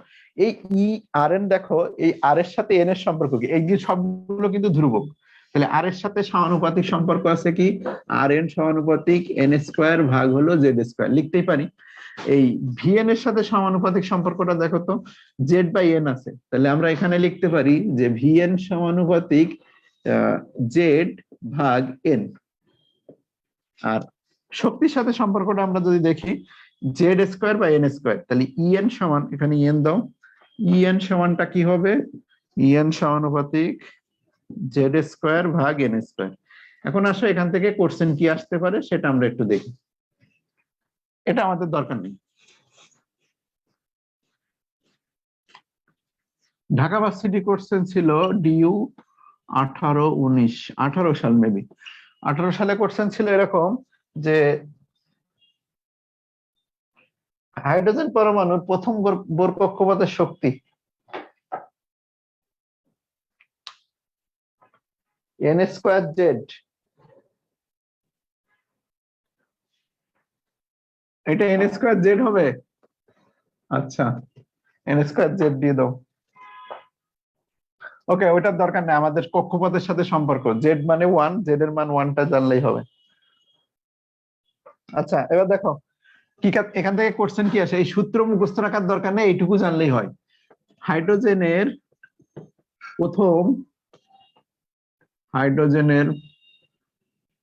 এই ই আর এন, দেখো এই আর এর সাথে এন এর সম্পর্ক কি, এই সবগুলো কিন্তু ধ্রুবক, তাহলে আর এর সাথে সমানুপাতিক সম্পর্ক আছে কি, আর এন সমানুপাতিক এন স্কোয়ার ভাগ হলো জেড স্কোয়ার, লিখতেই পারি। এই ভিএন এর সাথে সমানুপাতিক সম্পর্কটা দেখো তো, জেড বাই এন আছে, তাহলে আমরা এখানে লিখতে পারি যে ভিএন সমানুপাতিক জেড ভাগ এন। আর শক্তির সাথে সম্পর্কটা আমরা যদি দেখি, Z square by n square, তাহলে ইএন সমান, এখানে ইএন দাও, ইএন সমানটা কি হবে, ইএন সমানুপাতিক জেড স্কোয়ার ভাগ এন স্কোয়ার। এখন আসো এখান থেকে কোশ্চেন কি আসতে পারে সেটা আমরা একটু দেখি, এটা আমাদের দরকার নেই। ঢাকা ভার্সিটি কোশ্চেন ছিল ডিইউ 18 সাল মেবি, 18 সালে কোশ্চেন ছিল এরকম যে হাইড্রোজেন পরমাণুর প্রথম বোর কক্ষপথের শক্তি n²z। এটা n²z হবে। আচ্ছা, n²z দিয়ে দাও। ওকে, ওটার দরকার নেই, আমাদের কক্ষপথের সাথে সম্পর্ক জেড মানে 1, জেড এর মান 1টা জানলেই হবে। আচ্ছা, এবার দেখো কি এখান থেকে কোশ্চেন কি আসে, এই সূত্র মুখস্থ রাখার দরকার নেই, এইটুকু জানলেই হয়। হাইড্রোজেনের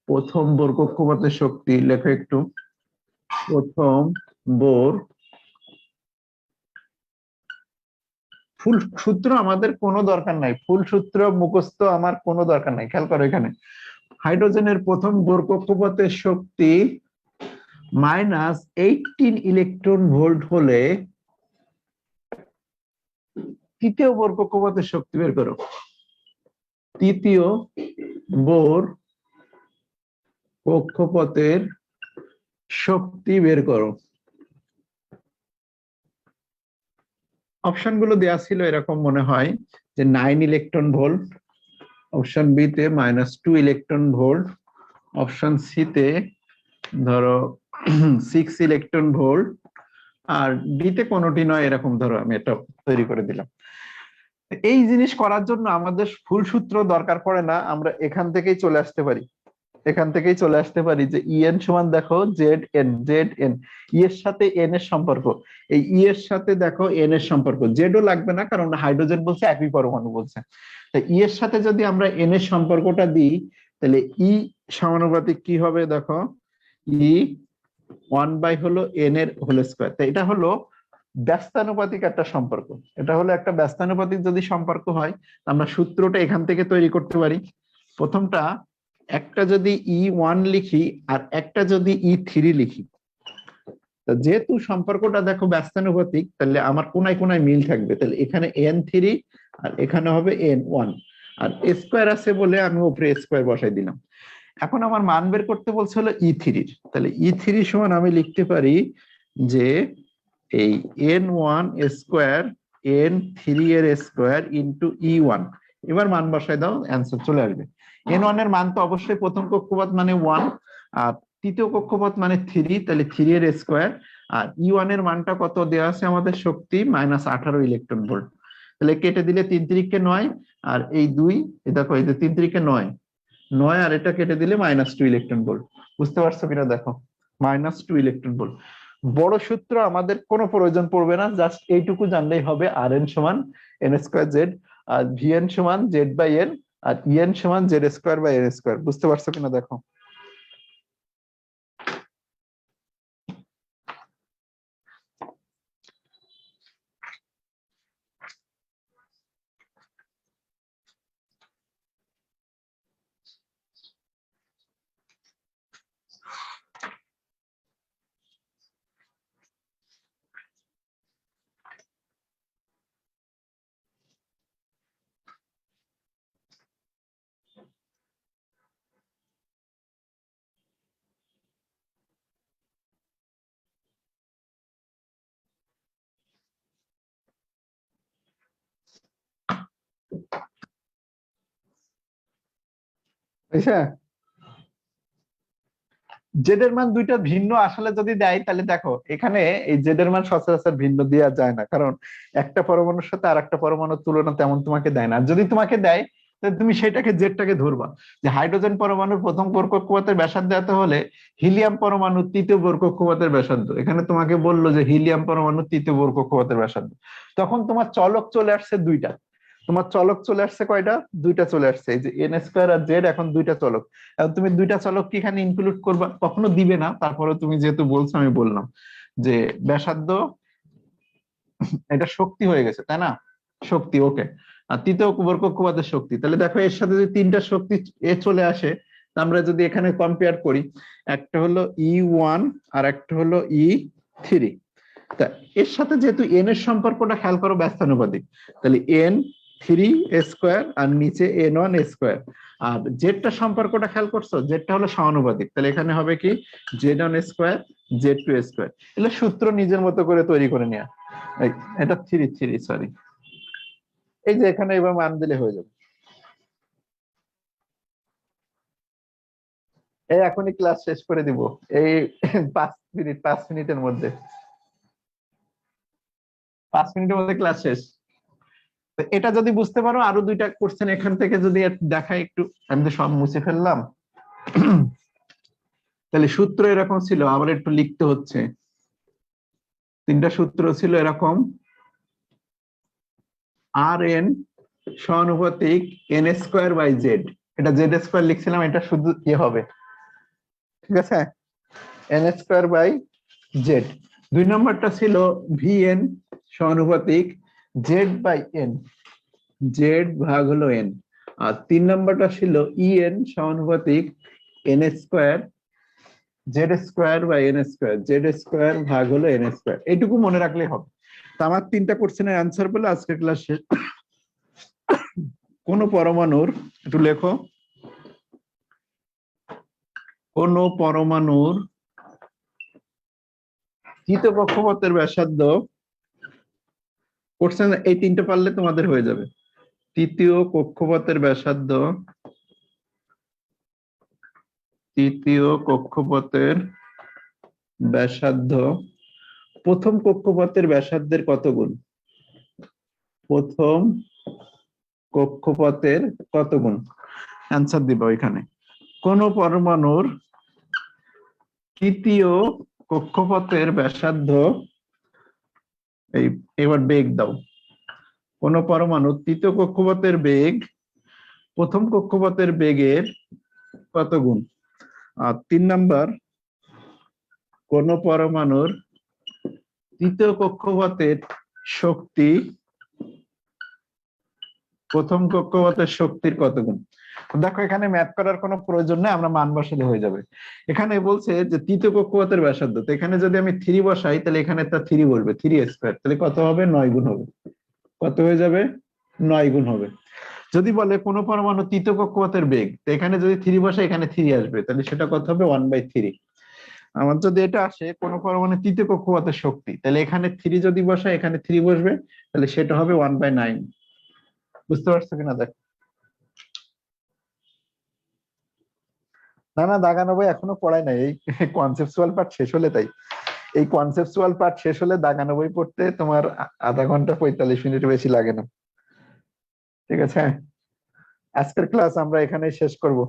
প্রথম বোর কক্ষপথের শক্তি লেখো একটু। প্রথম বোর, ফুল সূত্র আমাদের কোনো দরকার নাই, ফুল সূত্র মুখস্থ আমার কোনো দরকার নাই। খেয়াল করো এখানে, হাইড্রোজেনের প্রথম বোর কক্ষপথের শক্তি -18 ইলেকট্রন ভোল্ট হলে তৃতীয় বোর কক্ষপথের শক্তি বের করো। তৃতীয় বোর কক্ষপথের শক্তি বের করো। অপশন গুলো দেওয়া ছিল এরকম মনে হয় যে 9 ইলেকট্রন ভোল্ট, অপশন বি তে -2 ইলেকট্রন ভোল্ট, অপশন সি তে ধরো 6 ইলেকট্রন ভোল্ট, আর ডি তে কোনোটি নয়, এরকম ধরো আমি এটা তৈরি করে দিলাম। এই জিনিস করার জন্য আমাদের ফুল সূত্র দরকার পড়ে না, আমরা এখান থেকেই চলে আসতে পারি যে ইএন সমান দেখো জেড এন, ই এর সাথে এন এর সম্পর্ক, এই ই এর সাথে দেখো এন এর সম্পর্ক, জেডও লাগবে না কারণ হাইড্রোজেন বলছে একই পরমাণু বলছে। তাই ই এর সাথে যদি আমরা এন এর সম্পর্কটা দিই তাহলে ই সমানুপাতিক কি হবে দেখো, ই 1 বাই হলো এন এর হোল স্কয়ার। তাই এটা হলো ব্যস্তানুপাতিক একটা সম্পর্ক, এটা হলো একটা ব্যস্তানুপাতিক যদি সম্পর্ক হয় আমরা সূত্রটা এখান থেকে তৈরি করতে পারি। প্রথমটা, একটা যদি E1 লিখি আর একটা যদি E3 লিখি, যেহেতু সম্পর্কটা দেখো ব্যস্তানুপাতিক তাহলে আমার কোনায় কোনায় মিল থাকবে, তাহলে এখানে n3 আর এখানে হবে n1, আর স্কয়ার আছে বলে আমি উপরে স্কয়ার বসাই দিলাম। এখন আমার মান বের করতে বলছে হলো E3, তাহলে E3 সমান আমি লিখতে পারি যে এই n1 স্কয়ার n3 এর স্কয়ার ইন্টু E1। এবার মান বসাই দাও, অ্যান্সার চলে আসবে। n1 এর মান তো অবশ্যই প্রথম কক্ষপথ মানে 1, আর তৃতীয় কক্ষপথ মানে 3, তাহলে 3 এর স্কয়ার, আর E1 এর মানটা কত দেওয়া আছে আমাদের, শক্তি -18 ইলেকট্রন ভোল্ট। তাহলে কেটে দিলে 3 3 9, আর এই 2, দেখো এই যে 3 3 9, আর এটা কেটে দিলে -2 ইলেকট্রন ভোল্ট। বুঝতে পারছো কিনা দেখো, -2 ইলেকট্রন ভোল্ট। বড় সূত্র আমাদের কোনো প্রয়োজন পড়বে না, জাস্ট এইটুকু জানলেই হবে, আর এন সমান n²z, আর ভিএন সমান z/n, আর ইএন সমান z²/n²। বুঝতে পারছো কিনা দেখো। বুঝছে, জেড এর মান দুইটা ভিন্ন আসলে যদি দেয় তাহলে দেখো এখানে এই জেড এর মান সচরাচর ভিন্ন দেওয়া যায় না, কারণ একটা পরমাণুর সাথে আর একটা পরমাণুর তুলনা তেমন তোমাকে দেয় না। আর যদি তোমাকে দেয় তাহলে তুমি সেটাকে জেডটাকে ধরবা, যে হাইড্রোজেন পরমাণুর প্রথম বোর কক্ষপথের ব্যাসার্ধ এত হলে হিলিয়াম পরমাণুর তৃতীয় বোর কক্ষপথের ব্যাসার্ধ, এখানে তোমাকে বললো যে হিলিয়াম পরমাণুর তৃতীয় বোর কক্ষপথের ব্যাসার্ধ, তখন তোমার চলক চলে আসছে দুইটা। তোমার চলক চলে আসছে কয়টা, দুইটা চলে আসছে, এই যে n² আর জেড, এখন দুইটা চলক। এখন তুমি দুইটা চলক কি এখানে ইনক্লুড করবা, কখনো দিবে না, তারপরে তুমি যেহেতু বলছো আমি বললাম যে ব্যাসার্ধ, এটা শক্তি হয়ে গেছে তাই না, শক্তি ওকে। আর তৃতীয় বোর কক্ষপথের শক্তি, তাহলে দেখো এর সাথে যদি তিনটা শক্তি এ চলে আসে, আমরা যদি এখানে কম্পেয়ার করি, একটা হলো E1 আর একটা হলো E3, তা এর সাথে যেহেতু এন এর সম্পর্কটা খেয়াল করো ব্যস্তানুপাতিক, তাহলে n থ্রি স্কোয়ার আর নিচে n1 স্কোয়ার। আর জেডটা সম্পর্কটা খেয়াল করছো, জেডটা হলো সমানুপাতিক, তাহলে এখানে হবে কি z1 স্কোয়ার z2 স্কোয়ার। এগুলো সূত্র নিজের মতো করে তৈরি করে নেওয়া। এটা থ্রি থ্রি সরি, এই যে এখানে এবার মান দিলে হয়ে যাবে। এই এখনই ক্লাস শেষ করে দিব, এই 5 মিনিট, 5 মিনিটের মধ্যে, 5 মিনিটের মধ্যে ক্লাস শেষ। তো এটা যদি বুঝতে পারো, আরো দুইটা কোশ্চেন এখান থেকে যদি দেখাই একটু, আমি তো সব মুছে ফেললাম। তাহলে সূত্র এরকম ছিল, আবার একটু লিখতে হচ্ছে। তিনটা সূত্র ছিল এরকম, আর এন সমানুপাতিক এন স্কোয়ার বাই জেড। এটা জেড স্কোয়ার লিখছিলাম, এটা শুধু ইয়ে হবে, ঠিক আছে, এন স্কোয়ার বাই জেড। দুই নম্বরটা ছিল ভি এন সমানুপাতিক জেড বাই এন, জেড ভাগ হলো এন। আর তিন নম্বরটা ছিল ই এন সমানুপাতিক n square Z square by n square, Z square ভাগ হলো এন স্কোয়ার। এইটুকু মনে রাখলেই হবে। তো আমার তিনটা কোশ্চেনের অ্যান্সার বলে আজকের ক্লাস শেষ। কোন পরমাণুর, একটু লেখো, কোন পরমাণুর তৃতীয় কক্ষপথের ব্যাসার্ধ, কোশ্চেন এই তিনটে পারলে তোমাদের হয়ে যাবে। তৃতীয় কক্ষপথের ব্যাসার্ধ, তৃতীয় কক্ষপথের ব্যাসার্ধ প্রথম কক্ষপথের ব্যাসার্ধের কত গুণ? প্রথম কক্ষপথের কত গুণ? অ্যান্সার দিবা ওইখানে। কোন পরমাণুর তৃতীয় কক্ষপথের ব্যাসার্ধ, এবার বেগ দাও। কোন পরমাণুর তৃতীয় কক্ষপথের বেগ প্রথম কক্ষপথের বেগের কত গুণ? আর 3 নাম্বার, কোন পরমাণুর তৃতীয় কক্ষপথের শক্তি প্রথম কক্ষপথের শক্তির কত গুণ? দেখো এখানে ম্যাথ করার কোনো প্রয়োজন নেই, আমরা মান বসালে হয়ে যাবে। এখানে বলছে যে তৃতীয় কক্ষপথের ব্যাসার্ধ, তো এখানে যদি আমি 3 বসাই তাহলে এখানে তার 3 বলবে, 3 স্কয়ার, তাহলে কত হবে? 9 গুণ হবে। কত হয়ে যাবে? 9 গুণ হবে। যদি বলে কোন পরমাণু তৃতীয় কক্ষপথের বেগ, তো এখানে যদি 3 বসাই এখানে 3 আসবে, তাহলে সেটা কত হবে? 1/3। আমার যদি এটা আসে কোন পরমাণু তৃতীয় কক্ষপথের শক্তি, তাহলে এখানে 3 যদি বসাই এখানে 3 বসবে, তাহলে সেটা হবে 1/9। বুঝতে পারছো কিনা দেখ। না না, দাগানো বই এখনো পড়াই নাই, এই কনসেপচুয়াল পার্ট শেষ হলে তাই। এই কনসেপচুয়াল পার্ট শেষ হলে দাগানো বই পড়তে তোমার আধা ঘন্টা 45 মিনিট বেশি লাগে না। ঠিক আছে, আজকের ক্লাস আমরা এখানেই শেষ করব।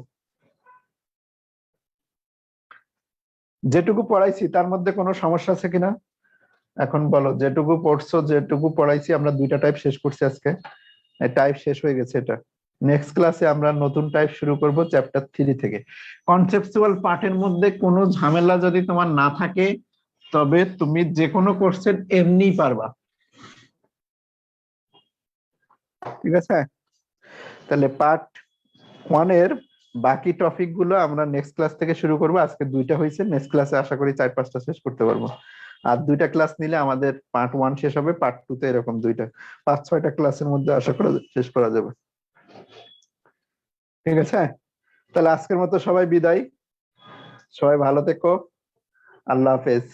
যেটুকু পড়াইছি তার মধ্যে কোনো সমস্যা আছে কিনা এখন বলো। যেটুকু পড়ছো, যেটুকু পড়াইছি, আমরা 2টা টাইপ শেষ করছি আজকে, টাইপ শেষ হয়ে গেছে এটা। নেক্সট ক্লাসে আমরা নতুন টাইপ শুরু করব চ্যাপ্টার 3 থেকে। কনসেপচুয়াল পার্টের মধ্যে কোনো ঝামেলা যদি তোমার না থাকে, তবে তুমি যে কোনো কোশ্চেন এমনিই পারবা। ঠিক আছে, তাহলে পার্ট 1 এর বাকি টপিক গুলো আমরা নেক্সট ক্লাস থেকে শুরু করব। আজকে 2টা হয়েছে, নেক্সট ক্লাসে আশা করি 4-5টা শেষ করতে পারবো। আর 2টা ক্লাস নিলে আমাদের পার্ট 1 শেষ হবে, পার্ট 2 তে এরকম 2টা 5-6টা ক্লাসের মধ্যে আশা করা শেষ করা যাবে। ঠিক আছে, তাহলে আজকের মতো সবাই বিদায়, সবাই ভালো থেকো, আল্লাহ হাফেজ।